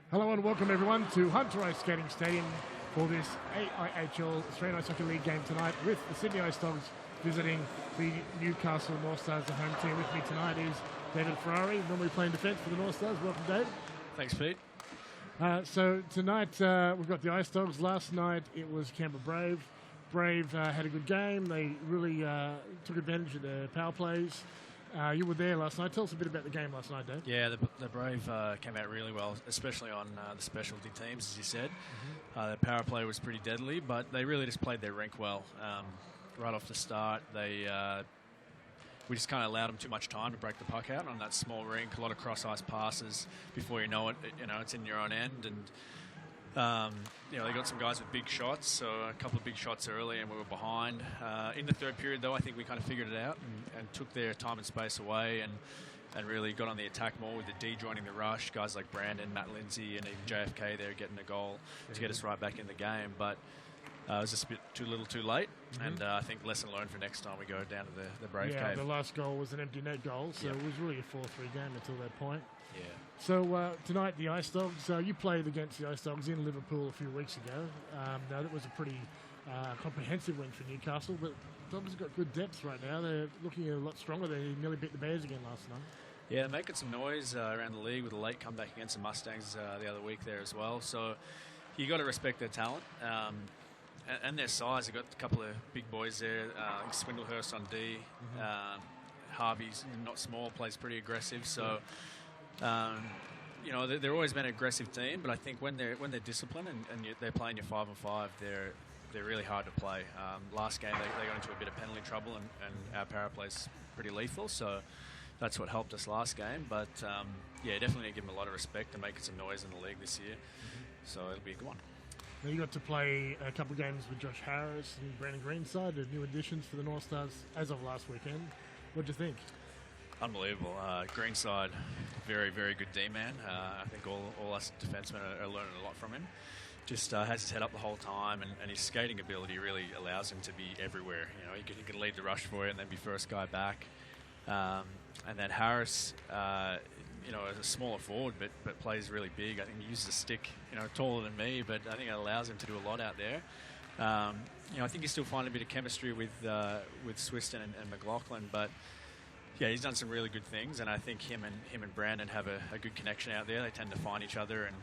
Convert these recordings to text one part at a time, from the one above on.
Hello and welcome everyone to Hunter Ice Skating Stadium for this AIHL Australian Ice Hockey League game tonight with the Sydney Ice Dogs visiting the Newcastle North Stars, the home team. With me tonight is David Ferrari, normally playing defence for the North Stars. Welcome, Dave. Thanks, Pete. So tonight we've got the Ice Dogs. Last night it was Canberra Brave. Brave had a good game. They really took advantage of the power plays. You were there last night. Tell us a bit about the game last night, Dave. Yeah, the Brave came out really well, especially on the specialty teams, as you said. Their power play was pretty deadly, but they really just played their rink well. Right off the start, we just kind of allowed them too much time to break the puck out on that small rink. A lot of cross-ice passes. Before you know it, it's in your own end. And they got some guys with big shots, so a couple of big shots early, and we were behind. In the third period, though, I think we kind of figured it out and took their time and space away and really got on the attack more with the D joining the rush. Guys like Brandon, Matt Lindsay, and even JFK there getting a goal to get us right back in the game. But it was just a bit too little too late, and I think lesson learned for next time we go down to the Brave cave. Yeah, the last goal was an empty net goal, so it was really a 4-3 game until that point. Yeah. So tonight the Ice Dogs, you played against the Ice Dogs in Liverpool a few weeks ago. Now that was a pretty comprehensive win for Newcastle, but Dogs have got good depth right now. They're looking a lot stronger. They nearly beat the Bears again last night. Yeah, they're making some noise around the league with a late comeback against the Mustangs the other week there as well. So you got to respect their talent. And their size. They've got a couple of big boys there. Swindlehurst on D. Harvey's not small, plays pretty aggressive. So, they've always been an aggressive team. But I think when they're disciplined and they're playing your 5-on-5, they're really hard to play. Last game they got into a bit of penalty trouble, and our power play's pretty lethal. So that's what helped us last game. But definitely need to give them a lot of respect and making some noise in the league this year. So it'll be a good one. Now you got to play a couple of games with Josh Harris and Brandon Greenside, the new additions for the North Stars as of last weekend. What do you think? Unbelievable. Greenside, very, very good D-man. I think all us defensemen are learning a lot from him. Just has his head up the whole time, and his skating ability really allows him to be everywhere. He can lead the rush for you and then be first guy back. And then Harris, as a smaller forward, but plays really big. I think he uses a stick, taller than me, but I think it allows him to do a lot out there. I think he's still finding a bit of chemistry with Swiston and McLaughlin, but yeah, he's done some really good things, and I think him and Brandon have a good connection out there. They tend to find each other, and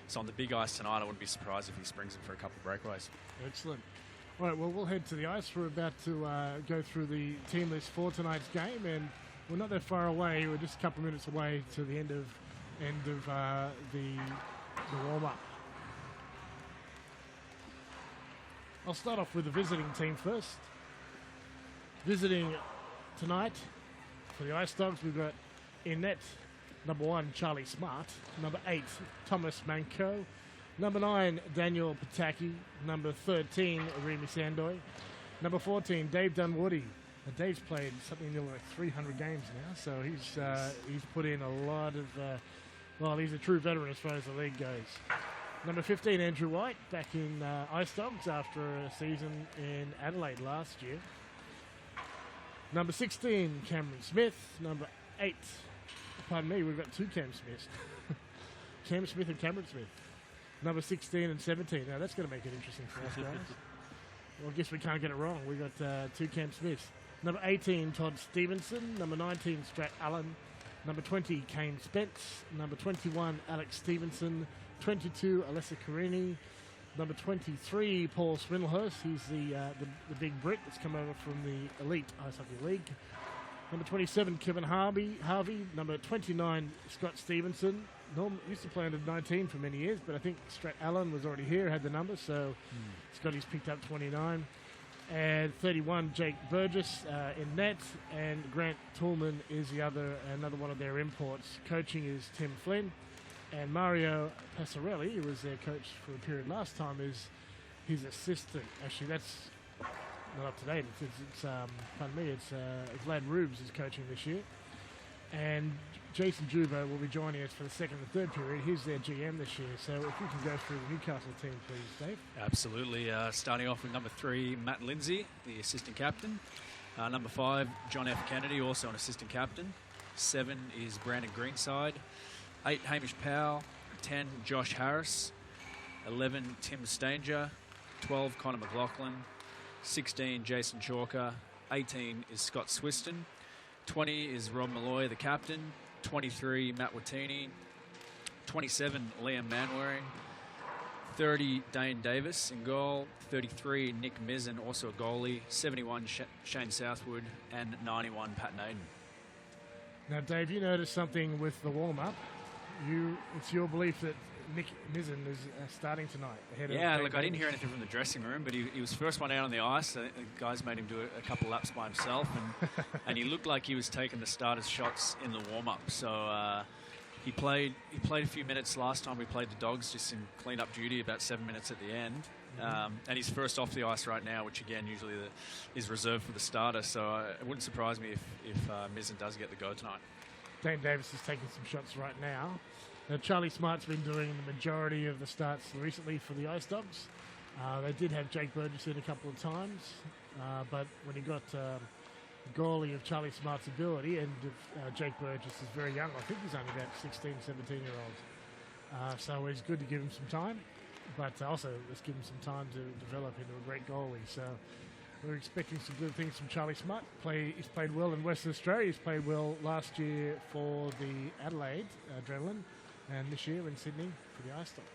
so on the big ice tonight, I wouldn't be surprised if he springs him for a couple of breakaways. Excellent. All right, well, we'll head to the ice. We're about to go through the team list for tonight's game, and we're not that far away. We're just a couple of minutes away to the end of the warm-up. I'll start off with the visiting team first. Visiting tonight for the Ice Dogs, we've got in net number 1, Charlie Smart, number 8, Thomas Manco, number 9, Daniel Pataki, number 13, Remy Sandoy, number 14, Dave Dunwoody. Dave's played something like 300 games now, so he's put in a lot of, he's a true veteran as far as the league goes. Number 15, Andrew White, back in Ice Dogs after a season in Adelaide last year. Number 16, Cameron Smith. Number 8, pardon me, we've got 2 Cam Smiths. Cam Smith and Cameron Smith. Number 16 and 17. Now that's going to make it interesting for us guys. Well, I guess we can't get it wrong. We've got 2 Cam Smiths. Number 18, Todd Stevenson. Number 19, Strat Allen. Number 20, Kane Spence. Number 21, Alex Stevenson. 22, Alessa Carini. Number 23, Paul Swindlehurst. He's the big Brit that's come over from the Elite Ice Hockey League. Number 27, Kevin Harvey. Number 29, Scott Stevenson. Norm used to play under 19 for many years, but I think Strat Allen was already here, had the number, so Scotty's picked up 29. And 31, Jake Burgess in net, and Grant Toolman is another one of their imports. Coaching is Tim Flynn, and Mario Passarelli, who was their coach for a period last time, is his assistant. Actually, that's not up to date. It's Vlad Rubes is coaching this year, and Jason Juvo will be joining us for the second and third period. He's their GM this year. So if you can go through the Newcastle team, please, Dave. Absolutely. Starting off with number 3, Matt Lindsay, the assistant captain. Number 5, John F. Kennedy, also an assistant captain. 7 is Brandon Greenside. 8, Hamish Powell. 10, Josh Harris. 11, Tim Stanger. 12, Connor McLaughlin. 16, Jason Chalker. 18 is Scott Swiston. 20 is Rob Malloy, the captain. 23, Matt Wattini. 27, Liam Manwaring. 30, Dane Davis in goal. 33, Nick Mizzen, also a goalie. 71, Shane Southwood. And 91, Pat Naden. Now, Dave, you noticed something with the warm-up. It's your belief that Nick Mizzen is starting tonight. Yeah, look, I didn't hear anything from the dressing room, but he was first one out on the ice. The guys made him do a couple laps by himself, and he looked like he was taking the starters' shots in the warm-up. So he played a few minutes last time we played the Dogs, just in clean-up duty, about 7 minutes at the end. And he's first off the ice right now, which again usually is reserved for the starter. So it wouldn't surprise me if Mizzen does get the go tonight. Dane Davis is taking some shots right now. Charlie Smart's been doing the majority of the starts recently for the Ice Dogs. They did have Jake Burgess in a couple of times, but when he got goalie of Charlie Smart's ability, and Jake Burgess is very young, I think he's only about 16, 17-year-old. So it's good to give him some time, but also let's give him some time to develop into a great goalie. So we're expecting some good things from Charlie Smart. He's played well in Western Australia. He's played well last year for the Adelaide Adrenaline, and this year in Sydney for the Ice Dogs.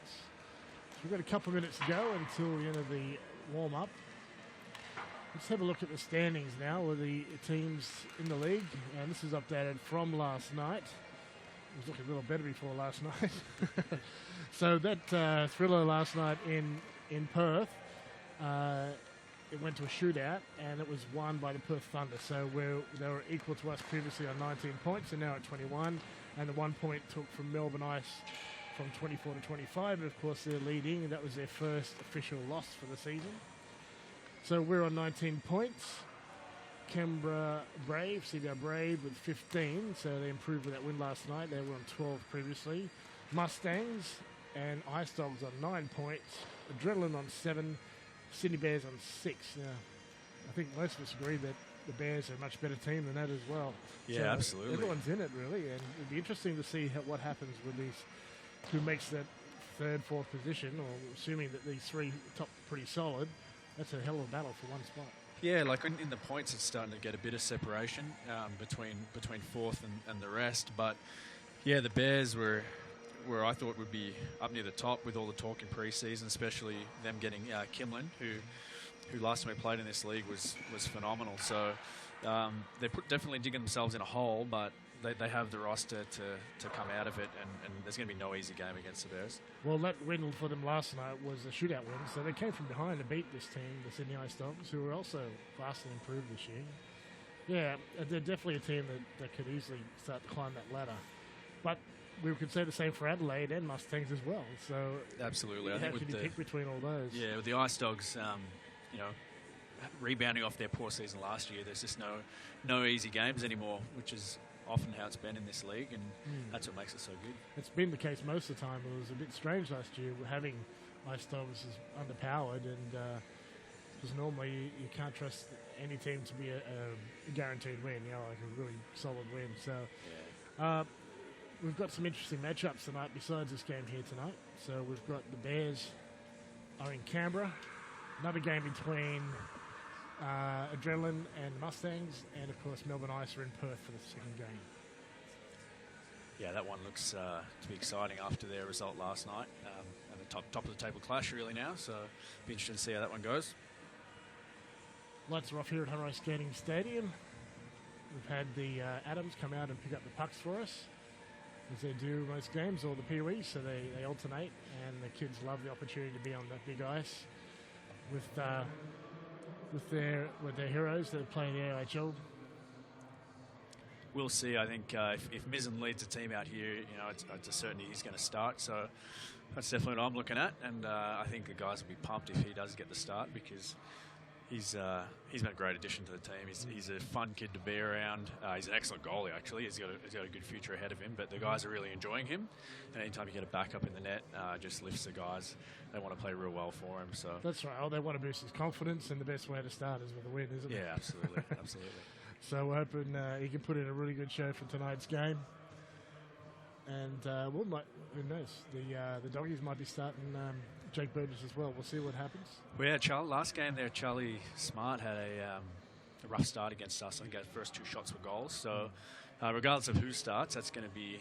So we've got a couple of minutes to go until the end of the warm-up. Let's have a look at the standings now with the teams in the league. And this is updated from last night. It was looking a little better before last night. So that thriller last night in Perth, it went to a shootout, and it was won by the Perth Thunder. So they were equal to us previously on 19 points, and now at 21. And the 1 point took from Melbourne Ice from 24 to 25. And of course, they're leading, and that was their first official loss for the season. So we're on 19 points. Canberra Brave, CBR Brave with 15. So they improved with that win last night. They were on 12 previously. Mustangs and Ice Dogs on 9 points. Adrenaline on 7. Sydney Bears on 6. Now, I think most of us agree that the Bears are a much better team than that as well. Yeah, so absolutely. Everyone's in it, really, and it'd be interesting to see what happens with these, who makes that third, fourth position, or assuming that these three top pretty solid. That's a hell of a battle for one spot. Yeah, like in the points, it's starting to get a bit of separation between fourth and the rest. But yeah, the Bears were where I thought would be up near the top with all the talk in pre-season, especially them getting Kimlin, who last time we played in this league was phenomenal. So they're definitely digging themselves in a hole, but they have the roster to come out of it, and there's going to be no easy game against the Bears. Well, that win for them last night was a shootout win, so they came from behind to beat this team, the Sydney Ice Dogs, who are also vastly improved this year. Yeah, they're definitely a team that could easily start to climb that ladder. But we could say the same for Adelaide and Mustangs as well. So absolutely, I think with the pick between all those. Yeah, with the Ice Dogs, rebounding off their poor season last year, there's just no easy games anymore, which is often how it's been in this league, and that's what makes it so good. It's been the case most of the time. It was a bit strange last year having Ice Dogs as underpowered, and because normally you can't trust any team to be a guaranteed win, like a really solid win. So we've got some interesting matchups tonight besides this game here tonight. So we've got the Bears are in Canberra, another game between Adrenaline and Mustangs, and of course Melbourne Ice are in Perth for the second game. Yeah, that one looks to be exciting after their result last night, and a top of the table clash really now, so be interesting to see how that one goes. Lights are off here at Hunter Ice Skating Stadium. We've had the Adams come out and pick up the pucks for us, as they do most games, or the Pee-wee, so they alternate, and the kids love the opportunity to be on that big ice with their heroes that play in the AIHL. We'll see. I think if Mizzen leads the team out here, it's a certainty he's going to start. So that's definitely what I'm looking at, and I think the guys will be pumped if he does get the start, because he's been a great addition to the team. He's a fun kid to be around. He's an excellent goalie, actually. He's got a good future ahead of him, but the guys are really enjoying him. And anytime you get a backup in the net, just lifts the guys. They want to play real well for him. So that's right. Oh, they want to boost his confidence, and the best way to start is with a win, isn't it? Yeah, absolutely. Absolutely. So we're hoping he can put in a really good show for tonight's game. And who knows? The doggies might be starting Jake Burgess as well. We'll see what happens. Well, yeah, last game there, Charlie Smart had a rough start against us. I think our first 2 shots were goals. So regardless of who starts, that's going to be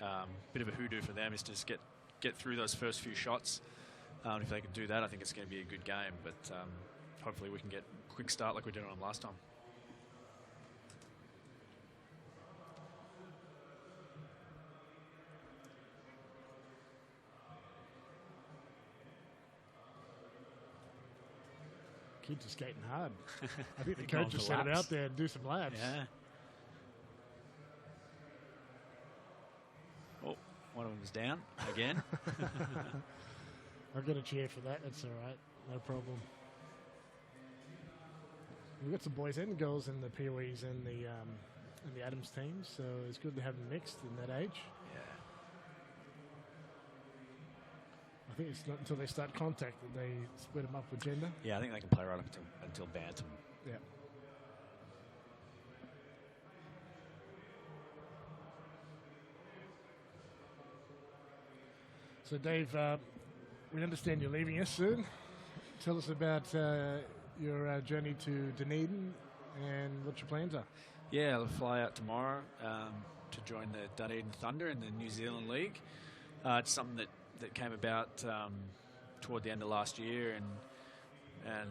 a bit of a hoodoo for them, is to just get through those first few shots. If they can do that, I think it's going to be a good game. But hopefully we can get a quick start like we did on them last time. Kids are skating hard. I think the coach just sent it out there and do some laps. Yeah. Oh, one of them's down again. I've got a cheer for that. That's all right. No problem. We've got some boys and girls in the Pee-wees and the Adams teams, so it's good to have them mixed in that age. Yeah. I think it's not until they start contact that they split them up with gender. Yeah, I think they can play right up until Bantam. Yeah. So, Dave, we understand you're leaving us soon. Tell us about your journey to Dunedin and what your plans are. Yeah, I'll fly out tomorrow to join the Dunedin Thunder in the New Zealand League. It's something that came about toward the end of last year, and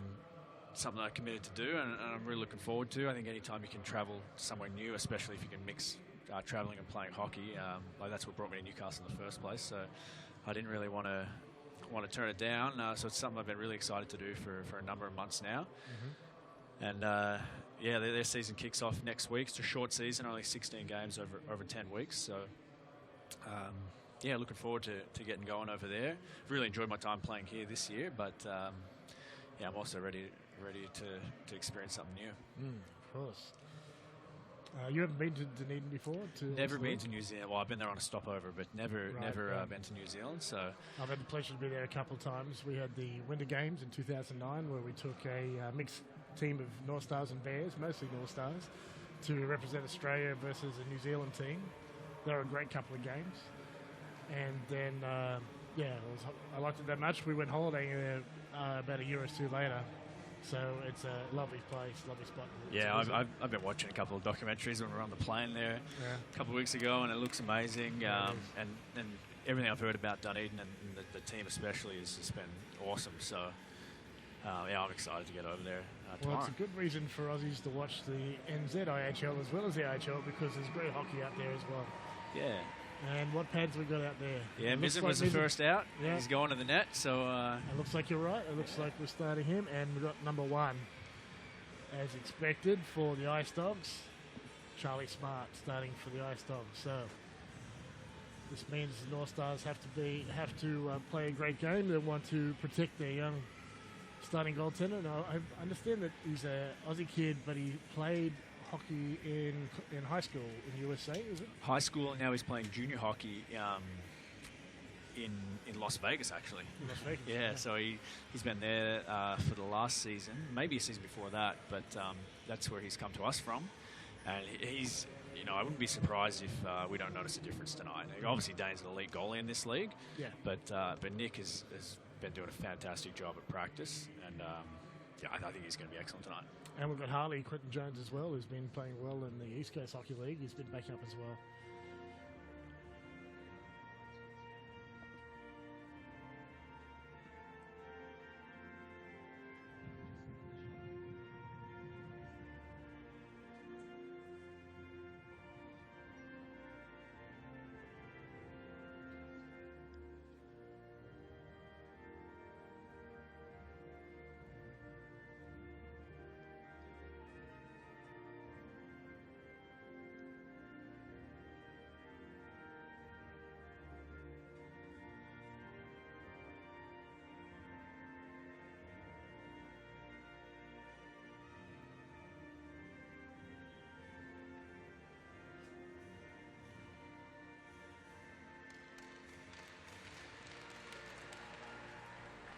something I committed to do, and I'm really looking forward to. I think anytime you can travel somewhere new, especially if you can mix travelling and playing hockey, like that's what brought me to Newcastle in the first place. So I didn't really want to turn it down. So it's something I've been really excited to do for a number of months now. Mm-hmm. And yeah, their season kicks off next week. It's a short season, only 16 games over 10 weeks. So yeah, looking forward to getting going over there. Really enjoyed my time playing here this year, but yeah, I'm also ready to experience something new. Of course. You haven't been to Dunedin before? Never been to New Zealand. Well, I've been there on a stopover, but never been to New Zealand. So I've had the pleasure to be there a couple of times. We had the Winter Games in 2009 where we took a mixed team of Northstars and Bears, mostly Northstars, to represent Australia versus a New Zealand team. They were a great couple of games. And then, yeah, I liked it that much. We went holidaying there about a year or two later. So it's a lovely place, lovely spot. Yeah, I've been watching a couple of documentaries when we were on the plane there a couple of weeks ago, and it looks amazing. And everything I've heard about Dunedin and the team especially has just been awesome. So yeah, I'm excited to get over there tomorrow. Well, it's a good reason for Aussies to watch the NZ AIHL as well as the AIHL, because there's great hockey out there as well. Yeah. And what pads we got out there? Yeah, Mizzen was the first out. Yeah. He's going to the net, so... It looks like you're right. It looks like we're starting him. And we've got number 1, as expected, for the Ice Dogs. Charlie Smart starting for the Ice Dogs. So this means the North Stars have to play a great game. They want to protect their young starting goaltender. Now, I understand that he's an Aussie kid, but he played hockey in high school in the USA, is it? High school, and now he's playing junior hockey in Las Vegas, actually. In Las Vegas, yeah, so he's been there for the last season, maybe a season before that, but that's where he's come to us from. And he's, I wouldn't be surprised if we don't notice a difference tonight. Obviously, Dane's an elite goalie in this league, but Nick has been doing a fantastic job at practice, and yeah, I think he's going to be excellent tonight. And we've got Harley Quinton Jones as well, who's been playing well in the East Coast Hockey League. He's been back up as well.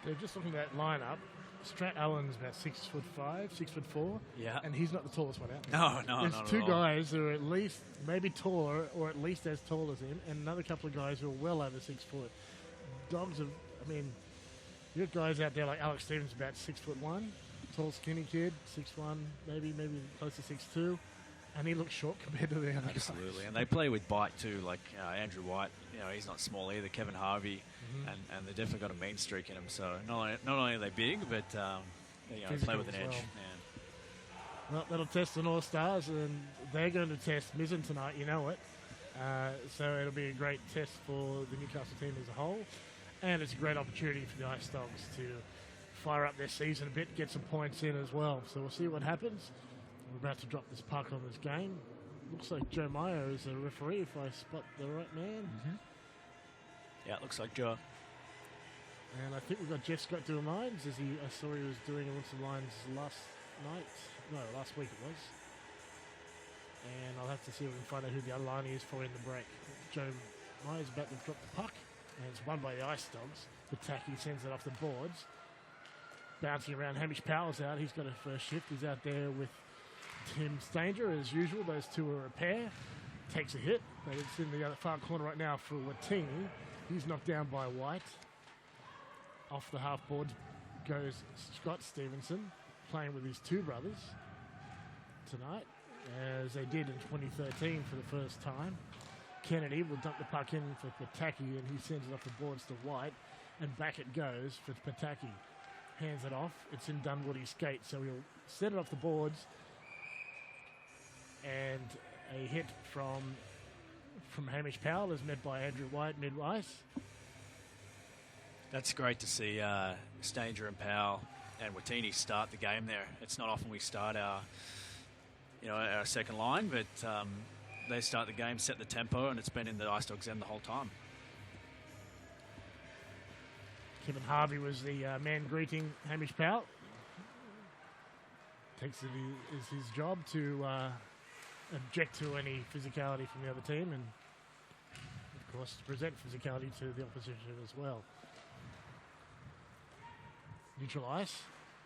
They're just looking at that lineup. Strat Allen's about 6'5", 6'4", Yeah. and he's not the tallest one out there. No, There's not two at all. guys who are at least maybe taller or at least as tall as him, and another couple of guys who are well over 6 foot. Dogs have, I mean, you got guys out there like Alex Stevens, about 6'1", tall, skinny kid, 6'1", maybe close to 6'2", and he looks short compared to the other Absolutely, guys. and they play with bite too. Like Andrew White, he's not small either. Kevin Harvey, and they definitely got a mean streak in them. So not only are they big, but they play Physical with an as edge. well. Yeah. Well, that'll test the Northstars, and they're going to test Mizzen tonight, you know it. So it'll be a great test for the Newcastle team as a whole, and it's a great opportunity for the Ice Dogs to fire up their season a bit, get some points in as well. So we'll see what happens. We're about to drop this puck on this game. Looks like Joe Meyer is a referee, if I spot the right man. Yeah, it looks like Joe. And I think we've got Jeff Scott doing lines, I saw he was doing a lot of lines last week it was. And I'll have to see if we can find out who the other line is for in the break. Joe Meyer's about to drop the puck, and it's won by the Ice Dogs. Pataki sends it off the boards. Bouncing around, Hamish Powell's out. He's got a first shift. He's out there with Tim Stanger, as usual. Those two are a pair. Takes a hit, but it's in the other far corner right now for Watini. He's knocked down by White. Off the half board goes Scott Stevenson, playing with his two brothers tonight, as they did in 2013 for the first time. Kennedy will dump the puck in for Pataki, and he sends it off the boards to White, and back it goes for Pataki. Hands it off. It's in Dunwoody's skate, so he'll send it off the boards, and a hit from Hamish Powell is met by Andrew White mid-ice. That's great to see Stanger and Powell and Watini start the game there. It's not often we start our second line, but they start the game, set the tempo, and it's been in the Ice Dogs end the whole time. Kevin Harvey was the man greeting Hamish Powell. Takes it as his job to object to any physicality from the other team, and of course to present physicality to the opposition as well. Neutral ice,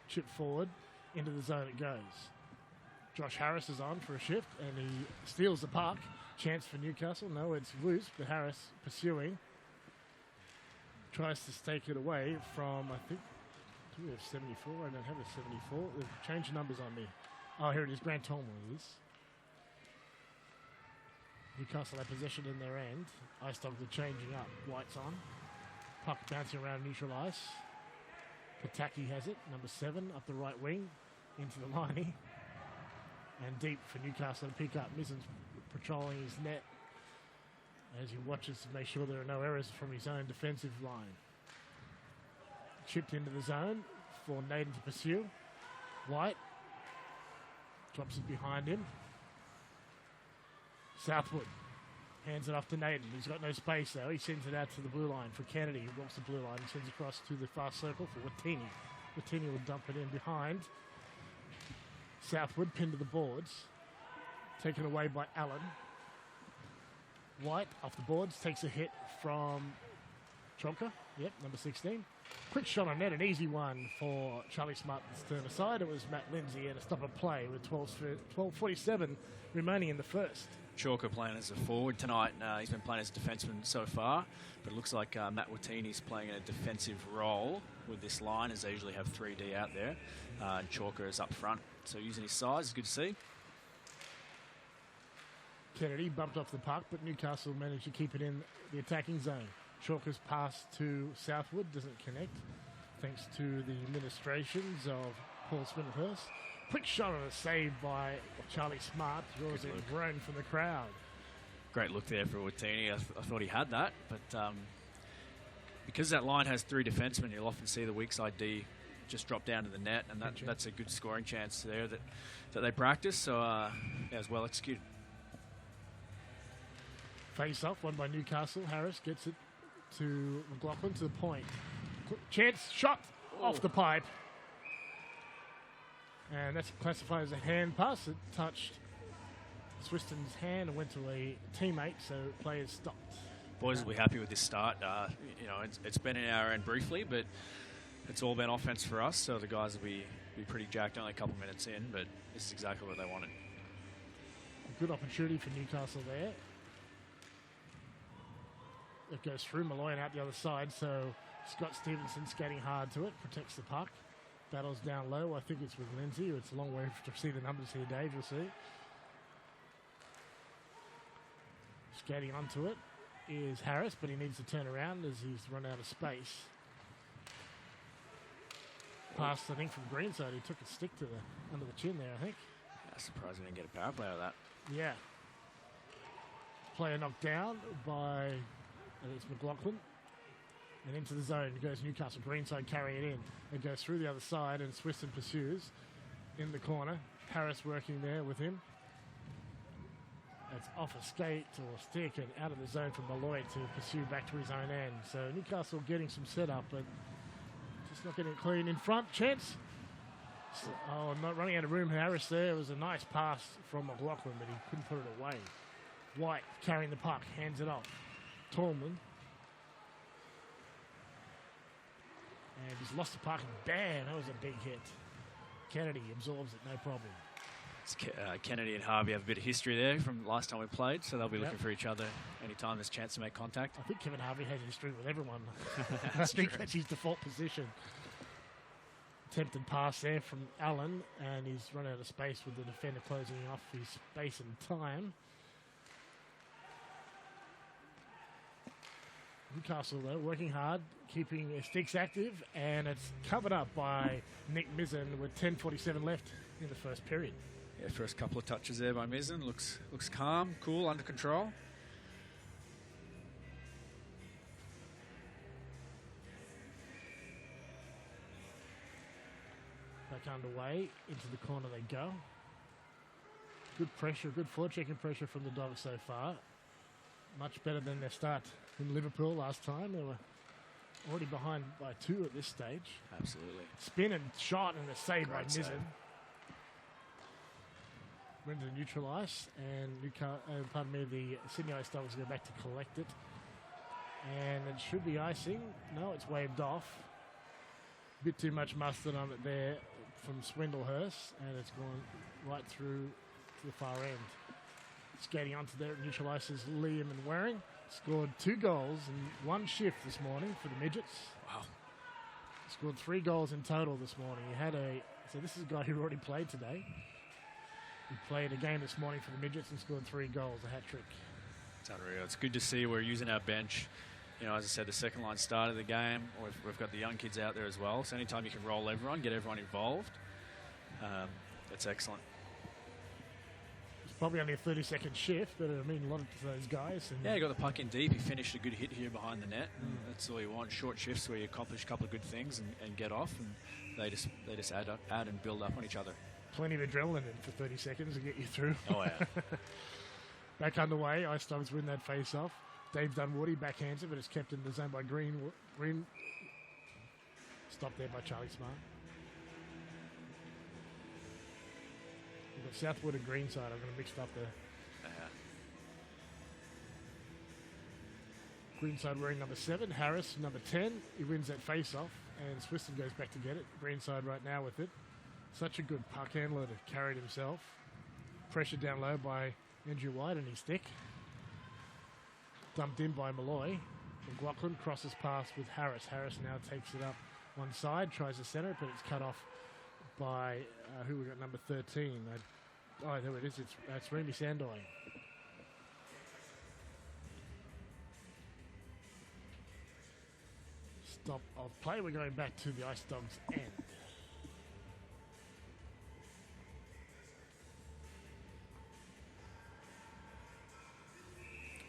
chip forward, into the zone it goes. Josh Harris is on for a shift, and he steals the puck. Chance for Newcastle. No, it's loose, but Harris pursuing. Tries to stake it away from, I think, do we have 74? I don't have a 74. They've changed numbers on me. Oh, here it is. Grant Tolman it is. Newcastle have possession in their end. Ice Dogs are changing up. White's on. Puck bouncing around neutral ice. Pataki has it. Number 7 up the right wing into the liney. And deep for Newcastle to pick up. Mizzen's patrolling his net as he watches to make sure there are no errors from his own defensive line. Chipped into the zone for Naden to pursue. White drops it behind him. Southwood hands it off to Naden. He's got no space though. He sends it out to the blue line for Kennedy, who walks the blue line and sends across to the far circle for Watini. Watini will dump it in behind. Southwood pinned to the boards. Taken away by Allen. White off the boards, takes a hit from Chonka. Yep, number 16. Quick shot on net, an easy one for Charlie Smart to turn aside. It was Matt Lindsay and a stop of play with 12:47 remaining in the first. Chalker playing as a forward tonight. He's been playing as a defenseman so far, but it looks like Matt Watini's playing in a defensive role with this line, as they usually have 3D out there, and Chalker is up front. So using his size is good to see. Kennedy bumped off the puck, but Newcastle managed to keep it in the attacking zone. Chalker's pass to Southwood doesn't connect, thanks to the administrations of Paul Smith-Hurst. Quick shot on a save by Charlie Smart, draws a groan from the crowd. Great look there for Watini. I thought he had that, but because that line has 3 defensemen, you'll often see the weak side D just drop down to the net, and that's a good scoring chance there that they practice. So it was well executed. Face off, won by Newcastle. Harris gets it to McLaughlin to the point. Chance shot off the pipe. And that's classified as a hand pass. It touched Swiston's hand and went to a teammate, so players stopped. Boys will be happy with this start. It's been in our end briefly, but it's all been offense for us, so the guys will be pretty jacked only a couple minutes in, but this is exactly what they wanted. A good opportunity for Newcastle there. It goes through Malloy and out the other side, so Scott Stevenson skating hard to it, protects the puck. Battles down low. I think it's with Lindsay. It's a long way to see the numbers here, Dave. You'll see. Skating onto it is Harris, but he needs to turn around as he's run out of space. Pass, I think, from Greenside. He took a stick to under the chin there, I think. I'm surprised we didn't get a power play out of that. Yeah. Player knocked down by, it's McLaughlin. And into the zone goes Newcastle. Greenside carry it in. It goes through the other side, and Swiston pursues in the corner. Harris working there with him. It's off a skate or stick and out of the zone for Malloy to pursue back to his own end. So Newcastle getting some setup, but just not getting it clean in front. Chance. Oh, not running out of room. Harris there. It was a nice pass from McLaughlin, but he couldn't put it away. White carrying the puck, hands it off. Tallman. And he's lost the puck, and bam, that was a big hit. Kennedy absorbs it, no problem. Kennedy and Harvey have a bit of history there from last time we played, so they'll be looking for each other anytime there's a chance to make contact. I think Kevin Harvey has history with everyone. I think that's his default position. Attempted pass there from Allen, and he's run out of space with the defender closing off his space and time. Newcastle, though, working hard, keeping their sticks active, and it's covered up by Nick Mizzen with 10:47 left in the first period. Yeah, first couple of touches there by Mizzen. Looks calm, cool, under control. Back underway, into the corner they go. Good pressure, good forechecking pressure from the Dogs so far. Much better than their start in Liverpool last time. They were already behind by 2 at this stage. Absolutely. Spin and shot and a save by Mizzen. Save. Went to neutral ice, and the Sydney Ice Dogs go back to collect it. And it should be icing. No, it's waved off. A bit too much mustard on it there from Swindlehurst, and it's gone right through to the far end. Skating onto there at neutral ice is Liam and Waring. Scored 2 goals in 1 shift this morning for the Midgets. Wow. Scored 3 goals in total this morning. So this is a guy who already played today. He played a game this morning for the Midgets and scored 3 goals, a hat trick. It's unreal. It's good to see we're using our bench. You know, as I said, the second line started the game. We've got the young kids out there as well. So anytime you can roll everyone, get everyone involved, that's excellent. It's probably only a 30-second shift, but I mean a lot to those guys. And yeah, he got the puck in deep. He finished a good hit here behind the net. And that's all you want. Short shifts where you accomplish a couple of good things and get off, and they just add and build up on each other. Plenty of adrenaline in for 30 seconds to get you through. Oh, yeah. Back underway, Ice Dogs win that face-off. Dave Dunwoody backhands it, but it's kept in the zone by Green. Stopped there by Charlie Smart. We've got Southwood and Greenside. I'm going to mix it up there. Greenside wearing number 7. Harris, number 10. He wins that face-off, and Swiston goes back to get it. Greenside right now with it. Such a good puck handler to carry it himself. Pressure down low by Andrew White and his stick. Dumped in by Malloy. McLaughlin crosses past with Harris. Harris now takes it up one side, tries to center it, but it's cut off by, who we got, number 13. There it is. It's Remy Sandoy. Stop of play. We're going back to the Ice Dogs end.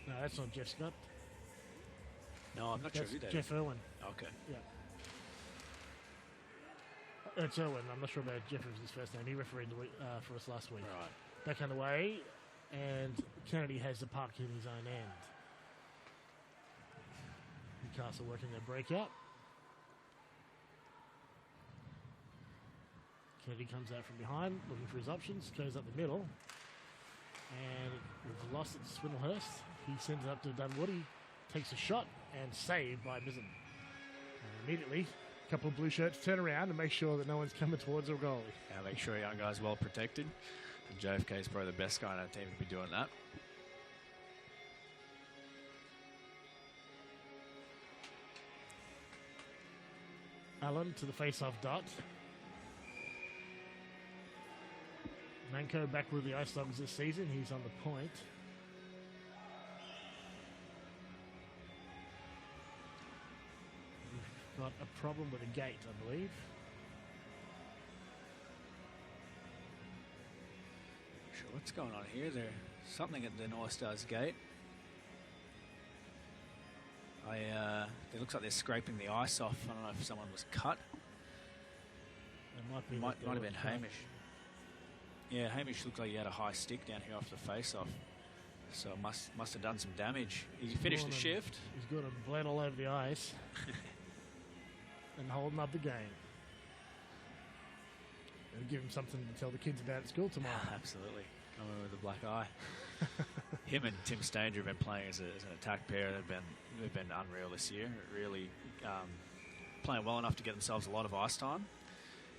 No, that's not Jeff Scott. No, I'm not That's sure who that Jeff is. Irwin. Okay. Yeah. It's Irwin. I'm not sure about Jeff was his first name. He refereed for us last week. Right. Back underway, and Kennedy has the puck in his own end. Newcastle working their breakout. Kennedy comes out from behind, looking for his options, goes up the middle. And we've lost it to Swindlehurst. He sends it up to Dunwoody, takes a shot, and saved by Mizzen. And immediately, couple of blue shirts turn around and make sure that no one's coming towards the goalie. Yeah, make sure young guy's well protected. And JFK is probably the best guy on our team to be doing that. Allen to the face-off dot. Manco back with the Ice Dogs this season. He's on the point. We've got a problem with a gate, I believe. Sure, what's going on here? There's something at the Northstars gate. It looks like they're scraping the ice off. I don't know if someone was cut. It might have been Hamish. Yeah, Hamish looked like he had a high stick down here off the face-off. So must have done some damage. He finished the shift. He's good and bled all over the ice. And holding up the game. It'll give him something to tell the kids about at school tomorrow. Absolutely. Coming with a black eye. Him and Tim Stanger have been playing as an attack pair. They've been unreal this year. Really playing well enough to get themselves a lot of ice time.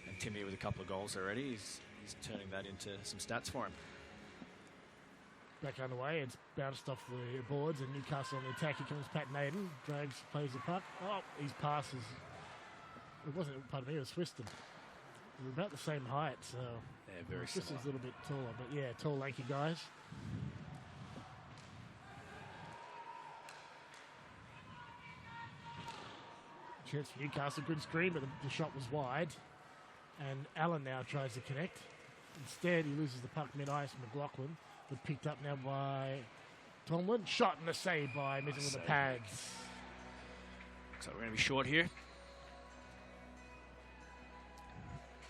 And Timmy with a couple of goals already. He's turning that into some stats for him. Back underway, it's bounced off the boards and Newcastle on the attack. Here comes Pat Naden, plays the puck. Oh, his pass is... It wasn't, pardon me, it was Swiston. We're about the same height, so... Yeah, very similar. Swiston's a little bit taller, but yeah, tall, lanky guys. Chance for Newcastle, good screen, but the shot was wide. And Allen now tries to connect. Instead, he loses the puck mid-ice. McLaughlin, but picked up now by Tomlin. Shot and a save by missing with the pads. Looks like we're going to be short here.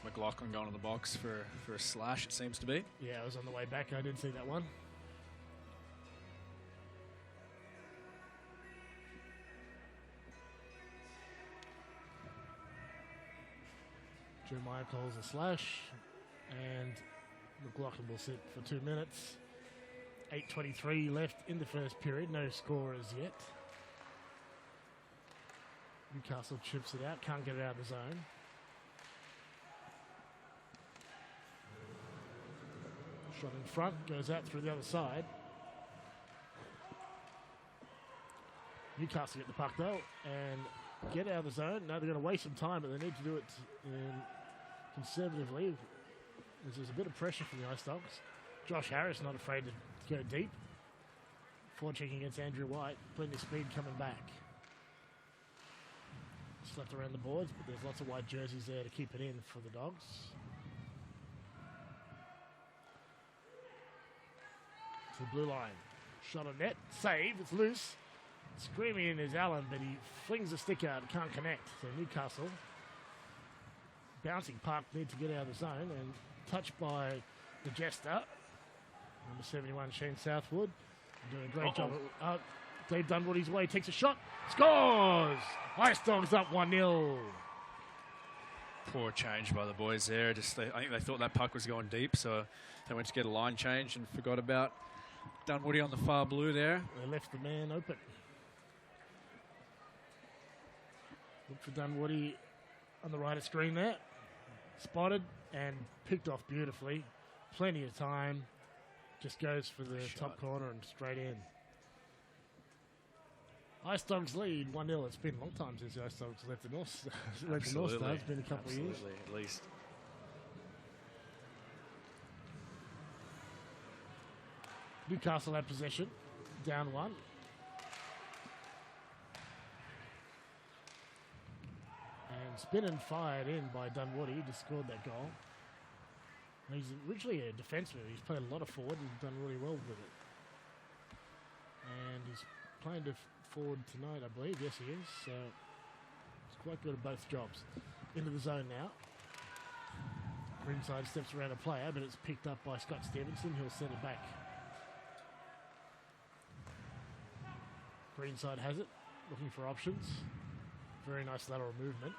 McLaughlin going in the box for a slash, it seems to be. Yeah, I was on the way back. I didn't see that one. Jeremiah calls a slash, and McLaughlin will sit for 2 minutes. 8:23 left in the first period. No scorers yet. Newcastle chips it out. Can't get it out of the zone. Shot in front. Goes out through the other side. Newcastle get the puck, though, and get out of the zone. No, they're going to waste some time, but they need to do it conservatively. There's a bit of pressure from the Ice Dogs. Josh Harris not afraid to go deep. Forechecking against Andrew White. Plenty of speed coming back. Slapped around the boards, but there's lots of white jerseys there to keep it in for the Dogs. To the blue line. Shot on net. Save. It's loose. Screaming in is Allen, but he flings the stick out. Can't connect. So Newcastle, bouncing puck, need to get out of the zone, and touched by the Jester. Number 71, Shane Southwood. Doing a great job. Dave Dunwoody way, takes a shot. Scores! Ice Dogs up 1-0. Poor change by the boys there. I think they thought that puck was going deep, so they went to get a line change and forgot about Dunwoody on the far blue there. They left the man open. Look for Dunwoody on the right of screen there. Spotted and picked off beautifully. Plenty of time. Just goes for the top corner and straight in. Ice Dogs lead 1-0. It's been a long time since the Ice Dogs left the North Stars. It's been a couple of years. At least. Newcastle had possession. Down 1. And spin and fired in by Dunwoody. He just scored that goal. He's originally a defenseman. He's played a lot of forward and done really well with it. And he's playing forward tonight, I believe. Yes, he is. So he's quite good at both jobs. Into the zone now. Greenside steps around a player, but it's picked up by Scott Stevenson. He'll send it back. Greenside has it, looking for options. Very nice lateral movement.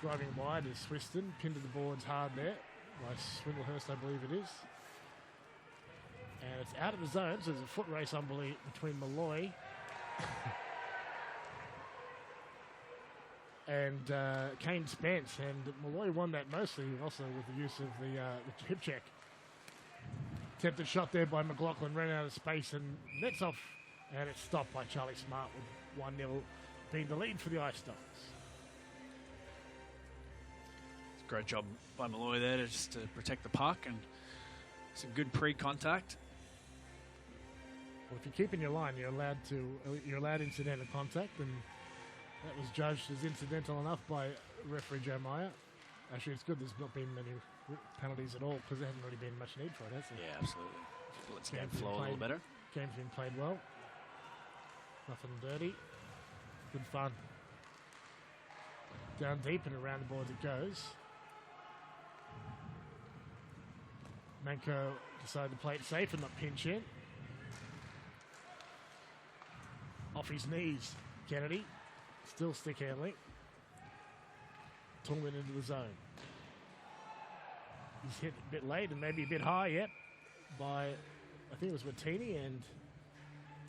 Driving wide is Swiston, pinned to the boards hard there by Swindlehurst, I believe it is. And it's out of the zone, so there's a foot race between Malloy and Kane Spence, and Malloy won that mostly also with the use of the hip check. Attempted shot there by McLaughlin, ran out of space and nets off, and it's stopped by Charlie Smart with 1-0 being the lead for the Ice Dogs. Great job by Malloy there just to protect the puck and some good pre-contact. Well, if you keep in your line, you're allowed incidental contact, and that was judged as incidental enough by referee Joe Meyer. Actually, it's good there's not been many penalties at all because there hasn't really been much need for it, has there? Yeah, absolutely. Let's get flow a little better. Game's been played well. Nothing dirty. Good fun. Down deep and around the boards it goes. Manko decided to play it safe and not pinch in. Off his knees, Kennedy. Still stick handling. Tallman into the zone. He's hit a bit late and maybe a bit high, yep, by, I think it was Martini, and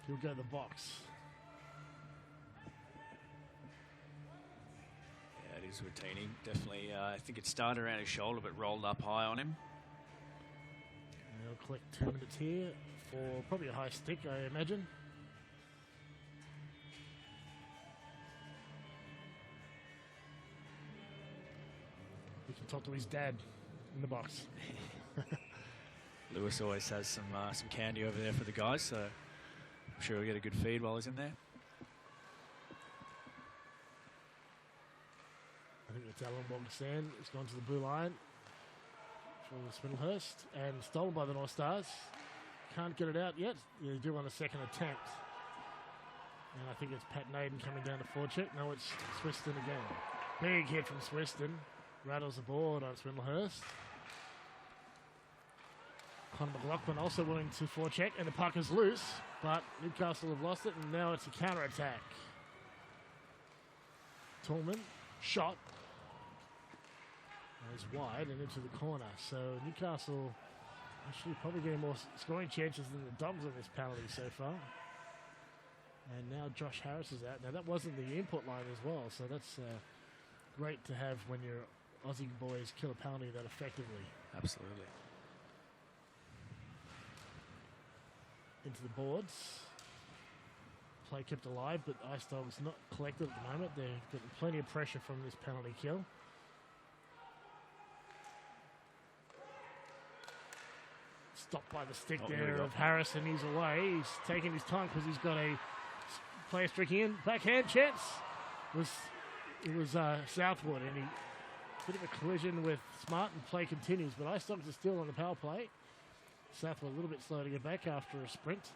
he'll go to the box. Yeah, it is Martini. Definitely, I think it started around his shoulder but rolled up high on him. And they'll collect 2 minutes here for probably a high stick, I imagine. We can talk to his dad in the box. Lewis always has some candy over there for the guys, so I'm sure he'll get a good feed while he's in there. I think it's Alan Walker-Sand. It's gone to the blue line for Swindlehurst and stolen by the North Stars. Can't get it out yet. They do on a second attempt. And I think it's Pat Naden coming down to forecheck. No, it's Swiston again. Big hit from Swiston. Rattles the board on Swindlehurst. Conor McLaughlin also willing to forecheck, and the puck is loose, but Newcastle have lost it, and now it's a counter-attack. Tallman, shot. It's wide and into the corner. So Newcastle actually probably getting more scoring chances than the Dogs on this penalty so far. And now Josh Harris is out. Now that wasn't the input line as well, so that's great to have when your Aussie boys kill a penalty that effectively. Absolutely. Into the boards. Play kept alive, but Ice Dogs not collected at the moment. They're getting plenty of pressure from this penalty kill. Stopped by the stick there of Harris, and he's away. He's taking his time because he's got a player streaking in. Backhand chance. It was Southwood, and he bit of a collision with Smart, and play continues. But Ice Dogs are still on the power play. Southwood a little bit slow to get back after a sprint.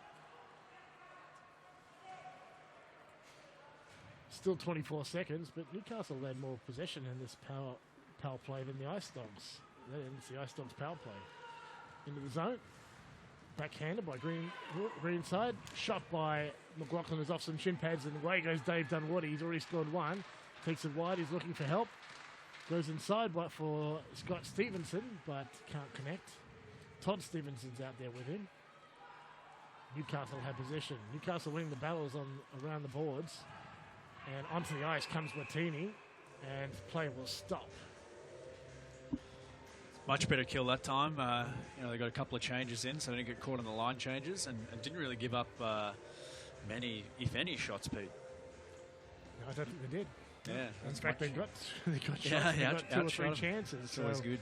Still 24 seconds, but Newcastle had more possession in this power play than the Ice Dogs. It's the Ice Dogs power play. Into the zone. Backhanded by Green side. Shot by McLaughlin is off some shin pads, and away goes Dave Dunwoody. He's already scored one. Takes it wide. He's looking for help. Goes inside for Scott Stevenson, but can't connect. Todd Stevenson's out there with him. Newcastle have possession. Newcastle winning the battles around the boards. And onto the ice comes Martini, and play will stop. Much better kill that time. They got a couple of changes in, so they didn't get caught on the line changes, and didn't really give up many, if any, shots, Pete. No, I don't think they did. Yeah, in fact, they got shots. They got 2 or 3 chances. It's always good.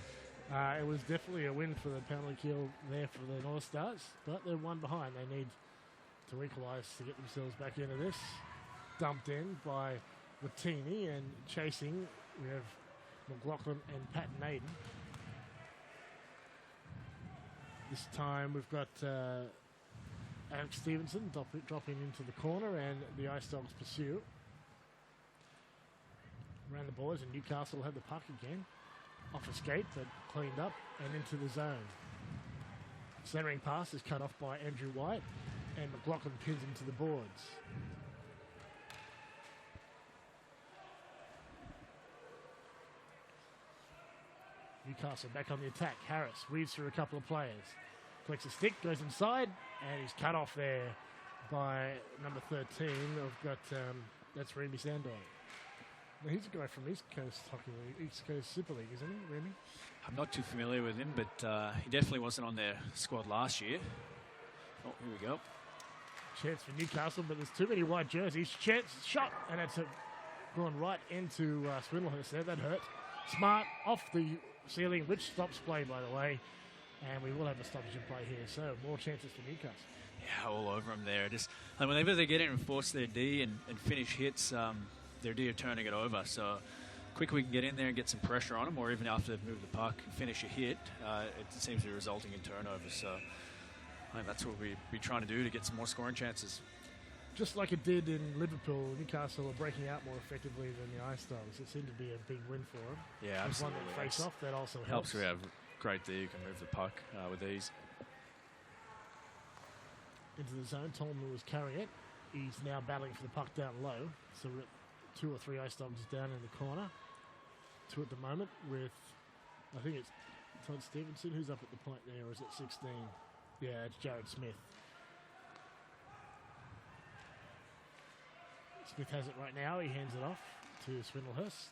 It was definitely a win for the penalty kill there for the North Stars, but they're one behind. They need to equalise to get themselves back into this. Dumped in by Martini, and chasing we have McLaughlin and Pat Naden. This time we've got Alex Stevenson dropping into the corner, and the Ice Dogs pursue. Around the boards, and Newcastle had the puck again. Off a skate, but cleaned up and into the zone. Centering pass is cut off by Andrew White, and McLaughlin pins him to the boards. Newcastle back on the attack. Harris weaves through a couple of players. Collects a stick, goes inside, and he's cut off there by number 13. We've got, that's Remy Sandoy. Now, he's a guy from East Coast Hockey League, East Coast Super League, isn't he, Remy? I'm not too familiar with him, but he definitely wasn't on their squad last year. Oh, here we go. Chance for Newcastle, but there's too many white jerseys. Chance, shot, and it's gone right into Swindlehurst there. That hurt. Smart off the ceiling, which stops play, by the way. And we will have a stoppage in play here, so more chances for Newcastle. Yeah, all over them there. Just and whenever they get in and force their D and finish hits, their D are turning it over. So quicker we can get in there and get some pressure on them, or even after they've moved the puck, finish a hit, it seems to be resulting in turnovers. So I think that's what we'll be trying to do to get some more scoring chances. Just like it did in Liverpool, Newcastle are breaking out more effectively than the AIHL. It seemed to be a big win for them. Yeah, absolutely. One that face off, that also helps. We have great D, you can move the puck with ease. Into the zone, Tolman was carrying it. He's now battling for the puck down low. So we're at 2 or 3 Ice-Dogs down in the corner. 2 at the moment with, I think it's Todd Stevenson. Who's up at the point there, or is it 16? Yeah, it's Jared Smith. Smith has it right now. He hands it off to Swindlehurst.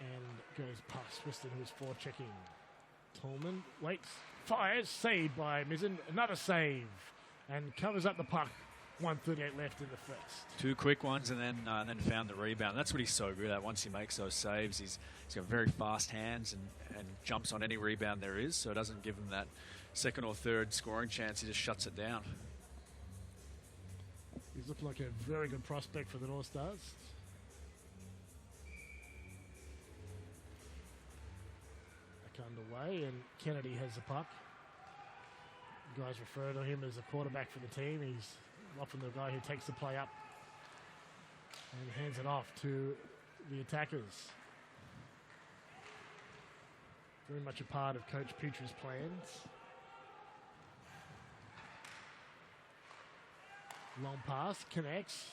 And goes past Swiston, who's forechecking. Tolman waits, fires, saved by Mizzen. Another save. And covers up the puck. 1:38 left in the first. 2 quick ones and then found the rebound. That's what he's so good at. Once he makes those saves, he's got very fast hands and jumps on any rebound there is, so it doesn't give him that second or third scoring chance. He just shuts it down. He's looking like a very good prospect for the North Stars. Back underway, and Kennedy has the puck. The guys refer to him as a quarterback for the team. He's often the guy who takes the play up and hands it off to the attackers. Very much a part of Coach Petrie's plans. Long pass, connects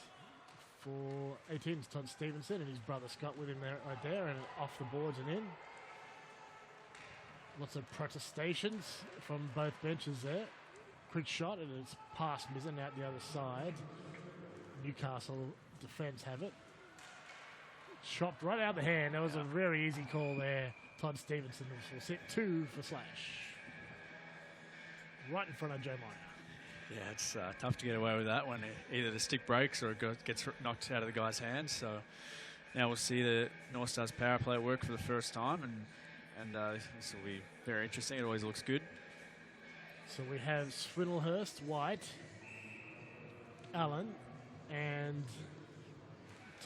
for 18's Todd Stevenson and his brother Scott with him there, right there, and off the boards and in. Lots of protestations from both benches there. Quick shot, and it's past Mizzen out the other side. Newcastle defense have it. Chopped right out of the hand. That was a very easy call there. Todd Stevenson will sit 2 for Slash. Right in front of Joe Meyer. Yeah, it's tough to get away with that when either the stick breaks or it gets knocked out of the guy's hands. So now we'll see the North Stars power play work for the first time, and this will be very interesting. It always looks good. So we have Swindlehurst, White, Allen, and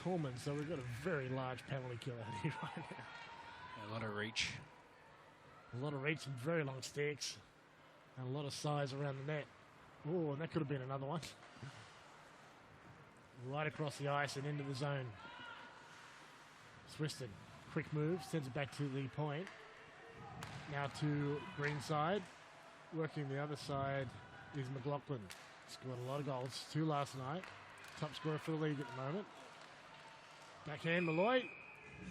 Tolman. So we've got a very large penalty kill out here right now. A lot of reach. A lot of reach and very long sticks. And a lot of size around the net. Oh, and that could have been another one. Right across the ice and into the zone. Swiston, quick move, sends it back to the point. Now to Greenside. Working the other side is McLaughlin. Scored a lot of goals, 2 last night. Top scorer for the league at the moment. Backhand Malloy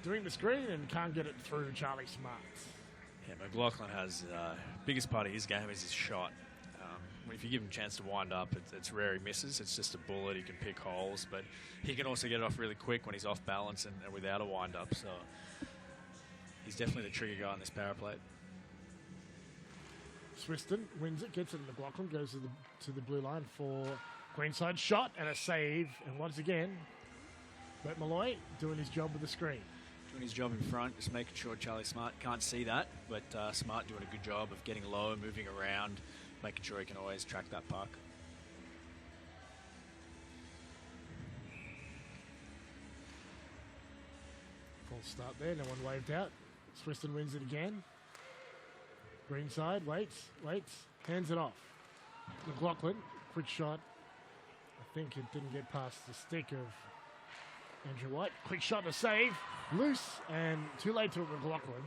doing the screen and can't get it through Charlie Smart. Yeah, McLaughlin has biggest part of his game is his shot. If you give him a chance to wind up, it's rare he misses. It's just a bullet. He can pick holes, but he can also get it off really quick when he's off balance and without a wind up. So he's definitely the trigger guy on this power play. Swiston wins it, gets it, and McLaughlin goes to the blue line for Greenside. Shot and a save. And once again, Brett Malloy doing his job with the screen. Doing his job in front, just making sure Charlie Smart can't see that, but Smart doing a good job of getting low, moving around, making sure he can always track that puck. False start there, no one waved out. Swiston wins it again. Greenside, waits, hands it off. McLaughlin, quick shot. I think it didn't get past the stick of Andrew White. Quick shot and a save. Loose and too late to McLaughlin.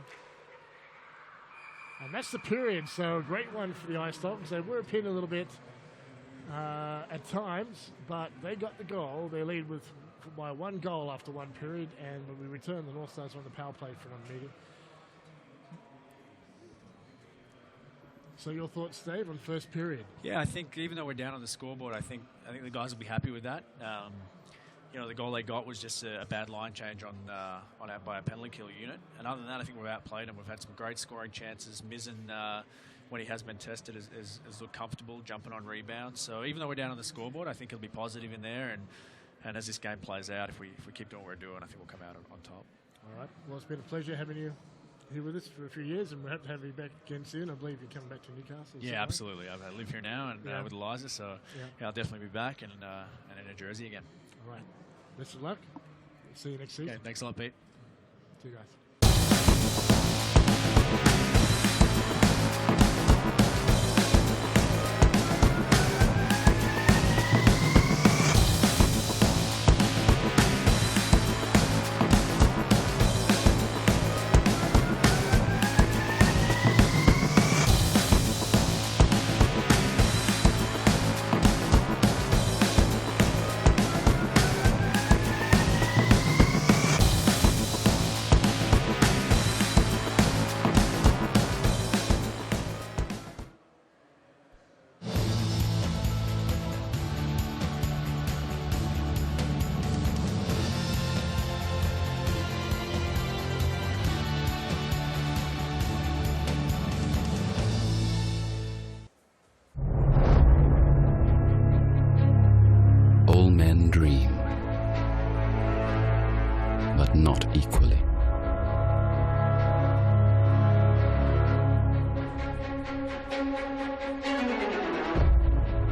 And that's the period, so a great one for the Ice-Dogs. They were pinned a little bit at times, but they got the goal. They lead by 1 goal after 1 period, and when we return, the North Stars on the power play for another meeting. So your thoughts, Dave, on first period? Yeah, I think even though we're down on the scoreboard, I think the guys will be happy with that. the goal they got was just a bad line change by a penalty kill unit. And other than that, I think we've outplayed them. We've had some great scoring chances. Mizzen, when he has been tested, has looked comfortable jumping on rebounds. So even though we're down on the scoreboard, I think it'll be positive in there. And as this game plays out, if we keep doing what we're doing, I think we'll come out on top. All right. Well, it's been a pleasure having you here with us for a few years, and we hope to have you back again soon. I believe you're coming back to Newcastle. Yeah, absolutely. I live here now and with Eliza, so I'll definitely be back and in a jersey again. All right. Best of luck. See you next season. Okay, thanks a lot, Pete. See you guys. Not equally.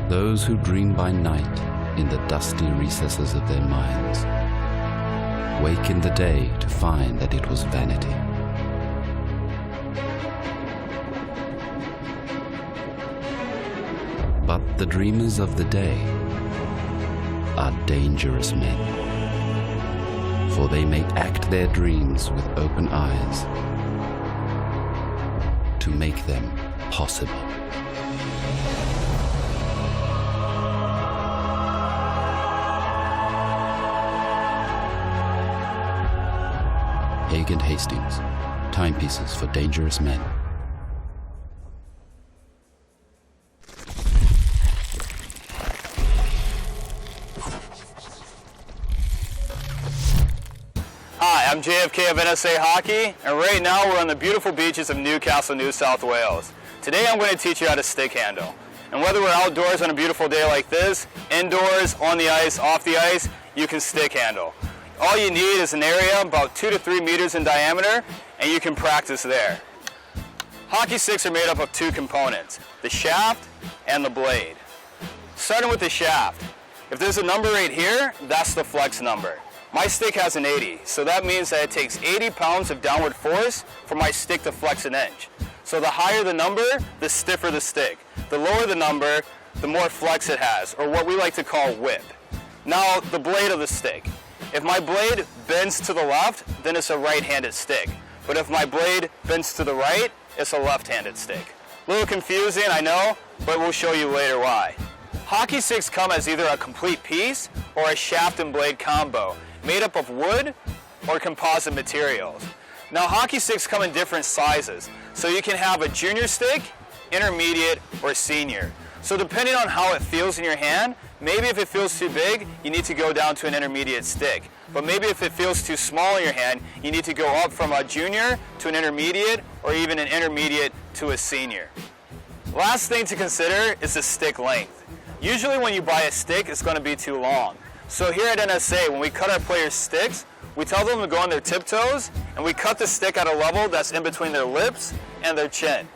Those who dream by night in the dusty recesses of their minds wake in the day to find that it was vanity. But the dreamers of the day are dangerous men, for they may act their dreams with open eyes to make them possible. Haig and Hastings, timepieces for dangerous men. I'm JFK of NSA Hockey, and right now we're on the beautiful beaches of Newcastle, New South Wales. Today I'm going to teach you how to stick handle. And whether we're outdoors on a beautiful day like this, indoors, on the ice, off the ice, you can stick handle. All you need is an area about 2 to 3 meters in diameter, and you can practice there. Hockey sticks are made up of 2 components, the shaft and the blade. Starting with the shaft, if there's a number right here, that's the flex number. My stick has an 80, so that means that it takes 80 pounds of downward force for my stick to flex an inch. So the higher the number, the stiffer the stick. The lower the number, the more flex it has, or what we like to call whip. Now, the blade of the stick. If my blade bends to the left, then it's a right-handed stick. But if my blade bends to the right, it's a left-handed stick. A little confusing, I know, but we'll show you later why. Hockey sticks come as either a complete piece or a shaft and blade combo, made up of wood or composite materials. Now, hockey sticks come in different sizes, so you can have a junior stick, intermediate, or senior. So depending on how it feels in your hand, maybe if it feels too big, you need to go down to an intermediate stick. But maybe if it feels too small in your hand, you need to go up from a junior to an intermediate, or even an intermediate to a senior. Last thing to consider is the stick length. Usually when you buy a stick, it's going to be too long. So here at NSA, when we cut our players' sticks, we tell them to go on their tiptoes, and we cut the stick at a level that's in between their lips and their chin.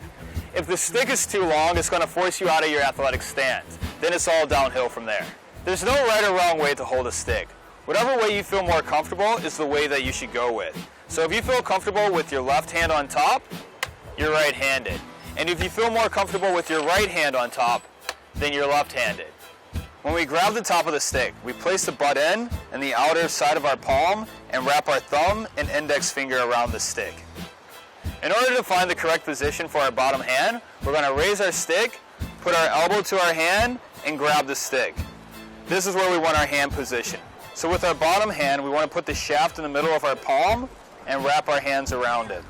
If the stick is too long, it's going to force you out of your athletic stance. Then it's all downhill from there. There's no right or wrong way to hold a stick. Whatever way you feel more comfortable is the way that you should go with. So if you feel comfortable with your left hand on top, you're right-handed. And if you feel more comfortable with your right hand on top, then you're left-handed. When we grab the top of the stick, we place the butt end and the outer side of our palm and wrap our thumb and index finger around the stick. In order to find the correct position for our bottom hand, we're going to raise our stick, put our elbow to our hand, and grab the stick. This is where we want our hand position. So with our bottom hand, we want to put the shaft in the middle of our palm and wrap our hands around it.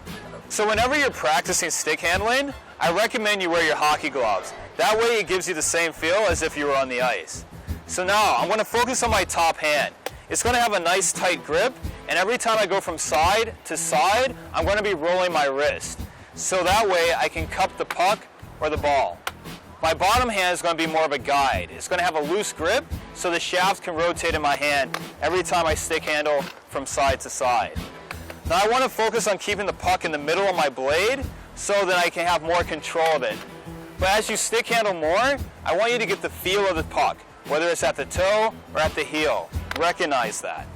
So whenever you're practicing stick handling, I recommend you wear your hockey gloves. That way it gives you the same feel as if you were on the ice. So now I'm going to focus on my top hand. It's going to have a nice tight grip, and every time I go from side to side, I'm going to be rolling my wrist. So that way I can cup the puck or the ball. My bottom hand is going to be more of a guide. It's going to have a loose grip so the shaft can rotate in my hand every time I stick handle from side to side. Now I want to focus on keeping the puck in the middle of my blade so that I can have more control of it. But as you stick handle more, I want you to get the feel of the puck, whether it's at the toe or at the heel. Recognize that.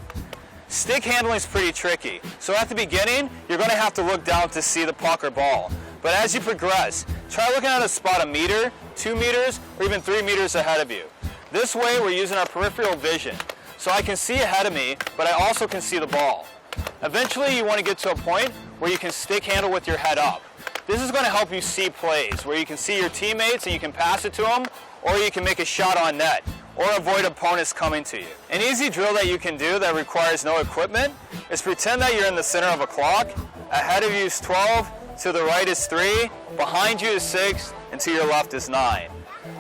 Stick handling is pretty tricky, so at the beginning, you're going to have to look down to see the puck or ball. But as you progress, try looking at a spot 1 meter, 2 meters, or even 3 meters ahead of you. This way, we're using our peripheral vision, so I can see ahead of me, but I also can see the ball. Eventually, you want to get to a point where you can stick handle with your head up. This is going to help you see plays, where you can see your teammates and you can pass it to them, or you can make a shot on net, or avoid opponents coming to you. An easy drill that you can do that requires no equipment is pretend that you're in the center of a clock. Ahead of you is 12, to the right is 3, behind you is 6, and to your left is 9.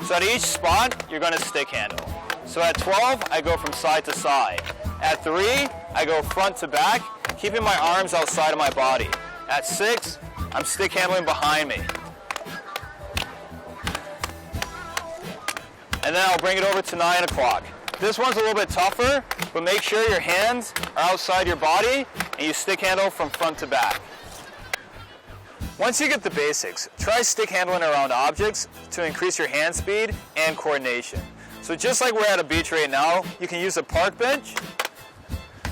So at each spot, you're going to stick handle. So at 12, I go from side to side. At 3, I go front to back, keeping my arms outside of my body. At 6, I'm stick handling behind me. And then I'll bring it over to 9 o'clock. This one's a little bit tougher, but make sure your hands are outside your body and you stick handle from front to back. Once you get the basics, try stick handling around objects to increase your hand speed and coordination. So just like we're at a beach right now, you can use a park bench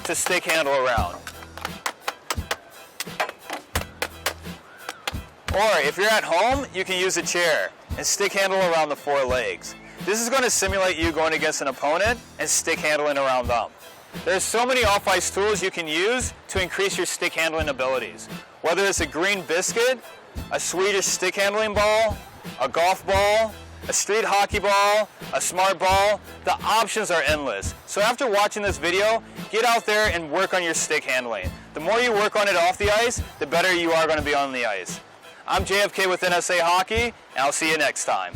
to stick handle around. Or if you're at home, you can use a chair and stick handle around the 4 legs. This is going to simulate you going against an opponent and stick handling around them. There's so many off-ice tools you can use to increase your stick handling abilities. Whether it's a green biscuit, a Swedish stick handling ball, a golf ball, a street hockey ball, a smart ball, the options are endless. So after watching this video, get out there and work on your stick handling. The more you work on it off the ice, the better you are going to be on the ice. I'm JFK with NSA Hockey, and I'll see you next time.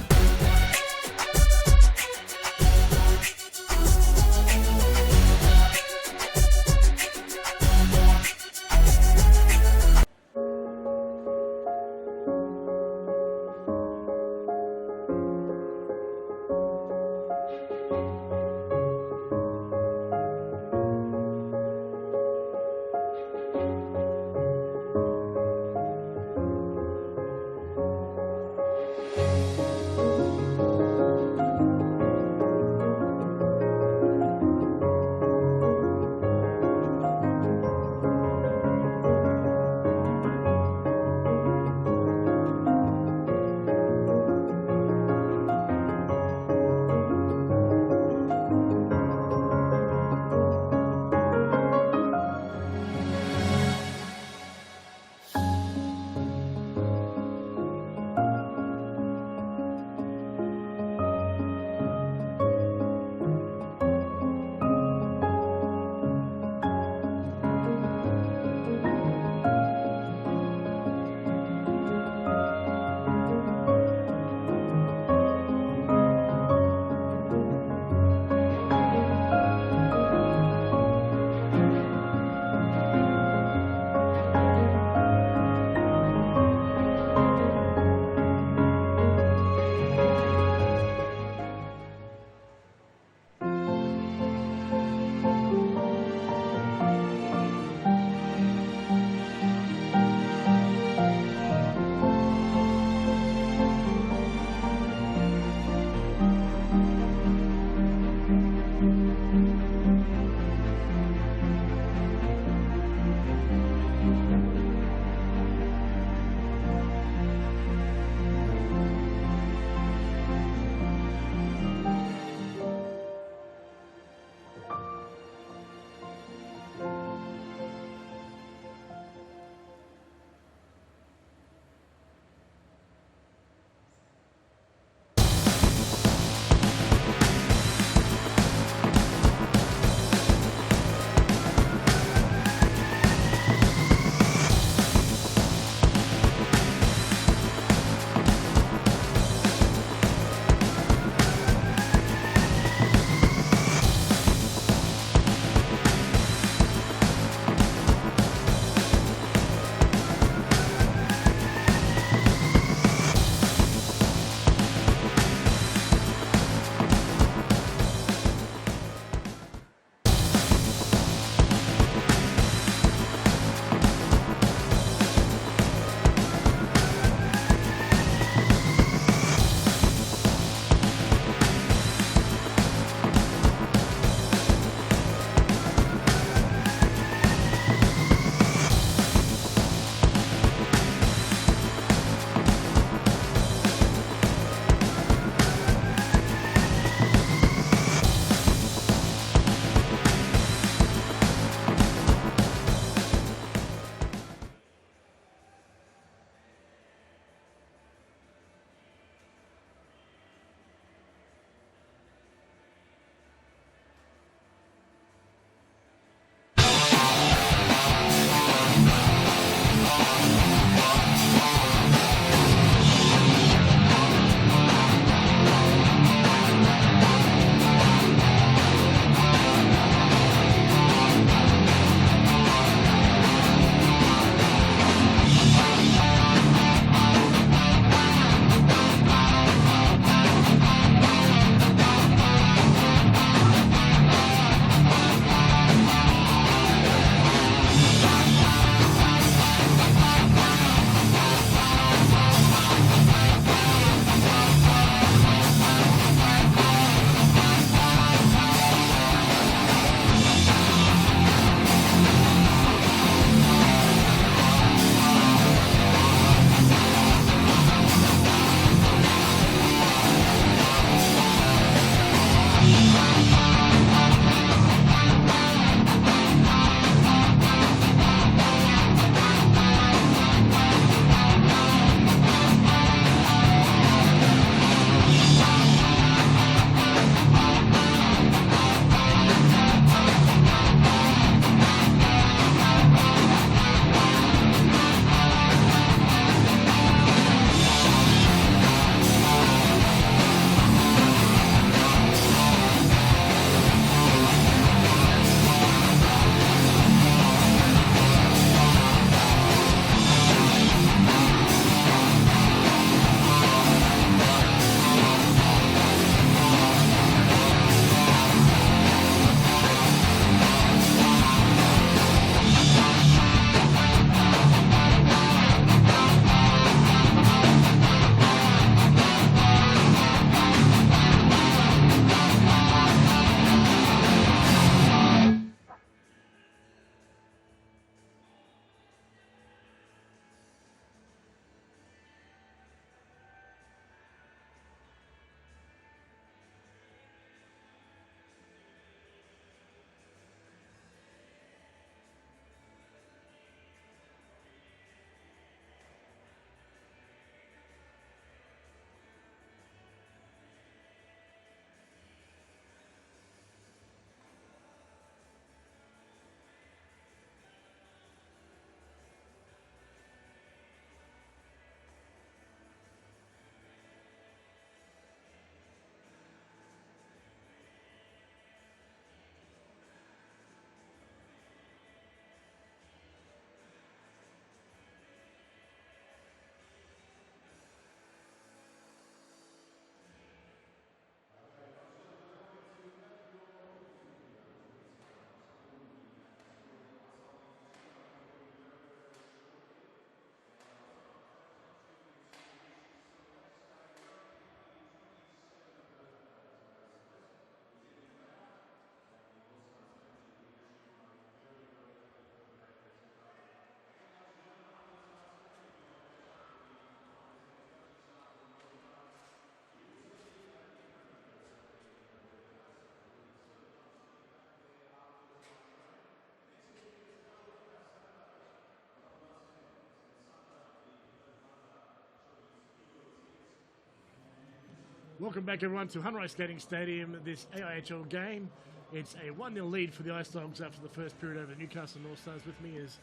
Welcome back, everyone, to Hunray Skating Stadium. This AIHL game. It's a 1-0 lead for the Ice Dogs after the first period over Newcastle North Stars. With me is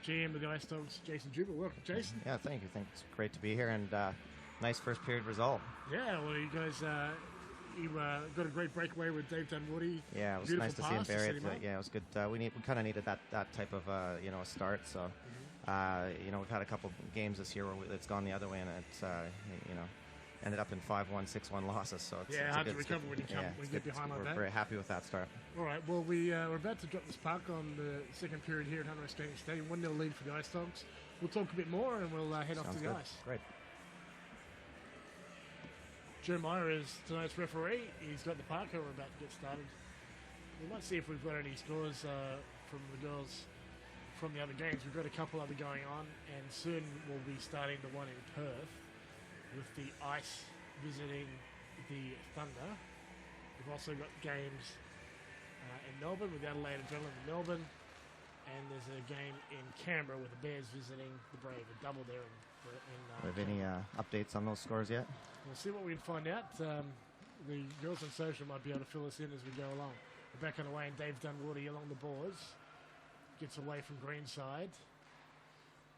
GM of the Ice Dogs, Jason Jubel. Welcome, Jason. Yeah, thank you. It's great to be here, and nice first period result. Yeah, well, you guys got a great breakaway with Dave Dunwoody. Yeah, it was Beautiful nice to see him pass bury set it. him up. Yeah, it was good. We kind of needed that type of a start. So we've had a couple games this year where it's gone the other way, and it's ended up in 5-1, 6-1 losses. So it's hard good, to recover when you get behind like that. We're very happy with that start. All right, well, we're about to drop this puck on the second period here at Hunray Skating Stadium. 1-0 lead for the Ice Dogs. We'll talk a bit more and we'll head off to the ice. Great. Joe Meyer is tonight's referee. He's got the puck and we're about to get started. We might see if we've got any scores from the girls from the other games. We've got a couple other going on, and soon we'll be starting the one in Perth with the Ice visiting the Thunder. We've also got games in Melbourne with the Adelaide Adrenaline in Melbourne, and there's a game in Canberra with the Bears visiting the Brave. A double there. Have any updates on those scores yet? We'll see what we can find out. The girls on social might be able to fill us in as we go along. We're back on the way, and Dave Dunwoody along the boards. Gets away from Greenside.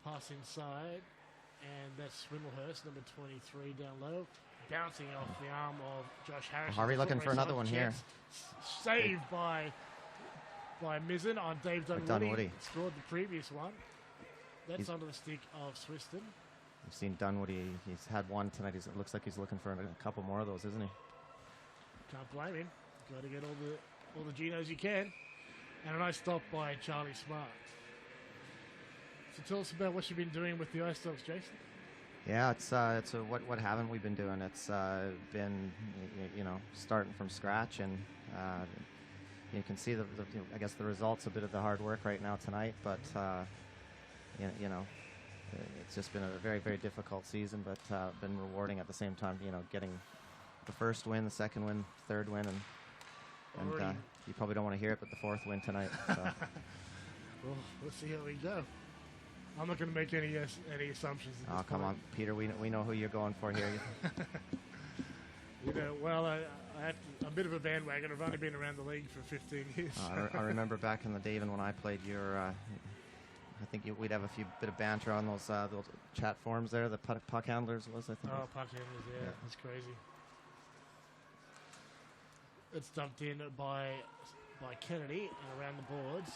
Pass inside. And that's Swindlehurst, number 23, down low. Bouncing off the arm of Josh Harris. Harvey looking for another one here. Saved by Mizzen on Dave Dunwoody. Scored the previous one. That's onto the stick of Swiston. You've seen Dunwoody. He's had one tonight. It looks like he's looking for a couple more of those, isn't he? Can't blame him. Got to get all the Genos you can. And a nice stop by Charlie Smart. So tell us about what you've been doing with the Ice Dogs, Jason. Yeah, it's what haven't we been doing? It's been starting from scratch, and you can see I guess the results a bit of the hard work right now tonight, but it's just been a very, very difficult season, but been rewarding at the same time. Getting the first win, the second win, third win, and And Already. you probably don't want to hear it, but the 4th win tonight. So. Well, let's see how we go. I'm not going to make any assumptions. At Oh, this come point. on, Peter. We know who you're going for here. You know, well, I'm a bit of a bandwagon. I've only been around the league for 15 years. I remember back in the day, even when I played, I think we'd have a bit of banter on those chat forums there. The puck handlers was, I think. Oh, puck handlers, yeah, that's crazy. It's dumped in by Kennedy and around the boards.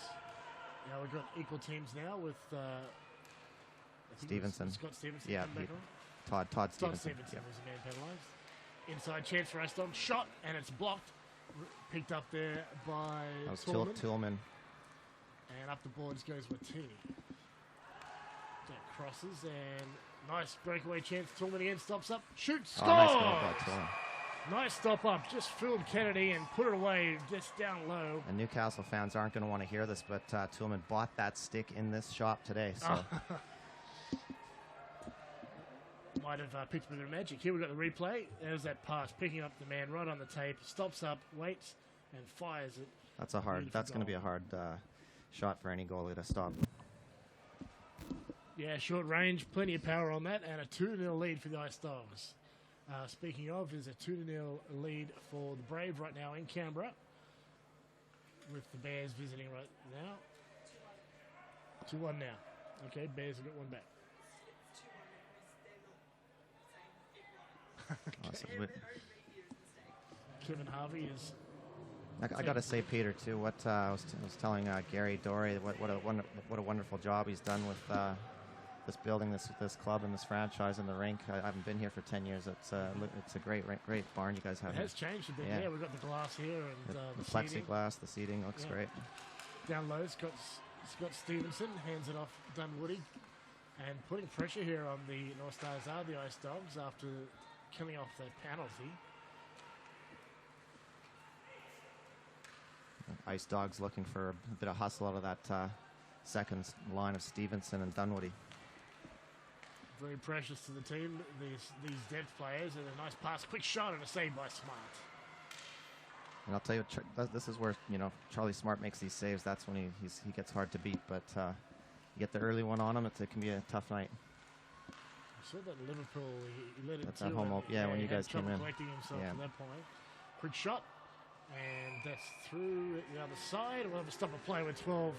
Now we've got equal teams now with I think Stevenson. Scott Stevenson. Yeah, come back on. Todd Scott Stevenson. Stevenson was a man penalised. Inside chance for Aston. Shot, and it's blocked. Picked up there by That was Tillman. Tillman. And up the boards goes Martini. That crosses, and nice breakaway chance. Tillman again stops up. Shoots, scores! Oh, nice goal by Tillman. Nice stop up. Just fooled Kennedy and put it away just down low. And Newcastle fans aren't going to want to hear this, but Tillman bought that stick in this shop today. So Might have picked a bit of magic. Here we've got the replay. There's that pass, picking up the man right on the tape. Stops up, waits, and fires it. that's going to be a hard shot for any goalie to stop. Yeah, short range, plenty of power on that, and a 2-0 lead for the Ice Dogs. Speaking of, there's a 2-0 lead for the Brave right now in Canberra, with the Bears visiting right now. 2-1 now. Okay, Bears have got one back. Awesome. Kevin Harvey is... I got to say, Peter, too, what I was telling Gary Dorey, what a wonderful job he's done with this building, this club, and this franchise and the rink. I haven't been here for 10 years. It's a great barn you guys have. It has changed a bit. Yeah, we've got the glass here and the seating. plexiglass, the seating looks great. Down low, Scott Stevenson hands it off Dunwoody, and putting pressure here on the Northstars are the Ice Dogs after killing off that penalty. Ice Dogs looking for a bit of hustle out of that second line of Stevenson and Dunwoody. Very precious to the team, these depth players, and a nice pass, quick shot, and a save by Smart. And I'll tell you, this is where Charlie Smart makes these saves. That's when he gets hard to beat. But you get the early one on him, it can be a tough night. I saw that in Liverpool. He let it That's at home. Yeah, when you guys came in. Collecting himself at that point. Quick shot, and that's through the other side. We'll have a stop of play with 12:29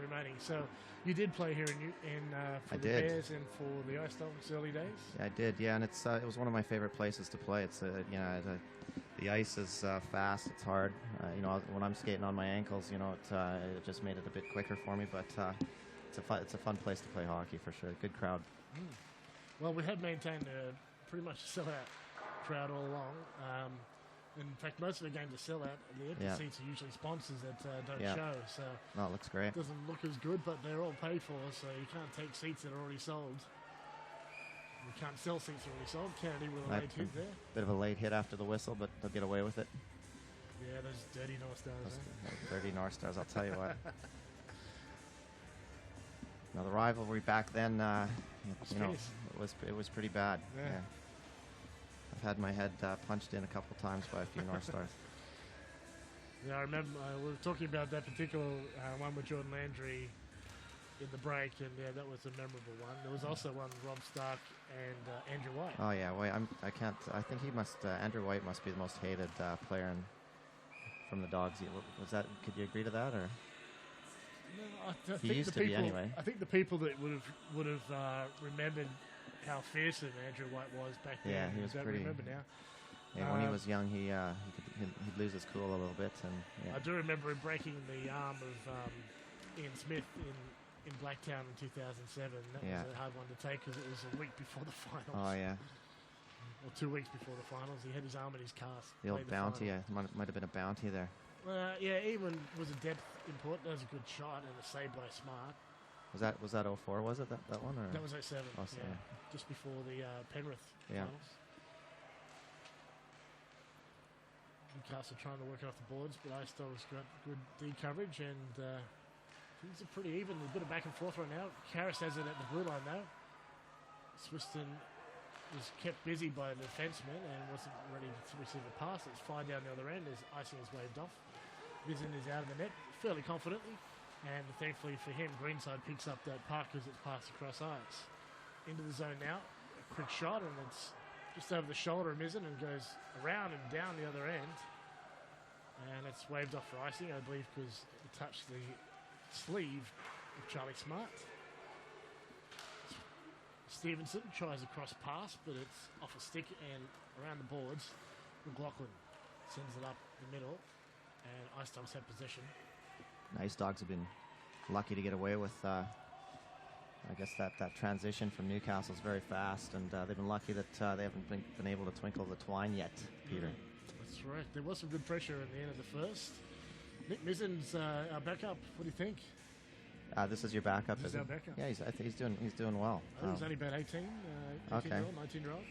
remaining. So you did play here for the Bears and for the Ice Dogs early days. Yeah, I did. Yeah, and it was one of my favorite places to play. It's the ice is fast. It's hard. When I'm skating on my ankles, it just made it a bit quicker for me. But it's a fun place to play hockey for sure. Good crowd. Well, we have maintained pretty much a sellout crowd all along. In fact, most of the games are sellout. The empty seats are usually sponsors that don't show. So it looks great. It doesn't look as good, but they're all paid for, so you can't take seats that are already sold. You can't sell seats that are already sold. Kennedy with a late hit there. Bit of a late hit after the whistle, but they'll get away with it. Yeah, those dirty Northstars. Dirty Northstars, I'll tell you what. Now the rivalry back then, it was pretty bad. Yeah. I've had my head punched in a couple times by a few Northstars. Yeah, I remember we were talking about that particular one with Jordan Landry in the break, and that was a memorable one. There was also one with Rob Stark and Andrew White. Oh yeah, wait, I can't. I think he must. Andrew White must be the most hated player from the Dogs. Was that? Could you agree to that, or? No, I he think used to be anyway. I think the people that would have remembered how fearsome Andrew White was back then. Yeah, he was pretty. Remember now. Yeah, when he was young, he'd lose his cool a little bit, and I do remember him breaking the arm of Ian Smith in Blacktown in 2007. That was a hard one to take because it was a week before the finals. Oh yeah. Or 2 weeks before the finals, he had his arm in his cast. The old bounty, might have been a bounty there. Yeah, Ewan was a depth import. That was a good shot and a save by Smart. Was that 04? Was it that one? Or? That was 07. Oh, yeah, just before the Penrith finals. Newcastle trying to work it off the boards, but Ice Dogs got good D coverage, and things are pretty even. A bit of back and forth right now. Karras has it at the blue line now. Swiston was kept busy by the defenseman and wasn't ready to receive a pass. It's fine down the other end as icing is waved off. Mizzen is out of the net fairly confidently, and thankfully for him, Greenside picks up that puck as it's passed across ice. Into the zone now, a quick shot, and it's just over the shoulder of Mizzen and goes around and down the other end. And it's waved off for icing, I believe, because it touched the sleeve of Charlie Smart. Stevenson tries a cross pass, but it's off a stick and around the boards. McLaughlin sends it up the middle, and Ice Dogs have possession. Ice Dogs have been lucky to get away with, I guess, that transition from Newcastle is very fast, and they've been lucky that they haven't been able to twinkle the twine yet, Peter. That's right. There was some good pressure at the end of the first. Nick Mizzen's our backup. What do you think? This is your backup, This is is our it? backup. Yeah, I think he's doing well. I think he's only about 18, 19-year-old.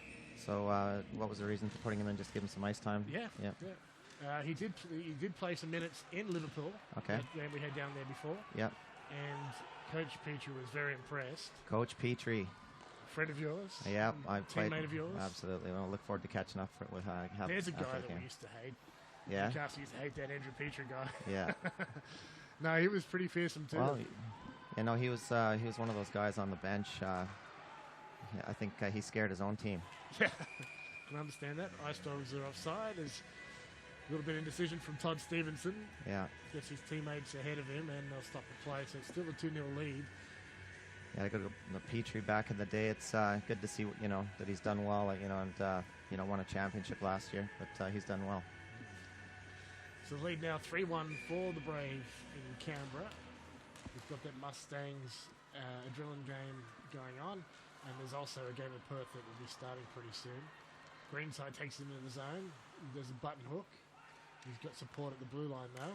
So what was the reason for putting him in? Just give him some ice time? Yeah. He did play some minutes in Liverpool. Okay. That game we had down there before. Yep. And Coach Petrie was very impressed. Coach Petrie. Friend of yours. Yeah, I played. Teammate of yours. Absolutely. Well, I look forward to catching up with. There's a guy after the that game. we used to hate. Yeah. Newcastle used to hate that Andrew Petrie guy. Yeah. No, he was pretty fearsome too. Well, he was one of those guys on the bench. I think he scared his own team. Yeah, I can understand that. Ice Dogs are offside. There's a little bit of indecision from Todd Stevenson. Yeah. Gets his teammates ahead of him, and they'll stop the play. So it's still a 2-0 lead. Yeah, I got the Petrie back in the day. It's good to see that he's done well. And won a championship last year, but he's done well. So the lead now 3-1 for the Brave in Canberra. We've got that Mustangs adrenaline game going on, and there's also a game of Perth that will be starting pretty soon. Greenside takes him into the zone. There's a button hook. He's got support at the blue line now.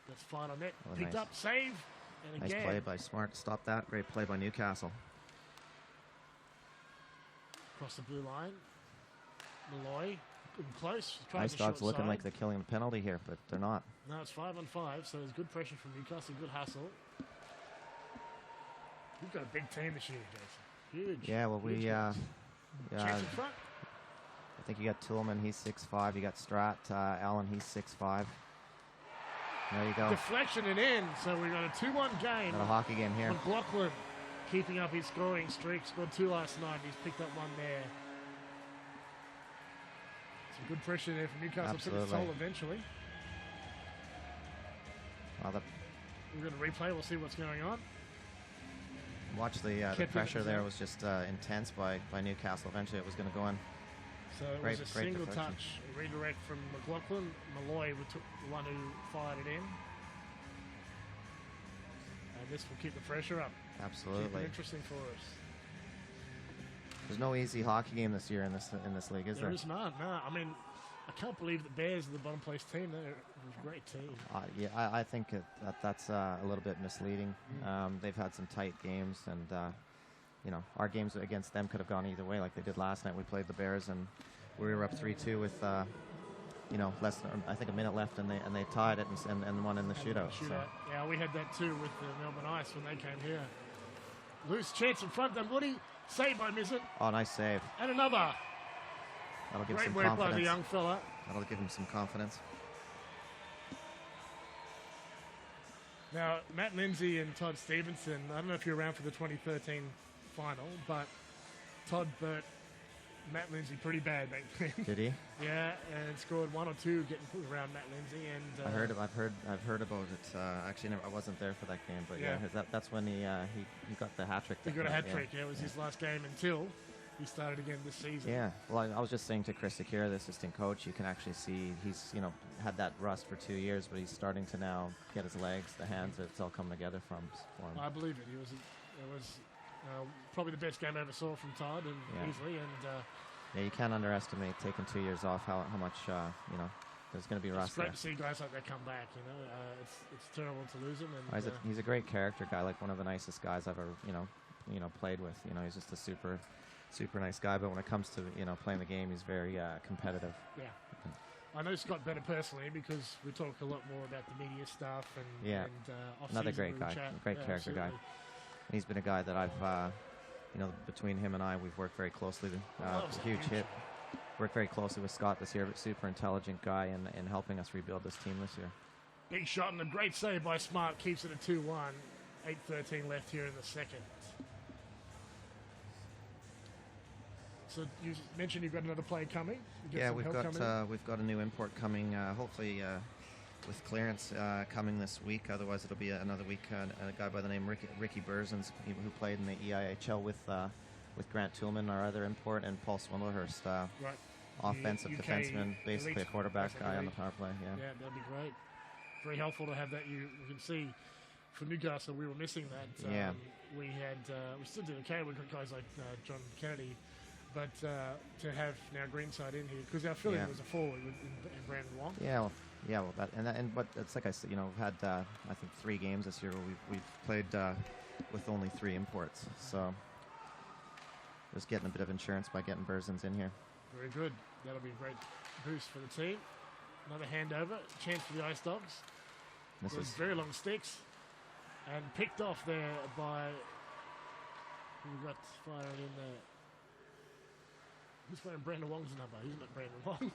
That's fine on net. Oh, Picked nice. up, save, and Nice again. play by Smart. Stop that. Great play by Newcastle. Across the blue line. Malloy, getting close. Tries Ice the Dogs short looking side. like they're killing the penalty here, but they're not. No, it's 5-on-5, so there's good pressure from Newcastle, good hustle. We've got a big team this year, Jason. Huge. Yeah, well, huge guys. Chance in I front. think you got Tillman, he's 6'5". You got Strat, Allen, he's 6'5". There you go. Deflection and in, so we've got a 2-1 game. Got a hockey game here. McLaughlin keeping up his scoring streak. Scored 2 last night. He's picked up 1 there. Some good pressure there from Newcastle. Took its Absolutely. toll eventually. Well, We're going to replay. We'll see what's going on. watch the Kept pressure it there zone. was just intense by Newcastle. Eventually it was going to go in. So it Great- was a great single deflection. touch, a redirect from McLaughlin. Malloy took the one who fired it in. And this will keep the pressure up. Keep Absolutely. it interesting for us. There's no easy hockey game this year in this league, is there? There is none. No, I mean, I can't believe the Bears are the bottom place team. They're a great team. Yeah, I think that's a little bit misleading. They've had some tight games, and our games against them could have gone either way, like they did last night. We played the Bears, and we were up 3-2 with less than, I think, a minute left, and they tied it and won in the shootout. So. Yeah, we had that too with the Melbourne Ice when they came here. Loose chance in front of them. Woody, saved by Mizzen. Oh, nice save. And another. That'll give Great some work by the confidence. young fella. That'll give him some confidence. Now, Matt Lindsay and Todd Stevenson, I don't know if you're around for the 2013 final, but Todd burnt Matt Lindsay pretty bad back then. Did he? Yeah, and scored 1 or 2 getting put around Matt Lindsay. And I've heard about it. Actually, I wasn't there for that game, but Yeah. that's when he got the hat trick. he got a hat trick. Yeah, it was his last game until he started again this season. Yeah, well, I was just saying to Chris Akira, the assistant coach, you can actually see he's had that rust for 2 years, but he's starting to now get his legs, the hands. It's all coming together for him. I believe it. It was probably the best game I ever saw from Todd, and Yeah. easily. And Yeah, you can't underestimate taking 2 years off. How much there's going to be it's rust great there. to see guys like that come back. It's terrible to lose him. And He's a great character guy, like one of the nicest guys I've ever played with. He's just a super nice guy. But when it comes to playing the game, he's very competitive. yeah. I know Scott better personally because we talk a lot more about the media stuff and Yeah. and Another off-season great we guy, chat. great Yeah, character guy. absolutely. And he's been a guy that I've between him and I, we've worked very closely. That was a Huge huge hit. Worked very closely with Scott this year, but super intelligent guy in helping us rebuild this team this year. Big shot and a great save by Smart. Keeps it at 2-1. 8:13 left here in the second. So you mentioned you've got another play coming. We've got a new import coming. Hopefully with clearance coming this week. Otherwise, it'll be another week. A guy by the name Ricky Burzens, who played in the AIHL with Grant Toolman, our other import, and Paul Swindlehurst, Right. offensive UK defenseman, basically a elite quarterback guy on the elite. power play. Yeah, that'd be great. Very helpful to have that. You can see for Newcastle, we were missing that. Yeah. We still did okay. We've got guys like John Kennedy, but to have now Greenside in here, because our filling was a forward in Brandon Wong. But it's like I said, we've had I think 3 games this year where we've played with only 3 imports. So just getting a bit of insurance by getting Burzens in here. Very good. That'll be a great boost for the team. Another handover, chance for the Ice Dogs. This Those is very long sticks, and picked off there by who got fired in there. Who's wearing Brandon Wong's number? He's not Brandon Wong.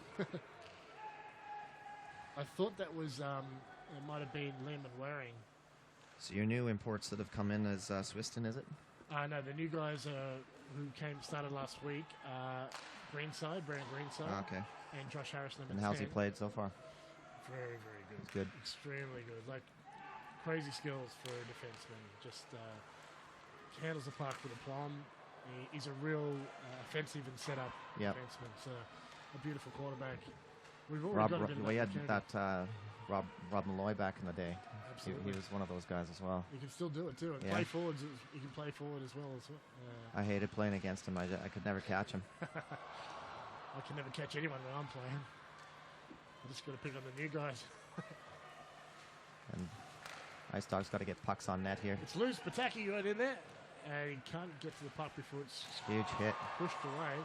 I thought that was it might have been Lehman Waring. So your new imports that have come in is Swiston, is it? No, the new guys who started last week. Brandon Greenside. Okay. And Josh Harris, number 10. And how's he played so far? Very, very good. He's good. Extremely good. Like, crazy skills for a defenseman. Just handles the puck with aplomb. He's a real offensive and setup defenseman. So, a beautiful quarterback. We've already got a bit of we had that Rob Malloy back in the day. Absolutely. He was one of those guys as well. He can still do it too. And play forwards. He can play forward as well. I hated playing against him. I could never catch him. I can never catch anyone when I'm playing. I just got to pick on the new guys. And Ice Dogs got to get pucks on net here. It's loose. Pataki right in there. And he can't get to the puck before it's Huge hit. pushed away.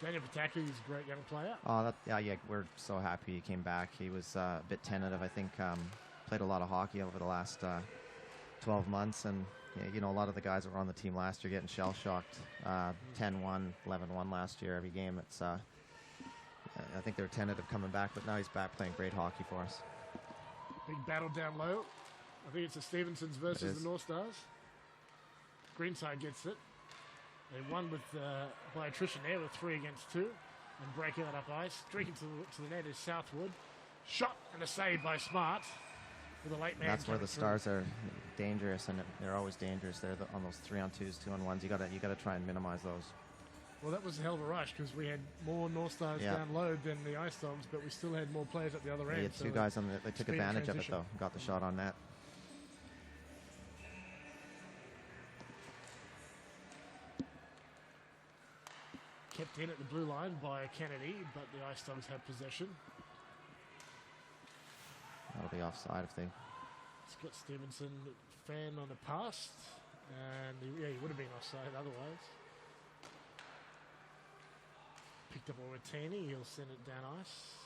Daniel Pataki is a great young player. Oh, we're so happy he came back. He was a bit tentative. I think played a lot of hockey over the last 12 months. And, a lot of the guys that were on the team last year getting shell-shocked. 10-1, 11-1 last year every game. It's I think they were tentative coming back, but now he's back playing great hockey for us. Big battle down low. I think it's the Stevensons versus the Northstars. Greenside gets it. They won by attrition there with 3 against 2 and break out up ice. Streaking to the net is Southwood. Shot and a save by Smart with a late man. That's where the Stars are dangerous, and they're always dangerous. They're on those 3-on-2s, 2-on-1s. You gotta try and minimize those. Well, that was a hell of a rush because we had more Northstars down low than the Ice Dogs, but we still had more players at the other end. They had 2 guys on they took advantage of it though. Got the shot on net. Kept in at the blue line by Kennedy, but the Ice Dogs have possession. That'll be offside if they. Scott Stevenson fan on a pass, and he would have been offside otherwise. Picked up a Martini, he'll send it down ice.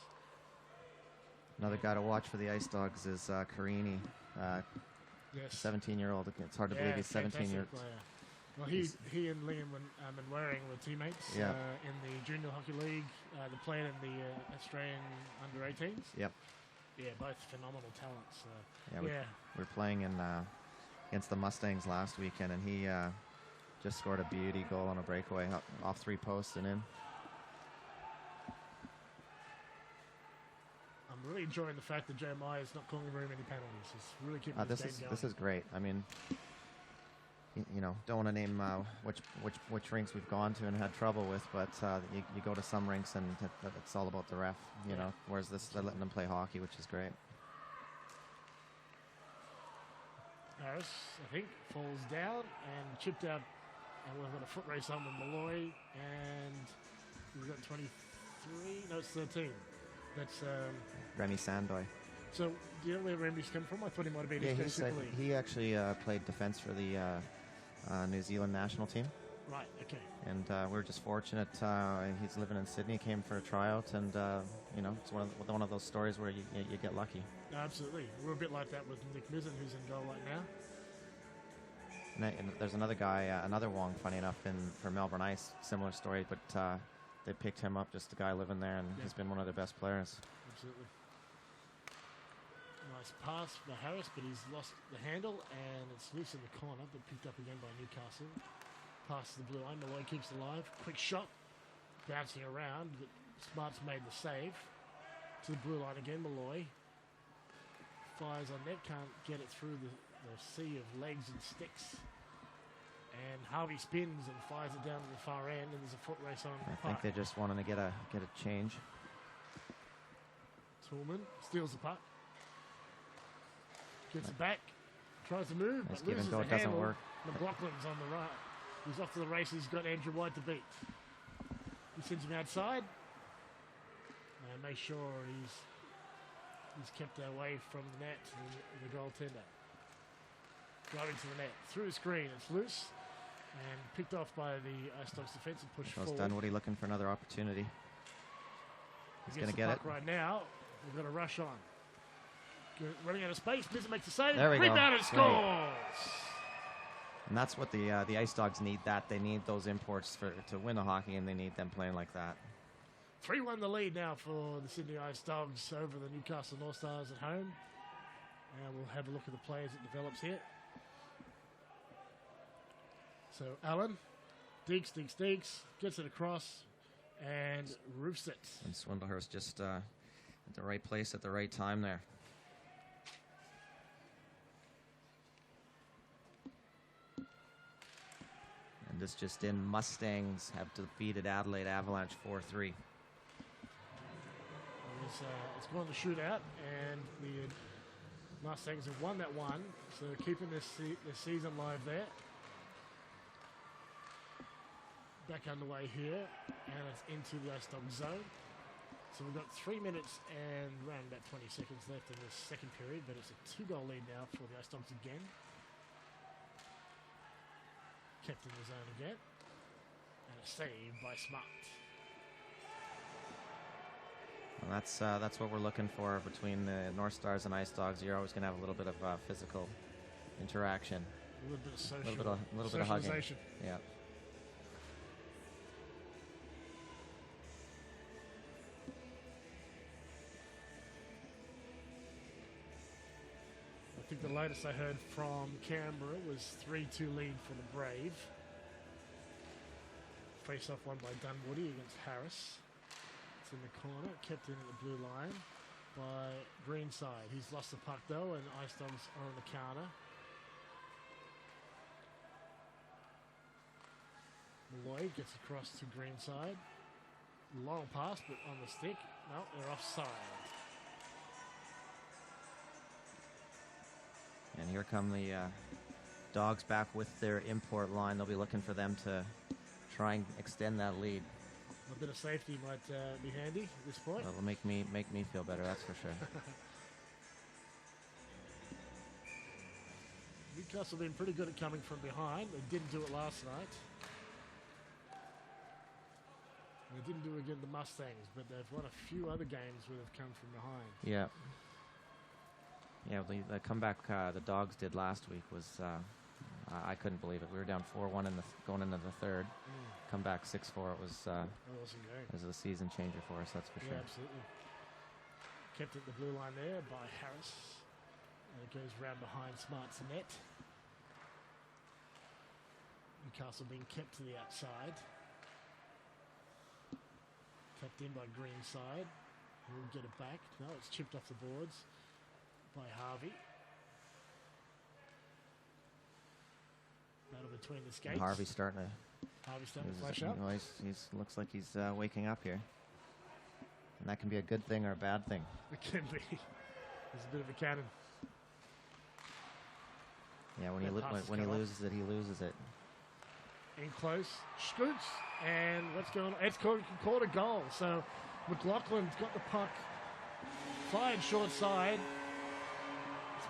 Another guy to watch for the Ice Dogs is Carini, Yes. 17-year-old. It's hard to believe he's 17 years. Well, he and Liam and Waring were teammates in the Junior Hockey League. They played in the Australian Under-18s. Yep. Yeah, both phenomenal talents. We were playing in against the Mustangs last weekend, and he just scored a beauty goal on a breakaway off 3 posts and in. I'm really enjoying the fact that Jeremiah is not calling very many penalties. He's really keeping this game going. This is great. I mean, don't want to name which rinks we've gone to and had trouble with, but you go to some rinks and it's all about the ref, whereas they're letting them play hockey, which is great. Harris, I think, falls down and chipped out, and we've got a foot race on with Malloy, and we've got 23, no, it's 13. That's Remy Sandoy. So, do you know where Remy's come from? I thought he might have been he actually played defense for the New Zealand national team. Right, okay. And we're just fortunate. He's living in Sydney, came for a tryout, and it's one of those stories where you get lucky. Absolutely. We're a bit like that with Nick Mizzen, who's in goal right now. And there's another guy, another Wong, funny enough, for Melbourne Ice. Similar story, but they picked him up, just a guy living there, and he's been one of their best players. Absolutely. Nice pass for Harris, but he's lost the handle, and it's loose in the corner, but picked up again by Newcastle. Pass to the blue line. Malloy keeps it alive. Quick shot, bouncing around, but Smart's made the save. To the blue line again, Malloy. Fires on net, can't get it through the sea of legs and sticks. And Harvey spins and fires it down to the far end, and there's a foot race on. I think they're just wanting to get a change. Toolman steals the puck. Gets it back. Tries to move, Nice but give and loses go, the it doesn't handle. work. McLaughlin's on the right. He's off to the races. He's got Andrew White to beat. He sends him outside. And make sure he's kept away from the net and the goaltender. Driving to the net. Through the screen. It's loose. And picked off by the Ice Dogs defense and pushed Well forward. Dunwoody looking for another opportunity. He's He going gets to the get it. puck right now. We've got a rush on. Running out of space. Blizzard makes the save. There we go. Rebound and Great. scores. And that's what the Ice Dogs need. They need those imports to win the hockey, and they need them playing like that. 3-1 the lead now for the Sydney Ice Dogs over the Newcastle North Stars at home. And we'll have a look at the players that develops here. So Allen, digs, gets it across, and roofs it. And Swindlehurst just at the right place at the right time there. And this just in, Mustangs have defeated Adelaide Avalanche 4-3. It's going to shootout, and the Mustangs have won that one, so keeping this season live there. Back underway here, and it's into the Ice Dog zone. So we've got 3 minutes and around about 20 seconds left in this second period, but it's a 2-goal lead now for the Ice Dogs again. Kept in the zone again, and a save by Smart. Well, that's what we're looking for between the North Stars and Ice Dogs. You're always going to have a little bit of physical interaction, A little bit of social, a little bit of hugging. socialization. Yeah. I think the latest I heard from Canberra was 3-2 lead for the Brave. Face-off won by Dunwoody against Harris. It's in the corner, kept in at the blue line by Greenside. He's lost the puck though, and Ice Dogs are on the counter. Malloy gets across to Greenside. Long pass, but on the stick. No, they're offside. And here come the Dogs back with their import line. They'll be looking for them to try and extend that lead. A bit of safety might be handy at this point. That'll make me feel better, that's for sure. Newcastle have been pretty good at coming from behind. They didn't do it last night. They didn't do it against the Mustangs, but they've won a few other games where they've come from behind. Yeah. Yeah, the comeback the Dogs did last week was, I couldn't believe it. We were down 4-1 going into the third. Come back 6-4. It was a season changer for us, that's for sure. Yeah, absolutely. Kept it the blue line there by Harris. And it goes round behind Smart's net. Newcastle being kept to the outside. Kept in by Greenside. We'll get it back. No, it's chipped off the boards by Harvey. Battle between the skates. And Harvey's starting to flash up. He's looks like he's waking up here. And that can be a good thing or a bad thing. It can be. He's a bit of a cannon. Yeah, when he loses it, he loses it. In close, scoots, and what's going on? It's called a goal. So McLaughlin's got the puck, fired short side.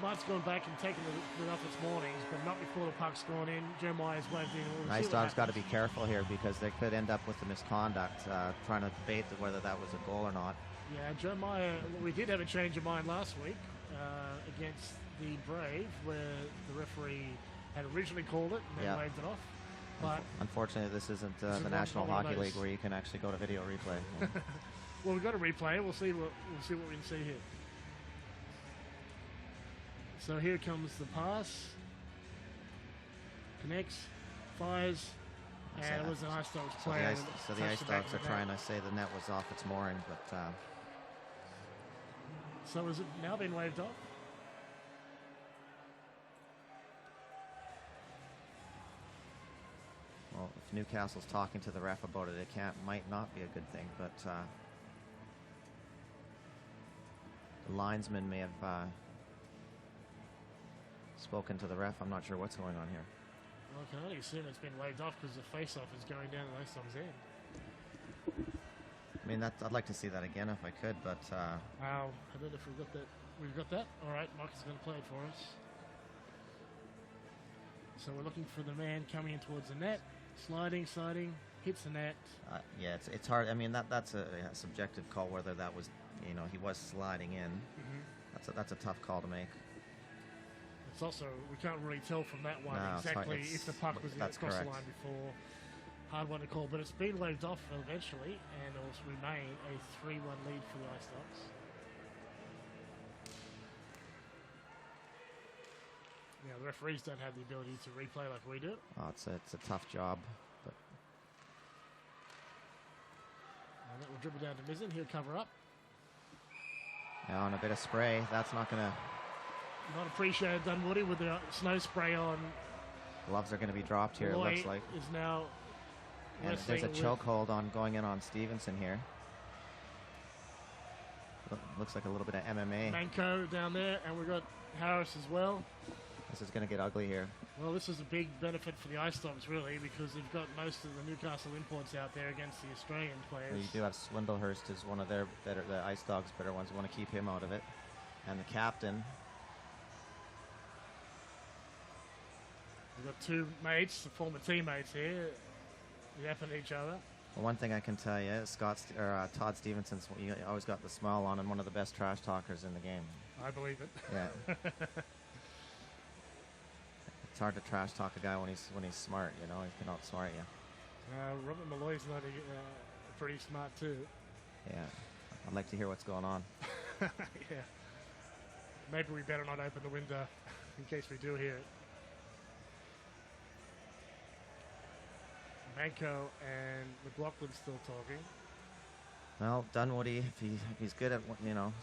Smart's gone back and taken it off its mornings, but not before the puck's gone in. Jeremiah's waved in. Ice Dogs got to be careful here because they could end up with the misconduct, trying to debate whether that was a goal or not. Yeah, Jeremiah, we did have a change of mind last week against the Brave, where the referee had originally called it and then waved it off. But unfortunately, this isn't this is the not National one of Hockey those. League where you can actually go to video replay. well, we've got to replay it. We'll see what we can see here. So here comes the pass. Connects, fires, and it was an Ice Dogs player. So the Ice Dogs are trying to say the net was off its mooring, but so has it now been waved off? well, if Newcastle's talking to the ref about it, might not be a good thing, but the linesman may have spoken to the ref. I'm not sure what's going on here. Well, I can only assume it's been waved off because the face-off is going down the Ice Dogs' end. I mean, I'd like to see that again if I could, but I don't know if we've got that. We've got that. All right, Mark is going to play it for us. So we're looking for the man coming in towards the net, sliding, hits the net. yeah, it's hard. I mean, that's a subjective call whether that was, he was sliding in. That's a tough call to make. It's also, we can't really tell from that one exactly if the puck was across the line before. Hard one to call, but it's been waved off eventually, and it will remain a 3-1 lead for the Ice Dogs. Yeah, the referees don't have the ability to replay like we do. Oh, it's a tough job, but and that will dribble down to Mizzen. He'll cover up. Now on a bit of spray, that's not going to. Not appreciated, Dunwoody, with the snow spray on. Gloves are going to be dropped here. Malloy it looks like. Is now. And there's a chokehold on going in on Stevenson here. Looks like a little bit of MMA. Manco down there, and we've got Harris as well. This is going to get ugly here. Well, this is a big benefit for the Ice Dogs, really, because they've got most of the Newcastle imports out there against the Australian players. Well, you do have Swindlehurst as one of their the Ice Dogs' better ones. Want to keep him out of it. And the captain. We've got two mates, the former teammates here, yapping at each other. Well, one thing I can tell you is Todd Stevenson's always got the smile on and one of the best trash talkers in the game. I believe it. Yeah. It's hard to trash talk a guy when he's smart, He can outsmart you. Robert Malloy's not pretty smart too. Yeah. I'd like to hear what's going on. Yeah. Maybe we better not open the window in case we do hear it. Manco and McLaughlin still talking. Well, Dunwoody, if he's good at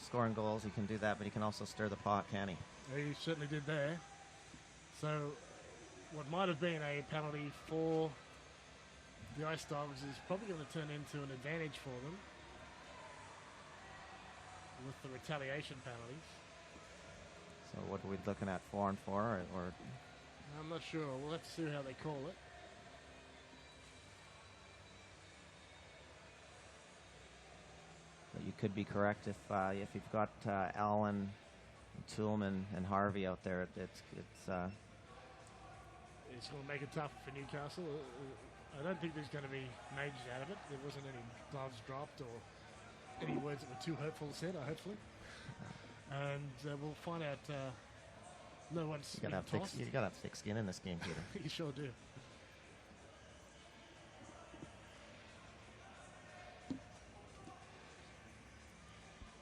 scoring goals, he can do that, but he can also stir the pot, can he? Yeah, he certainly did there. So, what might have been a penalty for the Ice Dogs is probably going to turn into an advantage for them with the retaliation penalties. So, what are we looking at, 4-on-4, or? I'm not sure. We'll have to see how they call it. But you could be correct if you've got Allen, Toolman, and Harvey out there. It's going to make it tough for Newcastle. I don't think there's going to be majors out of it. There wasn't any gloves dropped or any words that were too hurtful said, hopefully. And we'll find out. No one's you got to have thick skin in this game, Peter. You sure do.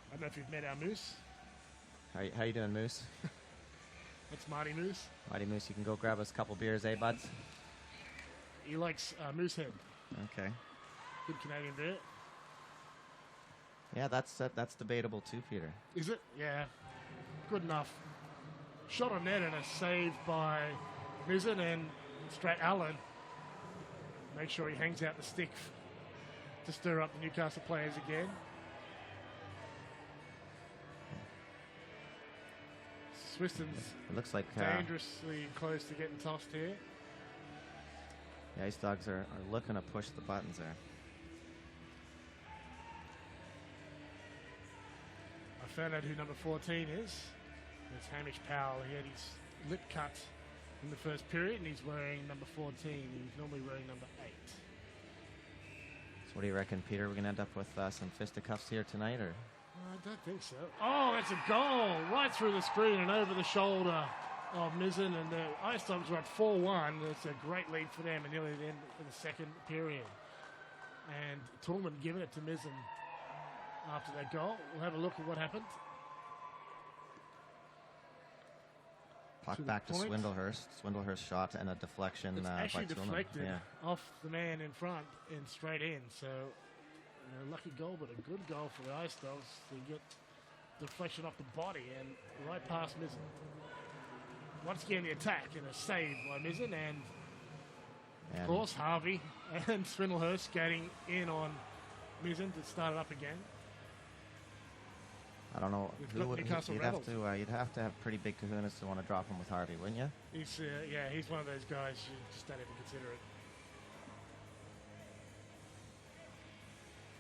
I don't know if you've met our Moose. How you doing, Moose? That's Marty Moose. Marty Moose, you can go grab us a couple beers, eh, buds? He likes Moosehead. Okay. Good Canadian beer. Yeah, that's debatable too, Peter. Is it? Yeah. Good enough. Shot on net and a save by Mizzen and Strat Allen. Make sure he hangs out the stick to stir up the Newcastle players again. Swiston's it looks like dangerously close to getting tossed here. The Ice Dogs are looking to push the buttons there. I found out who number 14 is. It's Hamish Powell. He had his lip cut in the first period, and he's wearing number 14. He's normally wearing number 8. So what do you reckon, Peter? We're going to end up with some fisticuffs here tonight, or? I don't think so. Oh, that's a goal right through the screen and over the shoulder of Mizzen, and the Ice Dogs were at 4-1. It's a great lead for them, and nearly the end of the second period. And Toolman giving it to Mizzen after that goal. We'll have a look at what happened. Puck To the back to point. Swindlehurst. Swindlehurst shot and a deflection It's by actually Toolman. deflected Yeah. off the man in front and straight in. So, a lucky goal, but a good goal for the Ice Dogs to get deflection off the body and right past Mizzen. Once again, the attack and a save by Mizzen, and of course Harvey and Swindlehurst skating in on Mizzen to start it up again. I don't know We've who got would Newcastle you'd Rebels. you'd have to have pretty big kahunas to want to drop him with Harvey, wouldn't you? He's he's one of those guys you just don't even consider it.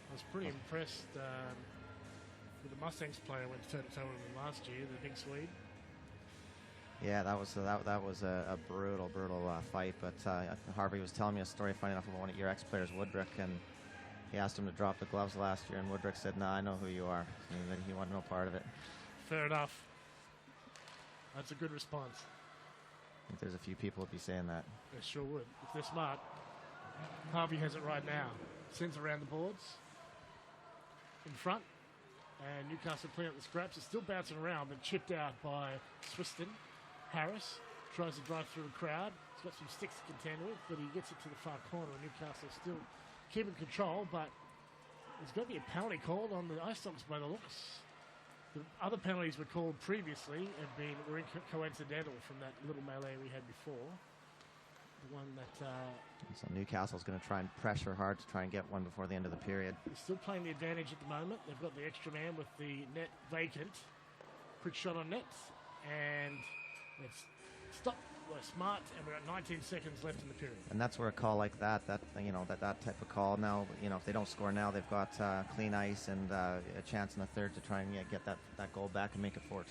I was pretty impressed with the Mustangs player when toe-to-toe with him last year, the big Swede. Yeah, that was a brutal fight. But Harvey was telling me a story funny enough about one of your ex-players, Woodrick, and he asked him to drop the gloves last year, and Woodrick said, "Nah, I know who you are." And he wanted no part of it. Fair enough. That's a good response. I think there's a few people would be saying that. They sure would, if they're smart. Harvey has it right now. Sends around the boards. In front. And Newcastle clean up the scraps. It's still bouncing around, but chipped out by Swiston. Harris tries to drive through the crowd. He's got some sticks to contend with, but he gets it to the far corner. Newcastle still keeping control, but there's got to be a penalty called on the Ice Dogs by the looks. The other penalties were called previously and were coincidental from that little melee we had before. The one that So Newcastle's going to try and pressure hard to try and get one before the end of the period. is still playing the advantage at the moment. They've got the extra man with the net vacant. Quick shot on net, and it's stopped by Smart, and we're at 19 seconds left in the period. And that's where a call like that type of call now, if they don't score now, they've got clean ice and a chance in the third to try and get that goal back and make it 4-2.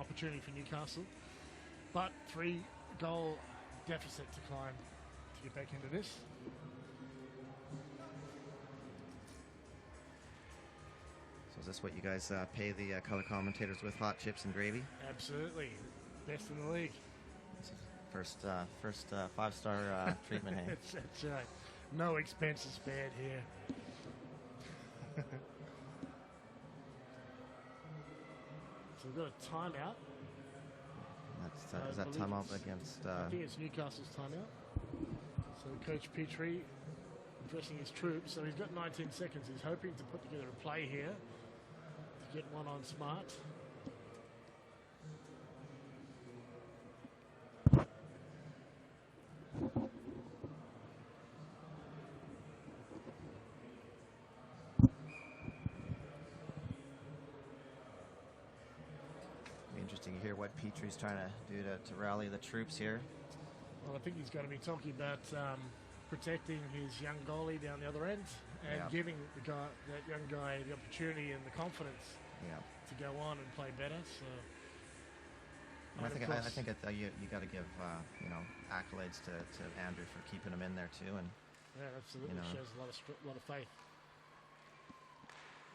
Opportunity for Newcastle, but 3-goal deficit to climb to get back into this. So is this what you guys pay the color commentators with, hot chips and gravy? Absolutely, best in the league. First 5-star treatment, hey? That's right. No expenses spared here. So we've got a timeout. Is that timeout against... I think it's Newcastle's timeout. So Coach Petrie addressing his troops. So he's got 19 seconds. He's hoping to put together a play here to get one on Smart. Interesting to hear what Petrie's trying to do to rally the troops here. Well, I think he's going to be talking about protecting his young goalie down the other end and giving that young guy the opportunity and the confidence to go on and play better. So, I think you got to give accolades to Andrew for keeping him in there too, and yeah, absolutely shows a lot of faith.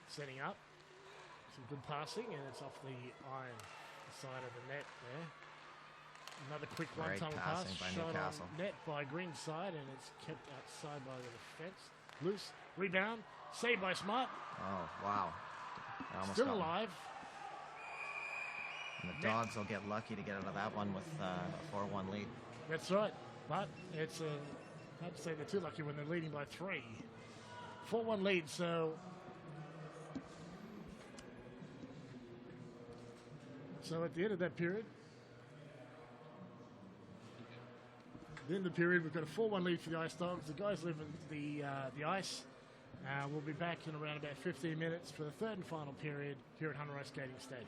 Setting up some good passing, and it's off the iron side of the net there. Another quick Great one-time pass, passing by shot Newcastle. on net by Greenside, and it's kept outside by the defense. Loose rebound, saved by Smart. Oh wow! I almost Still got him. alive. And the Dogs will get lucky to get out of that one with a 4-1 lead. That's right, but it's hard to say they're too lucky when they're leading by 3. 4-1 lead, so at the end of that period, we've got a 4-1 lead for the Ice Dogs. The guys leaving the ice. We'll be back in around about 15 minutes for the third and final period here at Hunter Ice Skating Stadium.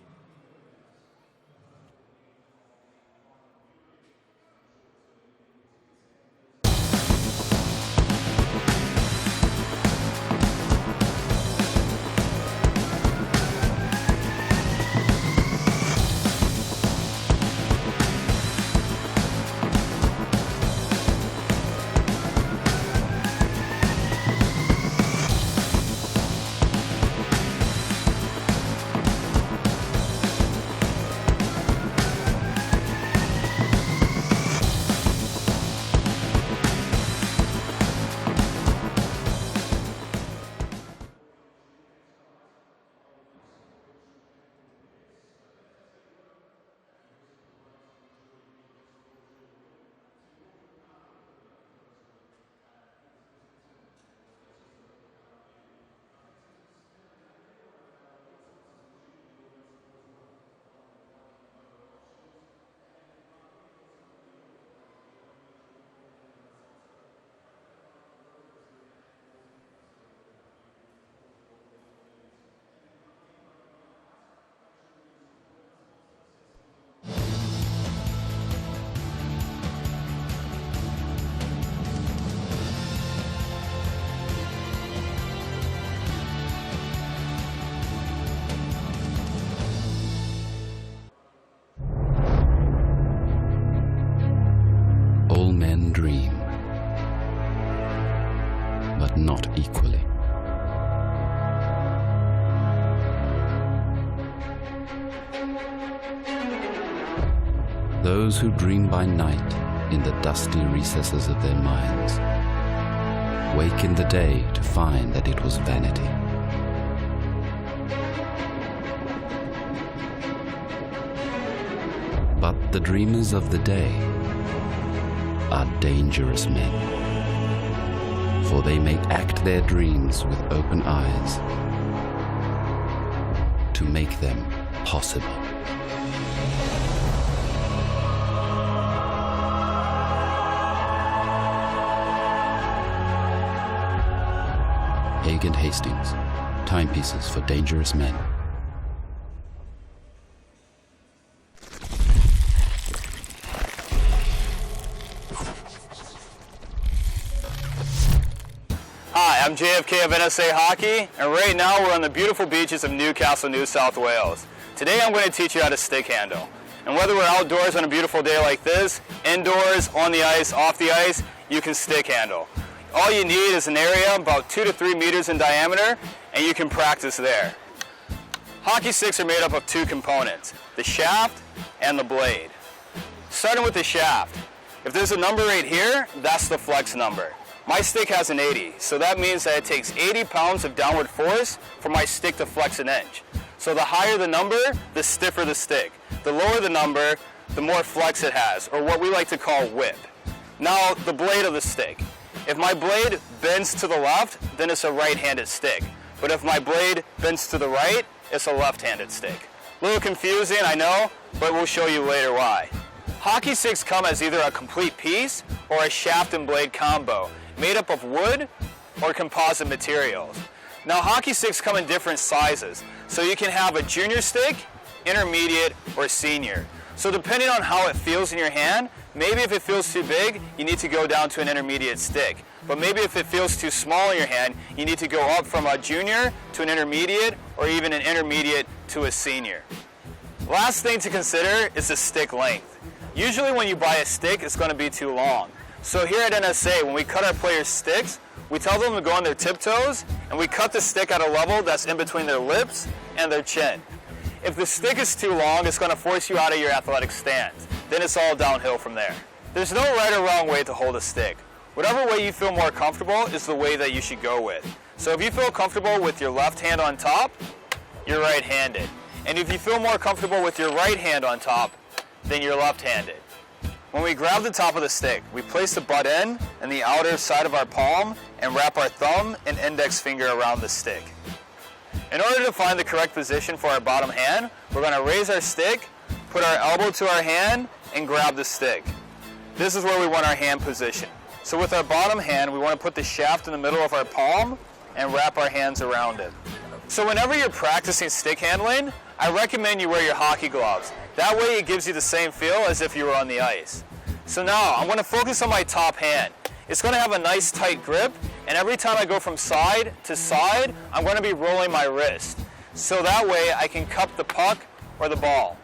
not equally. Those who dream by night in the dusty recesses of their minds wake in the day to find that it was vanity. But the dreamers of the day are dangerous men, for they may act their dreams with open eyes to make them possible. Haig and Hastings, timepieces for dangerous men. Hi, I'm JFK of NSA Hockey, and right now we're on the beautiful beaches of Newcastle, New South Wales. Today I'm going to teach you how to stick handle. And whether we're outdoors on a beautiful day like this, indoors, on the ice, off the ice, you can stick handle. All you need is an area about 2 to 3 meters in diameter, and you can practice there. Hockey sticks are made up of two components, the shaft and the blade. Starting with the shaft, if there's a number right here, that's the flex number. My stick has an 80, so that means that it takes 80 pounds of downward force for my stick to flex an inch. So the higher the number, the stiffer the stick. The lower the number, the more flex it has, or what we like to call whip. Now, the blade of the stick. If my blade bends to the left, then it's a right-handed stick. But if my blade bends to the right, it's a left-handed stick. A little confusing, I know, but we'll show you later why. Hockey sticks come as either a complete piece or a shaft and blade combo, made up of wood or composite materials. Now, hockey sticks come in different sizes, so you can have a junior stick, intermediate, or senior. So depending on how it feels in your hand, maybe if it feels too big, you need to go down to an intermediate stick. But maybe if it feels too small in your hand, you need to go up from a junior to an intermediate, or even an intermediate to a senior. Last thing to consider is the stick length. Usually when you buy a stick, it's going to be too long. So here at NSA, when we cut our players' sticks, we tell them to go on their tiptoes, and we cut the stick at a level that's in between their lips and their chin. If the stick is too long, it's going to force you out of your athletic stance. Then it's all downhill from there. There's no right or wrong way to hold a stick. Whatever way you feel more comfortable is the way that you should go with. So if you feel comfortable with your left hand on top, you're right-handed. And if you feel more comfortable with your right hand on top, then you're left-handed. When we grab the top of the stick, we place the butt end and the outer side of our palm and wrap our thumb and index finger around the stick. In order to find the correct position for our bottom hand, we're going to raise our stick, put our elbow to our hand, and grab the stick. This is where we want our hand position. So with our bottom hand, we want to put the shaft in the middle of our palm and wrap our hands around it. So whenever you're practicing stick handling, I recommend you wear your hockey gloves. That way it gives you the same feel as if you were on the ice. So now I'm going to focus on my top hand. It's going to have a nice tight grip, and every time I go from side to side, I'm going to be rolling my wrist. So that way I can cup the puck or the ball.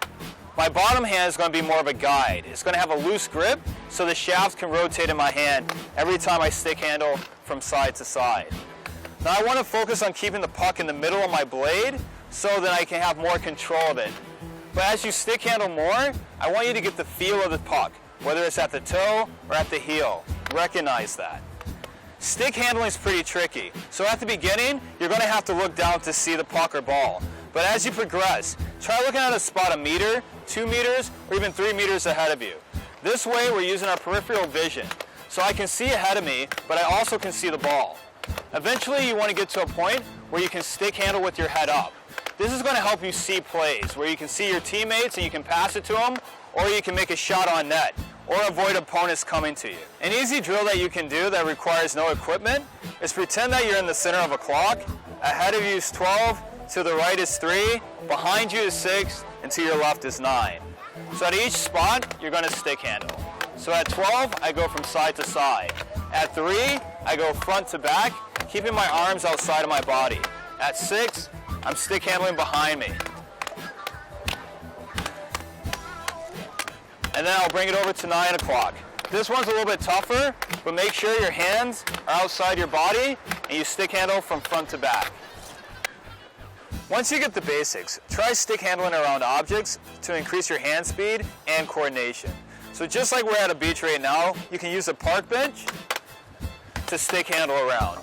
My bottom hand is going to be more of a guide. It's going to have a loose grip, so the shaft can rotate in my hand every time I stick handle from side to side. Now I want to focus on keeping the puck in the middle of my blade so that I can have more control of it. But as you stick handle more, I want you to get the feel of the puck, whether it's at the toe or at the heel. Recognize that. Stick handling is pretty tricky. So at the beginning, you're going to have to look down to see the puck or ball. But as you progress, try looking at a spot a meter, 2 meters, or even 3 meters ahead of you. This way, we're using our peripheral vision. So I can see ahead of me, but I also can see the ball. Eventually, you want to get to a point where you can stick handle with your head up. This is going to help you see plays where you can see your teammates and you can pass it to them, or you can make a shot on net, or avoid opponents coming to you. An easy drill that you can do that requires no equipment is pretend that you're in the center of a clock. Ahead of you is 12, to the right is 3, behind you is 6, and to your left is 9. So at each spot, you're going to stick handle. So at 12, I go from side to side. At 3, I go front to back, keeping my arms outside of my body. At 6, I'm stick handling behind me. And then I'll bring it over to 9 o'clock. This one's a little bit tougher, but make sure your hands are outside your body and and you stick handle from front to back. Once you get the basics, try stick handling around objects to increase your hand speed and coordination. So just like we're at a beach right now, you can use a park bench to stick handle around.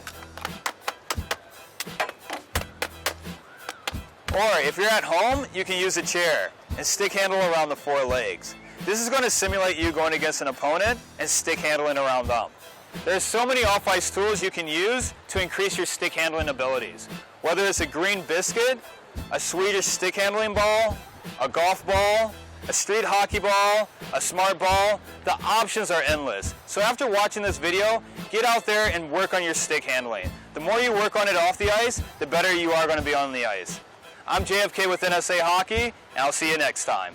Or if you're at home, you can use a chair and stick handle around the 4 legs. This is going to simulate you going against an opponent and stick handling around them. There's so many off-ice tools you can use to increase your stick handling abilities. Whether it's a green biscuit, a Swedish stick handling ball, a golf ball, a street hockey ball, a smart ball, the options are endless. So after watching this video, get out there and work on your stick handling. The more you work on it off the ice, the better you are going to be on the ice. I'm JFK with NSA Hockey, and I'll see you next time.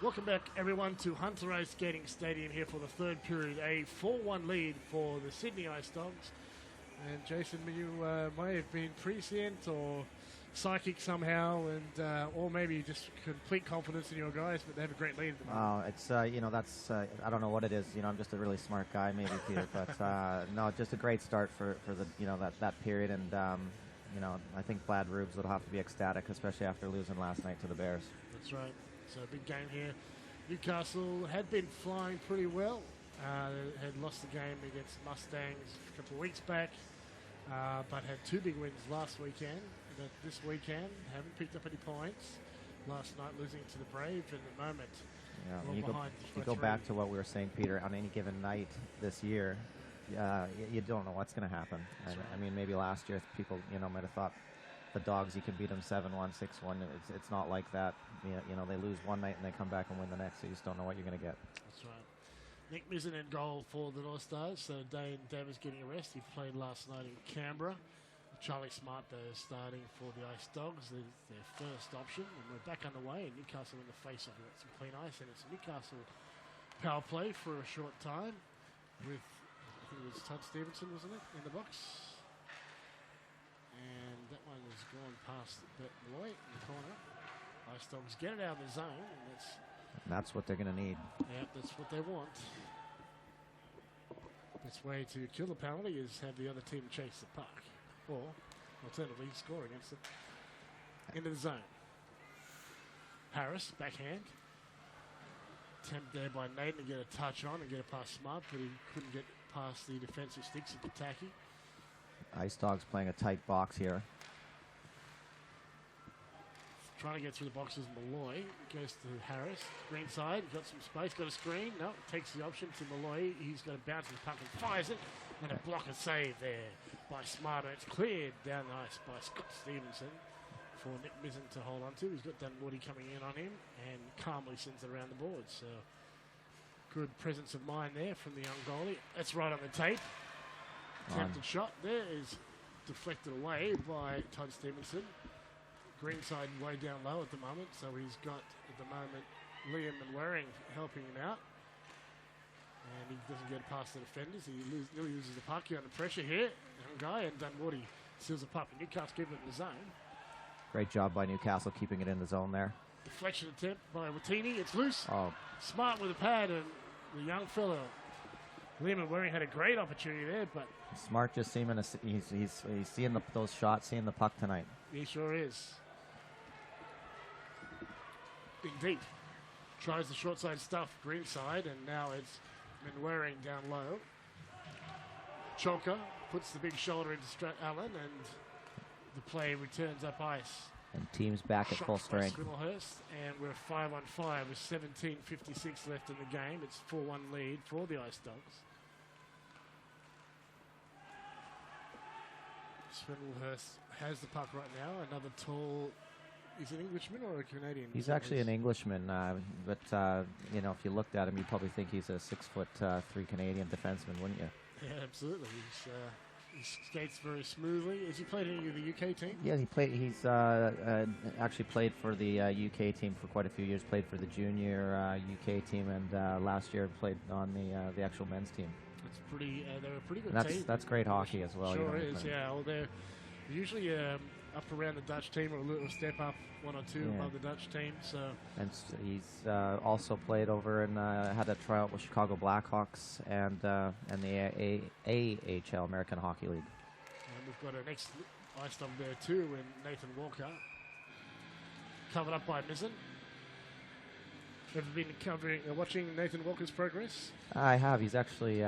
Welcome back, everyone, to Hunter A Skating Stadium here for the third period. A 4-1 lead for the Sydney Ice Dogs. And Jason, you may have been prescient or psychic somehow, and or maybe just complete confidence in your guys, but they have a great lead at the moment. It's that's I don't know what it is. I'm just a really smart guy, maybe, Peter. But no, just a great start for the that period, and I think Vlad Rubes will have to be ecstatic, especially after losing last night to the Bears. That's right. So big game here. Newcastle had been flying pretty well. Had lost the game against Mustangs a couple of weeks back, but had two big wins last weekend. But this weekend haven't picked up any points. Last night losing to the Brave, and at the moment You go back to what we were saying, Peter. On any given night this year, you don't know what's going to happen. I mean, maybe last year people might have thought the Dogs, you can beat them 7-1, 6-1. It's not like that. They lose one night and they come back and win the next, so you just don't know what you're going to get. That's right. Nick Mizzen in goal for the North Stars. So Dane Davis getting a rest. He played last night in Canberra. Charlie Smart, though, starting for the Ice Dogs. Their first option. And we're back underway. Newcastle in the face-off. We've got some clean ice, and it's Newcastle power play for a short time with, I think it was Todd Stevenson, wasn't it, in the box? And that one has gone past Bert Malloy in the corner. Ice Dogs get it out of the zone, and that's what they're going to need. Yeah, that's what they want. Best way to kill the penalty is have the other team chase the puck, or alternatively score against it. Into the zone. Harris, backhand. Attempt there by Nathan to get a touch on and get it past Smart, but he couldn't get past the defensive sticks of Pataki. Ice Dogs playing a tight box here. Trying to get through the boxes. Malloy goes to Harris. Green side, got some space, got a screen. No, takes the option to Malloy. He's got a bounce in the puck and fires it. And a blocker save there by Smart. It's cleared down the ice by Scott Stevenson for Nick Mizzen to hold on to. He's got Dunwoody coming in on him and calmly sends it around the board. So good presence of mind there from the young goalie. That's right on the tape. Attempted shot there is deflected away by Todd Stevenson. Greenside way down low at the moment, so he's got at the moment Liam and Waring helping him out. And he doesn't get past the defenders. He nearly loses the puck. He under pressure here. Young guy, and Dunwoody seals the puck. And Newcastle keep it in the zone. Great job by Newcastle keeping it in the zone there. Deflection attempt by Watini. It's loose. Oh. Smart with a pad, and the young fellow Liam and Waring had a great opportunity there, but Smart just seeming to he's seeing those shots, seeing the puck tonight. He sure is. In deep. Tries the short side stuff, green side, and now it's Waring down low. Chalker puts the big shoulder into Allen, and the play returns up ice. And teams back at full strength. And we're 5-on-5 with 17:56 left in the game. It's 4-1 lead for the Ice Dogs. Swindlehurst has the puck right now. Another tall. Is he an Englishman or a Canadian? He's actually an Englishman, but if you looked at him, you'd probably think he's a 6'3" Canadian defenseman, wouldn't you? Yeah, absolutely. He skates very smoothly. Has he played in the UK team? Yeah, he's actually played for the UK team for quite a few years. Played for the junior UK team, and last year played on the actual men's team. It's pretty. They're a pretty good team. That's great hockey as well. Sure is. Yeah. Well, they're usually up around the Dutch team, or a little step up, one or two above the Dutch team. So. And he's also played over and had a tryout with Chicago Blackhawks and the AIHL, American Hockey League. And we've got an ex-Ice Dog there too, in Nathan Walker. Covered up by Mizzen. Have you been watching Nathan Walker's progress? I have. He's actually.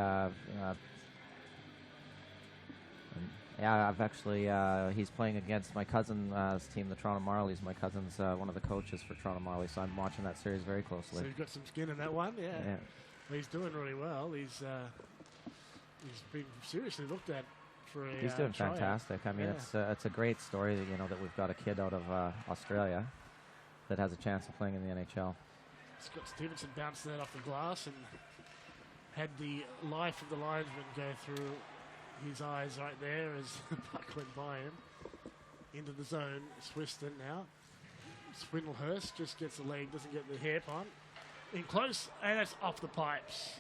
I've actually. He's playing against my cousin's team, the Toronto Marlies. My cousin's one of the coaches for Toronto Marlies, so I'm watching that series very closely. So you've got some skin in that one, yeah. Well, he's doing really well. He's been seriously looked at for a. He's doing fantastic. I mean, it's a great story that we've got a kid out of Australia that has a chance of playing in the NHL. Scott Stevenson bounced that off the glass and had the life of the linesman go through his eyes right there as the puck went by him. Into the zone, Swiston now. Swindlehurst just gets the leg, doesn't get the hairpon. in close, and it's off the pipes.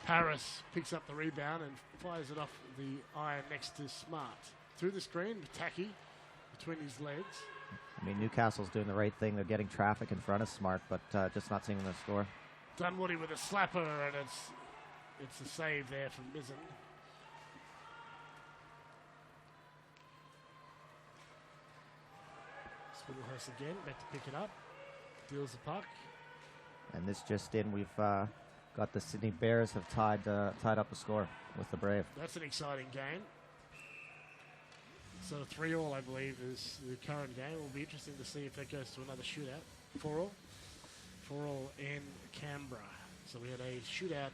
Harris picks up the rebound and fires it off the iron next to Smart. Through the screen, Pataki between his legs. I mean, Newcastle's doing the right thing. They're getting traffic in front of Smart, but just not seeing them score. Dunwoody with a slapper, and it's a save there from Mizzen. Swivelhurst again, back to pick it up. Deals the puck. And this just in, we've got the Sydney Bears have tied up a score with the Brave. That's an exciting game. So 3-3, I believe, is the current game. It will be interesting to see if that goes to another shootout. 4-4. 4-4 in Canberra. So we had a shootout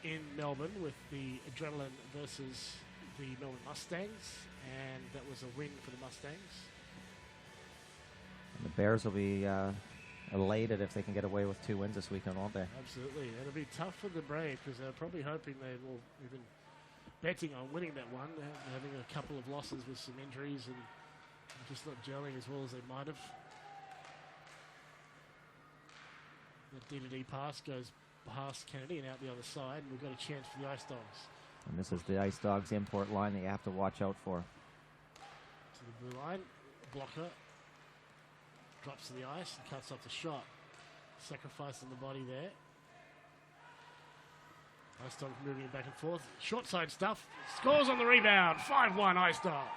in Melbourne with the Adrenaline versus the Melbourne Mustangs, and that was a win for the Mustangs. And the Bears will be elated if they can get away with 2 wins this weekend, won't they? Absolutely. It'll be tough for the Brave because they're probably hoping they will even betting on winning that one, having a couple of losses with some injuries and just not gelling as well as they might have. The D-to-D pass goes past Kennedy and out the other side, and we've got a chance for the Ice Dogs. And this is the Ice Dogs import line that you have to watch out for. To the blue line, blocker drops to the ice and cuts off the shot. Sacrificing the body there. Ice Dogs moving back and forth. Short side stuff. Scores on the rebound. 5-1 Ice Dogs.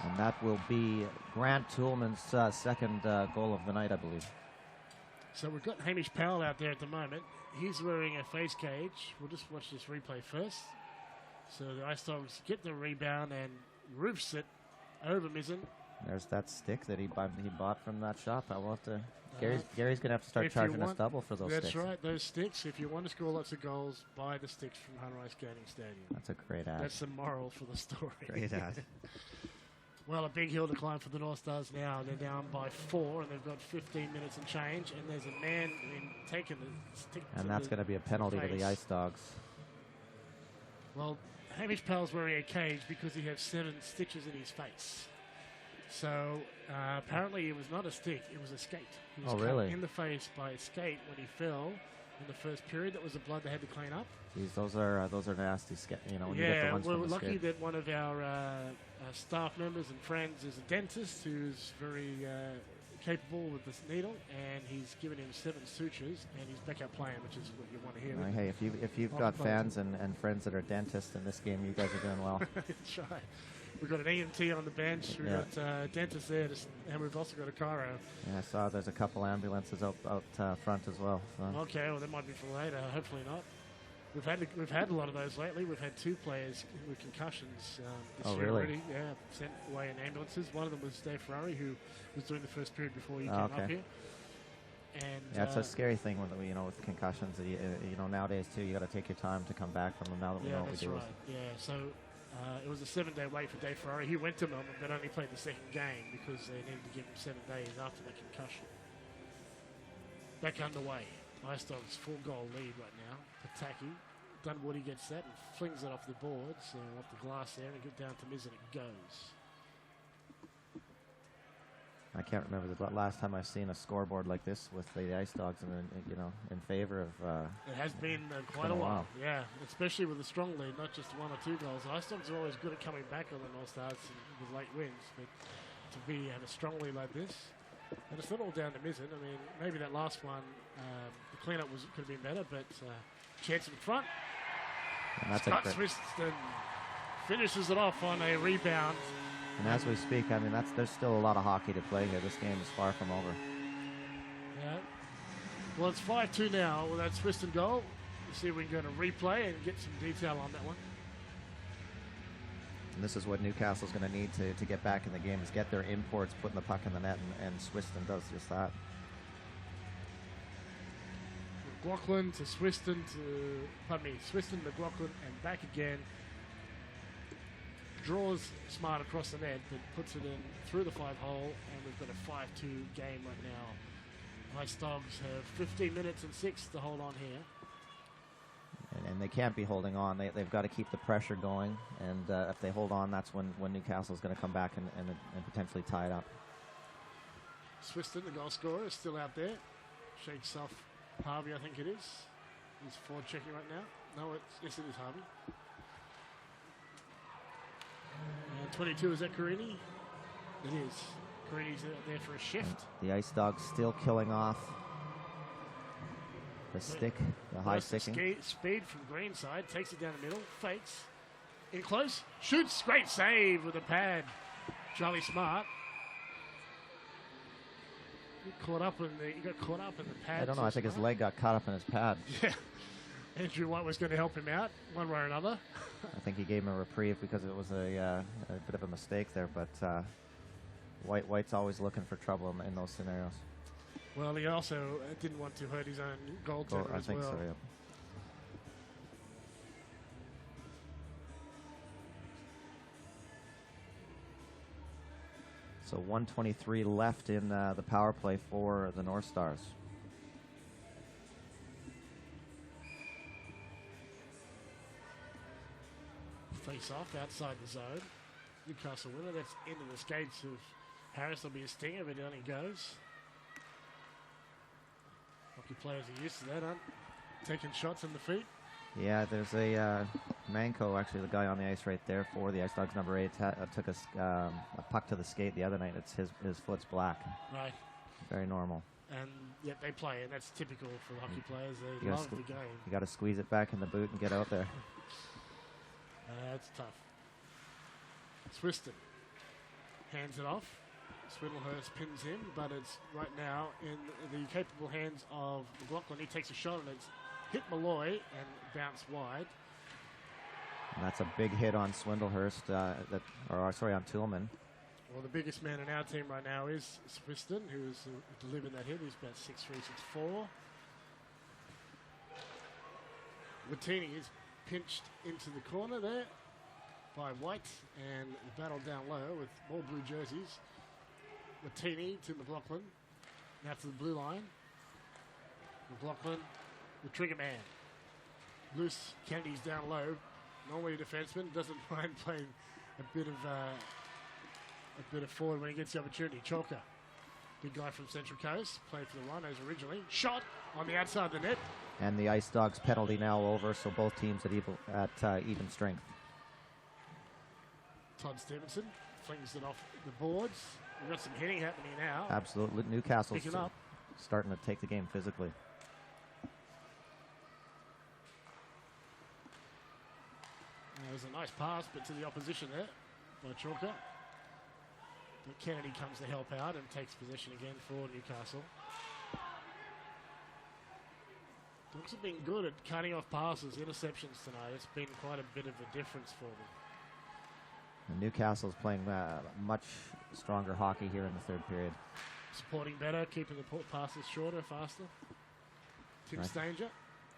And that will be Grant Toolman's second goal of the night, I believe. So we've got Hamish Powell out there at the moment. He's wearing a face cage. We'll just watch this replay first. So the Ice Dogs get the rebound and roofs it over Mizzen. There's that stick that he bought from that shop. I will have to. Gary's going to have to start charging us double for those sticks. That's right, those sticks. If you want to score lots of goals, buy the sticks from Hunter Ice Skating Stadium. That's a great ad. That's the moral for the story. Great ad. Well, a big hill to climb for the North Stars now. They're down by 4, and they've got 15 minutes and change, and there's a man taking the stick. And that's going to be a penalty to the Ice Dogs. Well, Hamish Powell's wearing a cage because he has 7 stitches in his face. So apparently it was not a stick, it was a skate. He was really? cut in the face by a skate when he fell in the first period. That was the blood they had to clean up. Geez, those are nasty when you get the ones we're from the lucky skate. that one of our staff members and friends is a dentist who's very capable with this needle, and he's given him 7 sutures, and he's back out playing, which is what you want to hear. Hey, if you've got fans and friends that are dentists in this game, you guys are doing well. That's right. We've got an EMT on the bench. We've got a dentist there, and we've also got a chiro. Yeah, I saw there's a couple ambulances out front as well. So. Okay, well, that might be for later. Hopefully not. We've had a lot of those lately. We've had 2 players with concussions this year really? already. Yeah, sent away in ambulances. One of them was Dave Ferrari, who was doing the first period before you came up here. And it's a scary thing with with concussions. Nowadays too, you got to take your time to come back from them. Now that we know what we do. Right. Yeah, so it was a 7-day wait for Dave Ferrari. He went to Melbourne, but only played the second game because they needed to give him 7 days after that concussion. Back underway. Ice Dogs 4-goal lead right now. Pataki. Dunwoody gets that and flings it off the boards, off the glass there, and get down to Miz, and it goes. I can't remember the last time I've seen a scoreboard like this with the Ice Dogs in favor of. It has been quite a while. Yeah, especially with a strong lead, not just 1 or 2 goals. The Ice Dogs are always good at coming back on the North Stars with late wins, but to have a strong lead like this, and it's not all down to Mizzen. I mean, maybe that last one, the cleanup could have been better, but chance in front. And that's Scott Swiston finishes it off on a rebound. And as we speak, I mean, there's still a lot of hockey to play here. This game is far from over. Yeah. Well, it's 5-2 now with that Swiston goal. Let's see if we can go to replay and get some detail on that one. And this is what Newcastle's going to need to get back in the game, is get their imports putting the puck in the net, and Swiston does just that. McLaughlin to Swiston Swiston, McLaughlin, and back again. Draws Smart across the net, but puts it in through the 5-hole, and we've got a 5-2 game right now. Ice Dogs have 15 minutes and 6 to hold on here. And they can't be holding on. They've got to keep the pressure going, and if they hold on, that's when Newcastle's going to come back and potentially tie it up. Swiston, the goal scorer, is still out there. Shakes off Harvey, I think it is. He's forward checking right now. No, yes, it is Harvey. And 22, is that Carini? It is. Carini's there for a shift. The Ice Dogs still killing off the stick, the high sticking. Speed from Greenside, takes it down the middle, fakes, in close, shoots, great save with a pad. Charlie Smart. He got caught up in the pad. I don't know, I think his leg got caught up in his pad. Yeah. Andrew White was going to help him out, one way or another. I think he gave him a reprieve because it was a bit of a mistake there, but White's always looking for trouble in those scenarios. Well, he also didn't want to hurt his own goaltender I as think well. so, yeah. So 1:23 left in the power play for the North Stars. Face off outside the zone. Newcastle winner. That's into the skates of Harris. Will be a stinger, but down he goes. Hockey players are used to that, aren't taking shots in the feet. Yeah, there's a Manco, actually the guy on the ice right there for the Ice Dogs number 8, took a puck to the skate the other night. It's his foot's black. Right. Very normal. And yet they play, and that's typical for hockey players. They love the game. You got to squeeze it back in the boot and get out there. That's tough. Swiston hands it off. Swindlehurst pins him, but it's right now in the capable hands of McLaughlin. He takes a shot and it's hit Malloy and bounced wide. And that's a big hit on Swindlehurst, on Toolman. Well, the biggest man in our team right now is Swiston, who is delivering that hit. He's about 6'3", 6'4". Martini is pinched into the corner there by White, and the battle down low with more blue jerseys. Martini to McLaughlin, now to the blue line. McLaughlin, the trigger man. Loose, Kennedy's down low. Normally a defenseman, doesn't mind playing a bit of forward when he gets the opportunity. Chalker, big guy from Central Coast, played for the Rhinos originally. Shot on the outside of the net. And the Ice Dogs penalty now over, so both teams at even strength. Todd Stevenson flings it off the boards. We've got some hitting happening now. Absolutely. Newcastle's picking up, starting to take the game physically. There's a nice pass, but to the opposition there by Chalker. But Kennedy comes to help out and takes possession again for Newcastle. Dogs have been good at cutting off passes, interceptions tonight. It's been quite a bit of a difference for them. And Newcastle's playing much stronger hockey here in the third period. Supporting better, keeping the passes shorter, faster. Tim Stanger.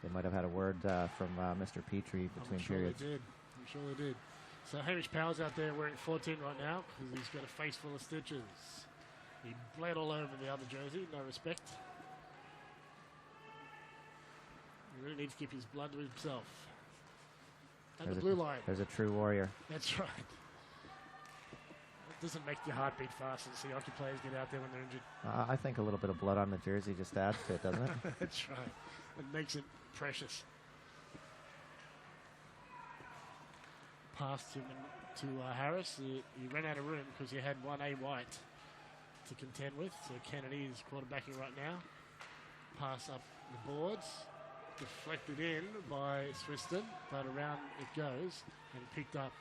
They might have had a word from Mr. Petrie between periods. I'm sure they did. So Hamish Powell's out there wearing 14 right now because he's got a face full of stitches. He bled all over the other jersey, no respect. He really needs to keep his blood to himself. And the blue line. There's a true warrior. That's right. It doesn't make your heart beat faster to see hockey players get out there when they're injured. I think a little bit of blood on the jersey just adds to it, doesn't it? That's right. It makes it precious. Pass to Harris. He ran out of room because he had 1A White to contend with. So Kennedy is quarterbacking right now. Pass up the boards. Deflected in by Swiston, but around it goes and picked up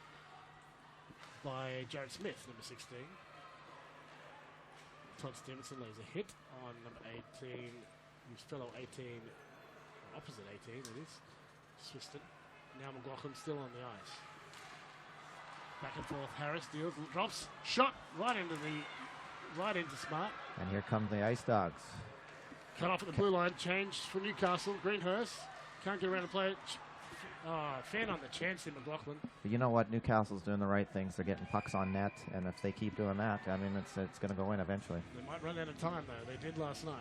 by Jared Smith, number 16. Todd Stevenson lays a hit on number 18, his fellow 18, opposite 18 it is, Swiston. Now McLaughlin still on the ice. Back and forth, Harris deals, drops, shot right into Smart. And here come the Ice Dogs. Cut off at the blue line, changed for Newcastle. Greenhurst can't get around to play it. Fan on the chance in McLaughlin. But you know what? Newcastle's doing the right things. They're getting pucks on net, and if they keep doing that, I mean, it's going to go in eventually. They might run out of time, though. They did last night.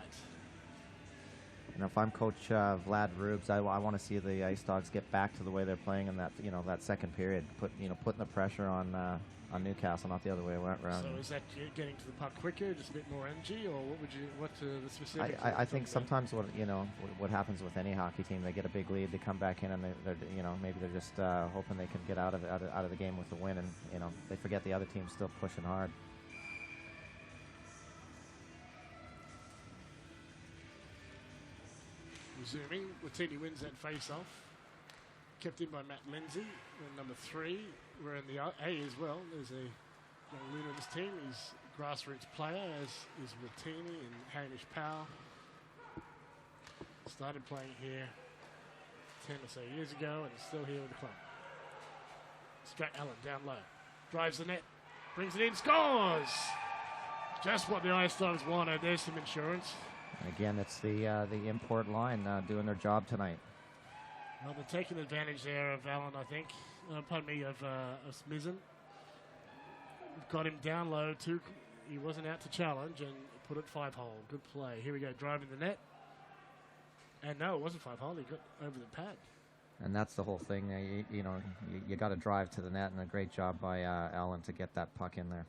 And if I'm Coach Vlad Rubes, I want to see the Ice Dogs get back to the way they're playing in that that second period. Putting the pressure on Newcastle, not the other way around. So is that getting to the puck quicker, just a bit more energy, or what the specifics? I think sometimes what happens with any hockey team, they get a big lead, they come back in, and they're maybe they're just hoping they can get out of the game with the win, and they forget the other team's still pushing hard. Resuming, Watini wins that face-off. Kept in by Matt Lindsay. And number 3, we're in the A as well. There's a young leader in this team. He's a grassroots player, as is Watini and Hamish Powell. Started playing here 10 or so years ago and is still here with the club. Strat Allen down low. Drives the net. Brings it in. Scores! Just what the Ice Dogs wanted. There's some insurance. Again, it's the import line doing their job tonight. Well, they're taking advantage there of Allen, I think. Pardon me, of Smizzen. Got him down low, too. He wasn't out to challenge and put it 5-hole. Good play. Here we go, driving the net. And no, it wasn't 5-hole. He got over the pad. And that's the whole thing. You got to drive to the net, and a great job by Allen to get that puck in there.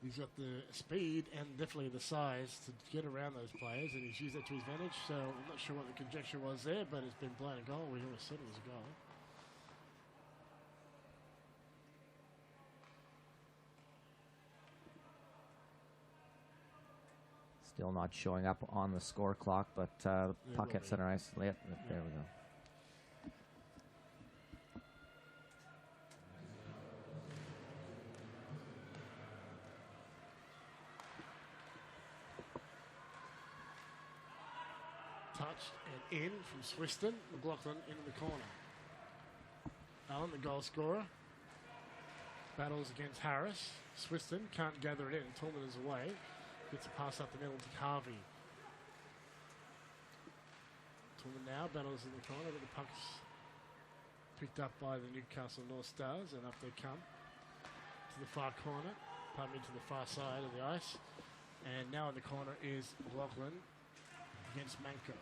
He's got the speed and definitely the size to get around those players, and he's used that to his advantage. So I'm not sure what the conjecture was there, but it's been blown a goal. We always said it was a goal. Still not showing up on the score clock, but puck at center ice. There we go. Touched and in from Swiston. McLaughlin into the corner. Allen, the goal scorer, battles against Harris. Swiston can't gather it in. Tillman is away. Gets a pass up the middle to Harvey. Tillman now battles in the corner, but the puck's picked up by the Newcastle North Stars, and up they come to the far corner. Pardon me, to the far side of the ice. And now in the corner is McLaughlin against Manko.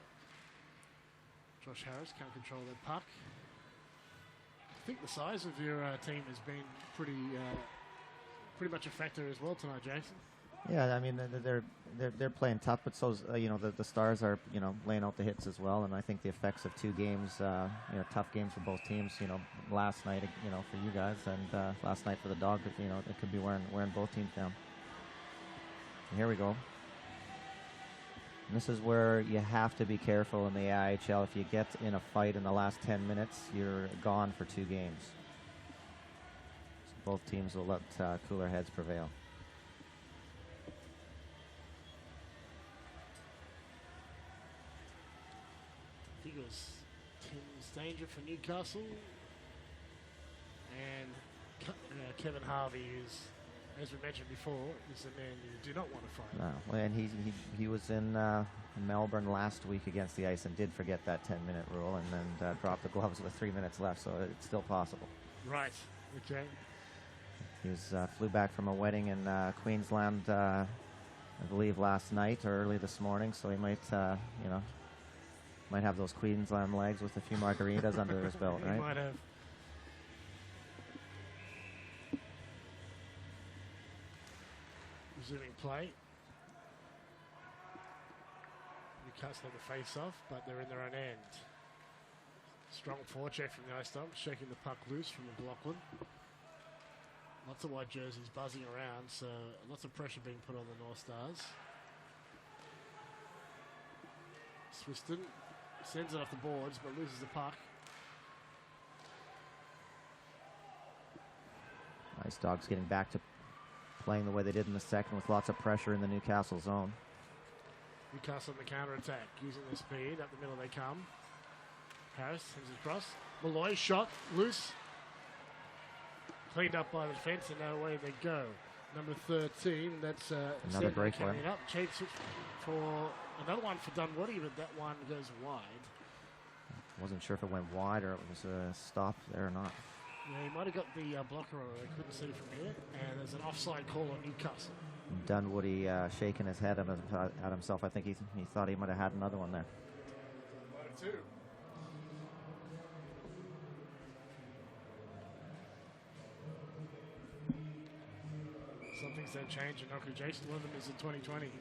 Josh Harris can't control that puck. I think the size of your team has been pretty much a factor as well tonight, Jason. Yeah, I mean they're playing tough, but so's the Stars are laying out the hits as well, and I think the effects of 2 games, tough games for both teams. Last night, for you guys, and last night for the Dog, it could be wearing both teams down. And here we go. And this is where you have to be careful in the AIHL. If you get in a fight in the last 10 minutes, you're gone for 2 games. So both teams will let cooler heads prevail. I think it was Tim's danger for Newcastle. And Kevin Harvey is, as we mentioned before, is a man you do not want to fight. No, and he was in Melbourne last week against the Ice and did forget that 10-minute rule, and then dropped the gloves with 3 minutes left, so it's still possible. Right, okay. He flew back from a wedding in Queensland, I believe last night or early this morning, so he might have those Queensland legs with a few margaritas under his belt, right? He might have. Resuming play. Newcastle have a face-off, but they're in their own end. Strong forecheck from the Ice Dogs, shaking the puck loose from McLaughlin. Lots of white jerseys buzzing around, so lots of pressure being put on the North Stars. Swiston sends it off the boards, but loses the puck. Ice Dogs getting back to playing the way they did in the second with lots of pressure in the Newcastle zone. Newcastle on the counter-attack, using their speed. Up the middle they come. Harris sends it across. Malloy shot, loose. Cleaned up by the defence, and away they go. Number 13, that's another breakaway. Coming up. Chase it for another one for Dunwoody, but that one goes wide. Wasn't sure if it went wide or it was a stop there or not. Yeah, he might have got the blocker on it. I couldn't see from here. And there's an offside call on Newcastle. Dunwoody shaking his head at himself. I think he thought he might have had another one there. Might have too. don't change, and Uncle Jason, one of them is in 2020.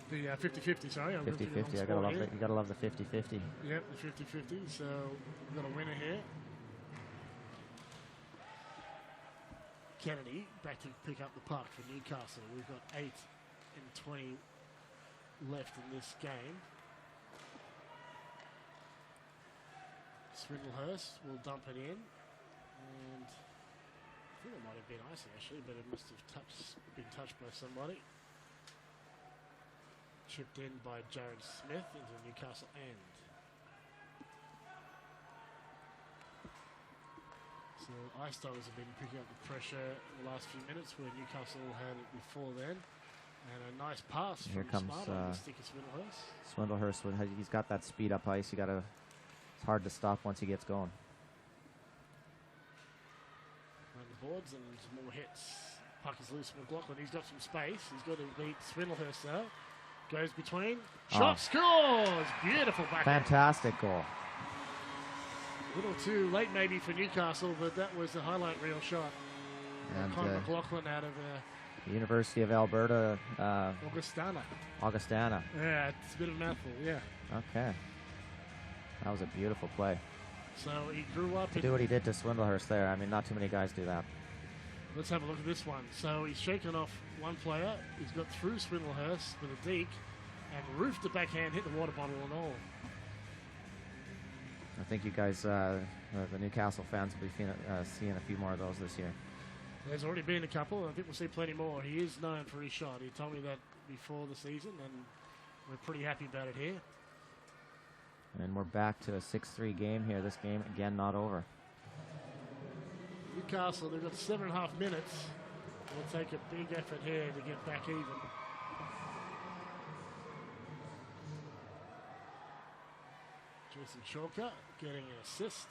The 50-50, sorry. 50-50. You gotta love the 50-50. Yep, the 50-50. So we've got a winner here. Kennedy back to pick up the puck for Newcastle. We've got 8 and 20 left in this game. Swindlehurst will dump it in, and I think it might have been icing actually, but it must have been touched by somebody. Chipped in by Jared Smith into the Newcastle end. So Ice Dogs have been picking up the pressure in the last few minutes, where Newcastle had it before then. And a nice pass Here from comes Smart on the stick of Swindlehurst. Swindlehurst, he's got that speed up ice. It's hard to stop once he gets going. On the boards and some more hits. Puck is loose from McLaughlin. He's got some space. He's got to beat Swindlehurst though. Goes between. Shot scores! Beautiful backhand. Fantastic goal. A little too late maybe for Newcastle, but that was a highlight reel shot. And Conor McLaughlin out of University of Alberta. Augustana. Yeah, it's a bit of a mouthful, yeah. Okay. That was a beautiful play. So he grew up to do what he did to Swindlehurst there. I mean, not too many guys do that. Let's have a look at this one. So he's shaken off one player. He's got through Swindlehurst with a deke and roofed the backhand, hit the water bottle and all. I think you guys, the Newcastle fans, will be seeing a few more of those this year. There's already been a couple, and I think we'll see plenty more. He is known for his shot. He told me that before the season, and we're pretty happy about it here. And we're back to a 6-3 game here. This game, again, not over. Newcastle, they've got 7.5 minutes. It'll take a big effort here to get back even. Jason Chalker getting an assist.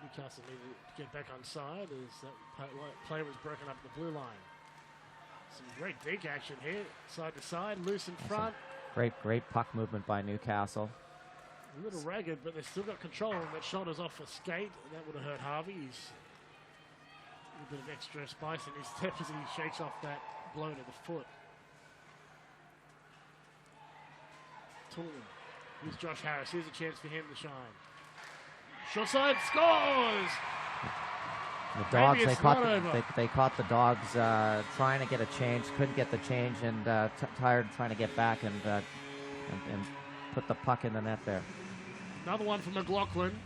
Newcastle needed to get back on side as that play was broken up the blue line. Some great deke action here, side to side, loose in front. Great puck movement by Newcastle. A little ragged, but they've still got control. That shot is off a skate. That would have hurt Harvey. He's a bit of extra spice in his step as he shakes off that blow to the foot. Toolman. Here's Josh Harris. Here's a chance for him to shine. Short side, scores! The Dogs, they caught the Dogs trying to get a change, couldn't get the change, and tired trying to get back and put the puck in the net there. Another one from McLaughlin.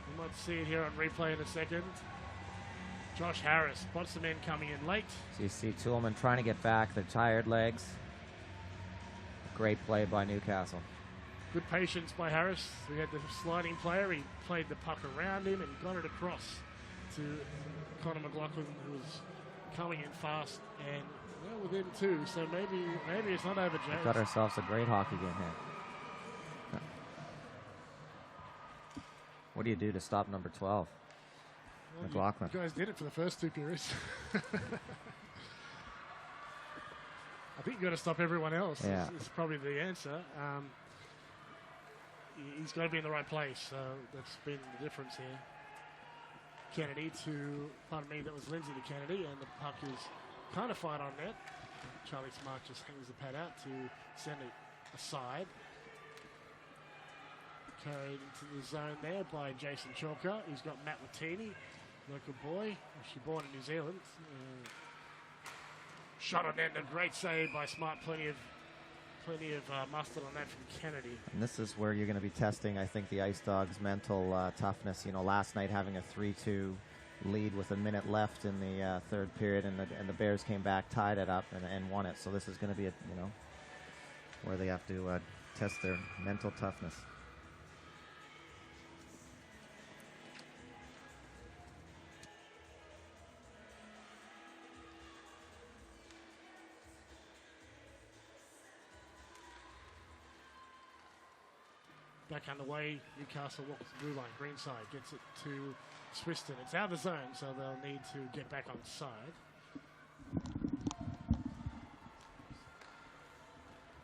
We might see it here on replay in a second. Josh Harris spots the men coming in late. So you see Toolman trying to get back, the tired legs. Great play by Newcastle. Good patience by Harris. We had the sliding player. He played the puck around him and got it across to Conor McLaughlin, who was coming in fast and within 2. So maybe it's not over, James. We've got ourselves a great hockey game here. What do you do to stop number 12? Well, McLaughlin. You guys did it for the first 2 periods. I think you've got to stop everyone else. Yeah. It's probably the answer. He's got to be in the right place, so that's been the difference here. Kennedy that was Lindsay to Kennedy, and the puck is kind of fight on net. Charlie Smart just hangs the pad out to send it aside. Carried into the zone there by Jason Chalker. He's got Matt Latini, local boy, actually born in New Zealand. Shot on net, a great save by Smart. Plenty of mustard on that from Kennedy. And this is where you're going to be testing, I think, the Ice Dogs' mental toughness. You know, last night having a 3-2 lead with a minute left in the third period, and the Bears came back, tied it up, and won it. So this is going to be where they have to test their mental toughness. Back underway, Newcastle walks the blue line, green side, gets it to Swiston. It's out of the zone, so they'll need to get back on side.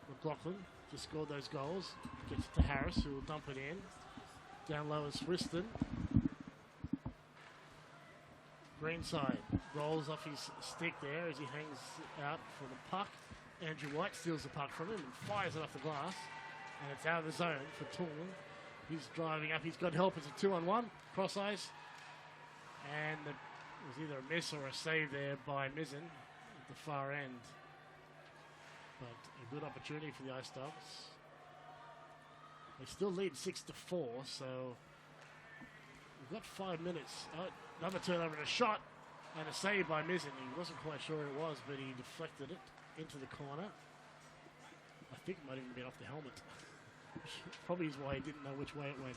McLaughlin just scored those goals. Gets it to Harris, who will dump it in. Down low is Swiston. Greenside rolls off his stick there as he hangs out for the puck. Andrew White steals the puck from him and fires it off the glass. And it's out of the zone for Toulon. He's driving up. He's got help. It's a 2-on-1. Cross ice. And it was either a miss or a save there by Mizzen at the far end. But a good opportunity for the Ice Dogs. They still lead 6-4, so we've got 5 minutes. Another turnover and a shot and a save by Mizzen. He wasn't quite sure it was, but he deflected it into the corner. I think it might even have been off the helmet. Probably is why he didn't know which way it went.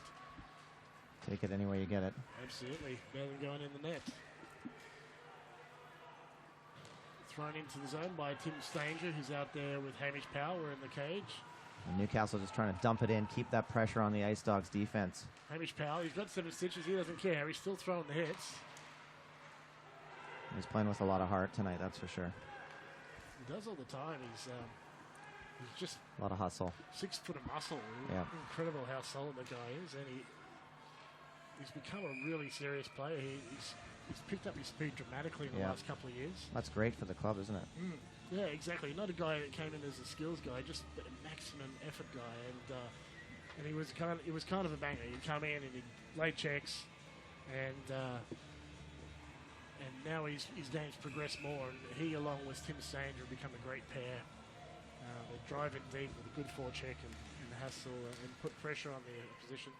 Take it any way you get it. Absolutely. Better than going in the net. Thrown into the zone by Tim Stanger, who's out there with Hamish Power in the cage. And Newcastle just trying to dump it in, keep that pressure on the Ice Dogs defense. Hamish Powell, he's got 7 stitches. He doesn't care. He's still throwing the hits. He's playing with a lot of heart tonight, that's for sure. He does all the time. He's just a lot of hustle. 6 foot of muscle. Yeah. Incredible how solid the guy is, and he's become a really serious player. He's picked up his speed dramatically in the last couple of years. That's great for the club, isn't it? Yeah, exactly. Not a guy that came in as a skills guy, just a maximum effort guy, and he was kind of a banger. He'd come in and he'd lay checks, and now his game's progressed more, and he along with Tim Stanger have become a great pair. They drive it deep with a good forecheck and hassle and put pressure on the opposition.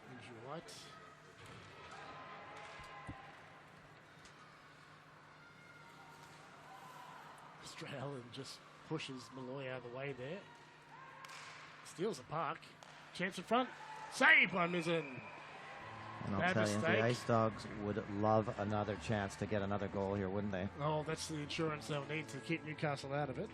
Andrew White. Stralen just pushes Malloy out of the way there. Steals the puck. Chance in front. Saved by Mizzen. And I'll tell you, the Ice Dogs would love another chance to get another goal here, wouldn't they? Oh, that's the insurance they'll need to keep Newcastle out of it.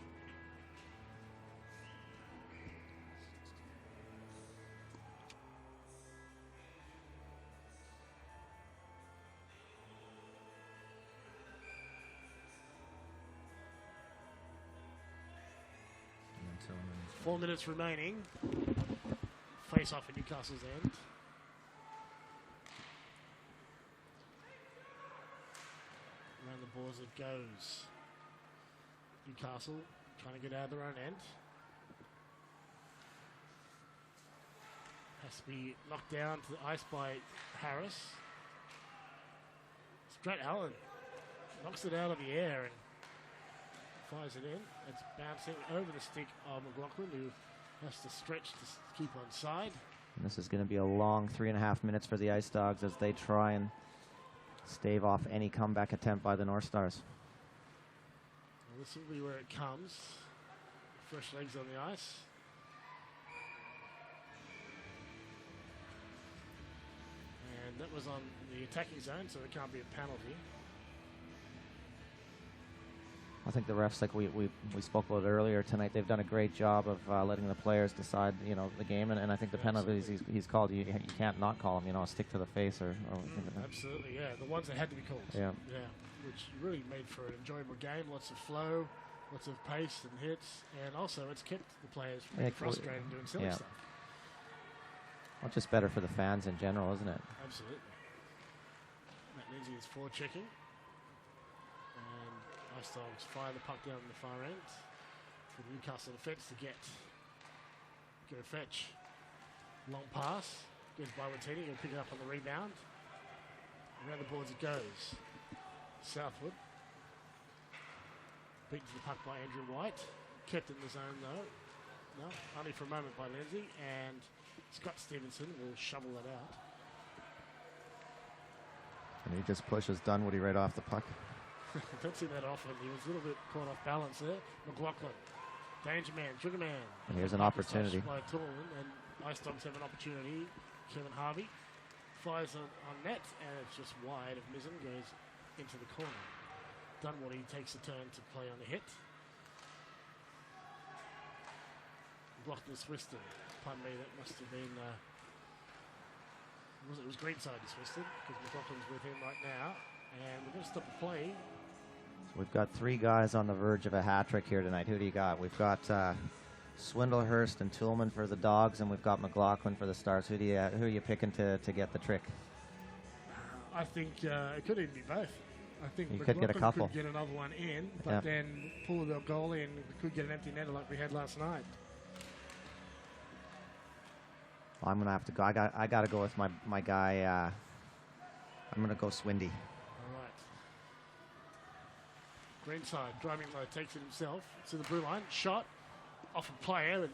Until 4 minutes remaining. Face off at Newcastle's end. Around the boards it goes. Newcastle trying to get out of their own end. Has to be knocked down to the ice by Harris. Strat Allen knocks it out of the air and fires it in. It's bouncing over the stick of McLaughlin, who has to stretch to keep on side. And this is going to be a long 3.5 minutes for the Ice Dogs as they try and stave off any comeback attempt by the North Stars. Well, this will be where it comes. Fresh legs on the ice. And that was on the attacking zone, so it can't be a penalty. I think the refs, like we spoke about earlier tonight, they've done a great job of letting the players decide, the game. And I think the penalties he's called, you can't not call them, a stick to the face or absolutely, yeah. The ones that had to be called. Yeah. Yeah, which really made for an enjoyable game. Lots of flow, lots of pace and hits. And also it's kept the players pretty frustrated doing silly stuff. Well, just better for the fans in general, isn't it? Absolutely. Matt Lindsay is forechecking. And Ice Dogs fire the puck down the far end for the Newcastle defence to get a fetch. Long pass. Goes by Watini. He'll pick it up on the rebound. Around the boards it goes. Southwood. Beaten to the puck by Andrew White. Kept in the zone though. No, only for a moment by Lindsay. And Scott Stevenson will shovel that out. And he just pushes Dunwoody right off the puck. Don't see that often. He was a little bit caught off balance there. McLaughlin, Danger Man, Sugar Man. And here's an opportunity. By Toulon, and Ice Dogs have an opportunity. Kevin Harvey fires on net, and it's just wide of Mizzen, goes into the corner. Dunwoody takes a turn to play on the hit. Blocked the Swiston. Pardon me, that must have been. It was Greenside to Swiston, because McLaughlin's with him right now. And we're going to stop the play. So we've got 3 guys on the verge of a hat trick here tonight. Who do you got? We've got Swindlehurst and Toolman for the Dogs, and we've got McLaughlin for the Stars. Who are you picking to get the trick? I think it could even be both. I think you McLaughlin could get a couple. Could get another one in, but then pull the goal in. We could get an empty netter like we had last night. Well, I'm gonna have to go. I got to go with my guy. I'm gonna go Swindy. All right. Greenside driving low, takes it himself to the blue line. Shot off a player, and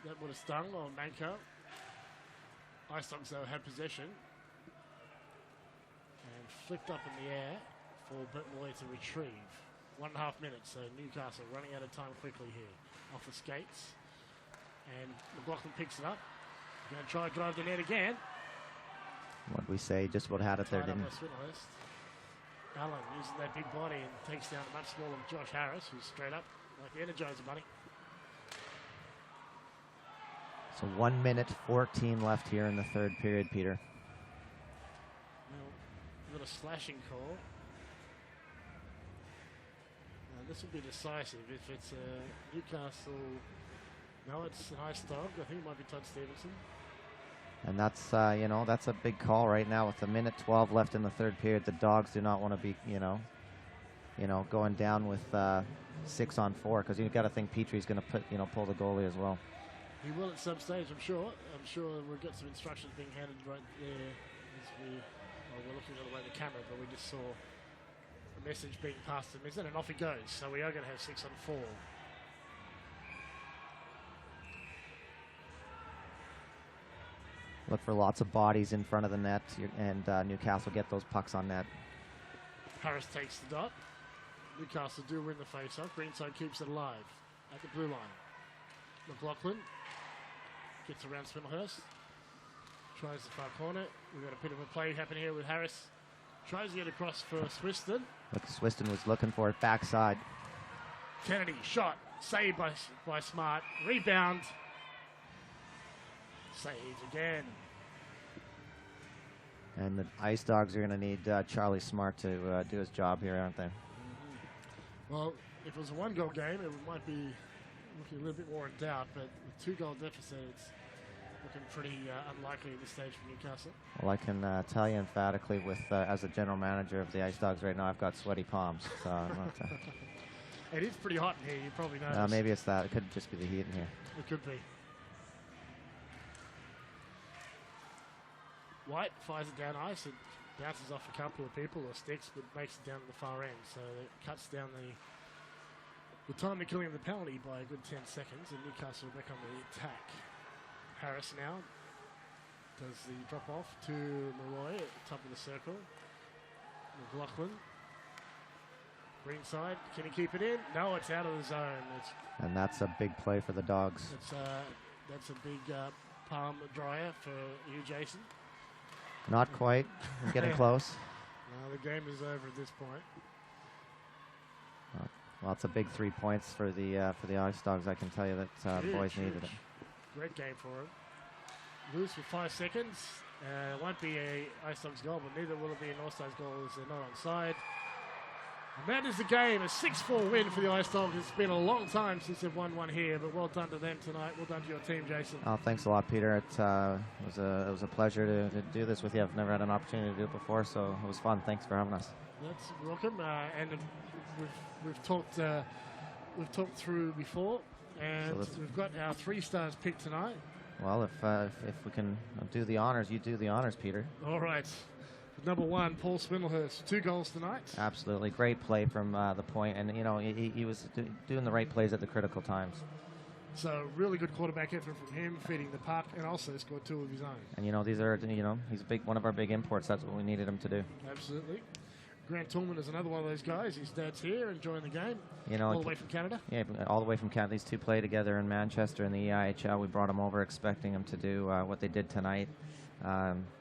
that would have stung on Manco. Ice Dogs though had possession and flicked up in the air for Burton-Malloy to retrieve. 1.5 minutes, so Newcastle running out of time quickly here. Off the skates, and McLaughlin picks it up. Going to try and drive the net again. What we say, just about had it there, didn't it? Allen using that big body and takes down a much smaller Josh Harris, who's straight up like the Energizer Bunny. So 1 minute 14 left here in the third period, Peter. Well, we've got a slashing call. Now this will be decisive if it's Newcastle. No, it's an Ice Dog. I think it might be Todd Stevenson. And that's that's a big call right now with a minute 12 left in the third period. The Dogs do not want to be going down with 6 on 4, because you've got to think Petrie's going to pull the goalie as well. He will at some stage, I'm sure. I'm sure we'll get some instructions being handed right there as we're looking at the way the camera, but we just saw a message being passed to him, and off he goes. So we are going to have 6 on 4. Look for lots of bodies in front of the net, and Newcastle get those pucks on net. Harris takes the dot. Newcastle do win the face-off. Greenside keeps it alive at the blue line. McLaughlin gets around Swindlehurst. Tries the far corner. We've got a bit of a play happening here with Harris. Tries to get across for Swiston. Look, Swiston was looking for it backside. Kennedy shot. Saved by Smart. Rebound. Saved again. And the Ice Dogs are going to need Charlie Smart to do his job here, aren't they? Mm-hmm. Well, if it was a 1-goal game, it might be looking a little bit more in doubt, but with 2-goal deficit, it's looking pretty unlikely at this stage for Newcastle. Well, I can tell you emphatically, with as a general manager of the Ice Dogs right now, I've got sweaty palms. So I'm not, it is pretty hot in here, you probably know. Maybe it's that. It could just be the heat in here. It could be. White fires it down ice. It bounces off a couple of people or sticks, but makes it down to the far end. So it cuts down the time they're killing the penalty by a good 10 seconds, and Newcastle are back on the attack. Harris now does the drop off to Malloy at the top of the circle. McLaughlin. Greenside, can he keep it in? No, it's out of the zone. And that's a big play for the Dogs. That's a big palm dryer for you, Jason. Not quite. I'm getting close. No, the game is over at this point. Well, it's a big 3 points for the Ice Dogs. I can tell you that the boys needed it. Great game for him. Loose with 5 seconds. It won't be a Ice Dogs goal, but neither will it be a Northstars goal as they're not onside. And that is the game. A 6-4 win for the Ice Dogs. It's been a long time since they've won one here, but well done to them tonight. Well done to your team, Jason. Oh, thanks a lot, Peter. It was a pleasure to do this with you. I've never had an opportunity to do it before, so it was fun. Thanks for having us. That's welcome. And we've talked through before, and so we've got our 3 stars picked tonight. Well, if we can do the honors, you do the honors, Peter. All right. Number 1, Paul Swindlehurst. 2 goals tonight. Absolutely. Great play from the point. And, he was doing the right plays at the critical times. So, really good quarterback effort from him, feeding the puck, and also scored 2 of his own. And, these are, he's one of our big imports. That's what we needed him to do. Absolutely. Grant Toolman is another one of those guys. His dad's here enjoying the game. All the way from Canada. Yeah, all the way from Canada. These 2 play together in Manchester in the AIHL. We brought them over expecting them to do what they did tonight.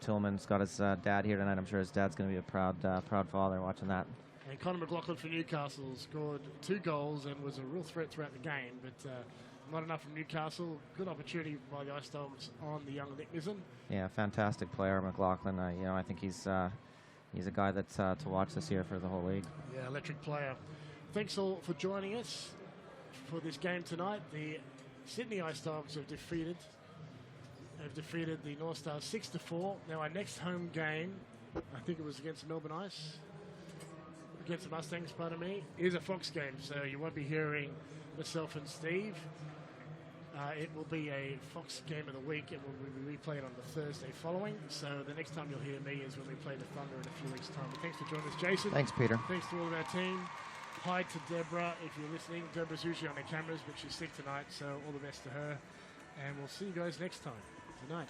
Tillman's got his dad here tonight. I'm sure his dad's going to be a proud father watching that. And Connor McLaughlin for Newcastle scored 2 goals and was a real threat throughout the game, but not enough from Newcastle. Good opportunity by the Ice Dogs on the young Nick Mizzen. Yeah, fantastic player, McLaughlin. I think he's he's a guy that's to watch this year for the whole league. Yeah, electric player. Thanks all for joining us for this game tonight. The Sydney Ice Dogs have defeated the Northstars 6-4. Now our next home game, I think it was against Melbourne Ice, against the Mustangs, pardon me, is a Fox game. So you won't be hearing myself and Steve. It will be a Fox game of the week. It will be replayed on the Thursday following. So the next time you'll hear me is when we play the Thunder in a few weeks' time. But thanks for joining us, Jason. Thanks, Peter. Thanks to all of our team. Hi to Deborah, if you're listening. Deborah's usually on the cameras, but she's sick tonight, so all the best to her. And we'll see you guys next time. Good night.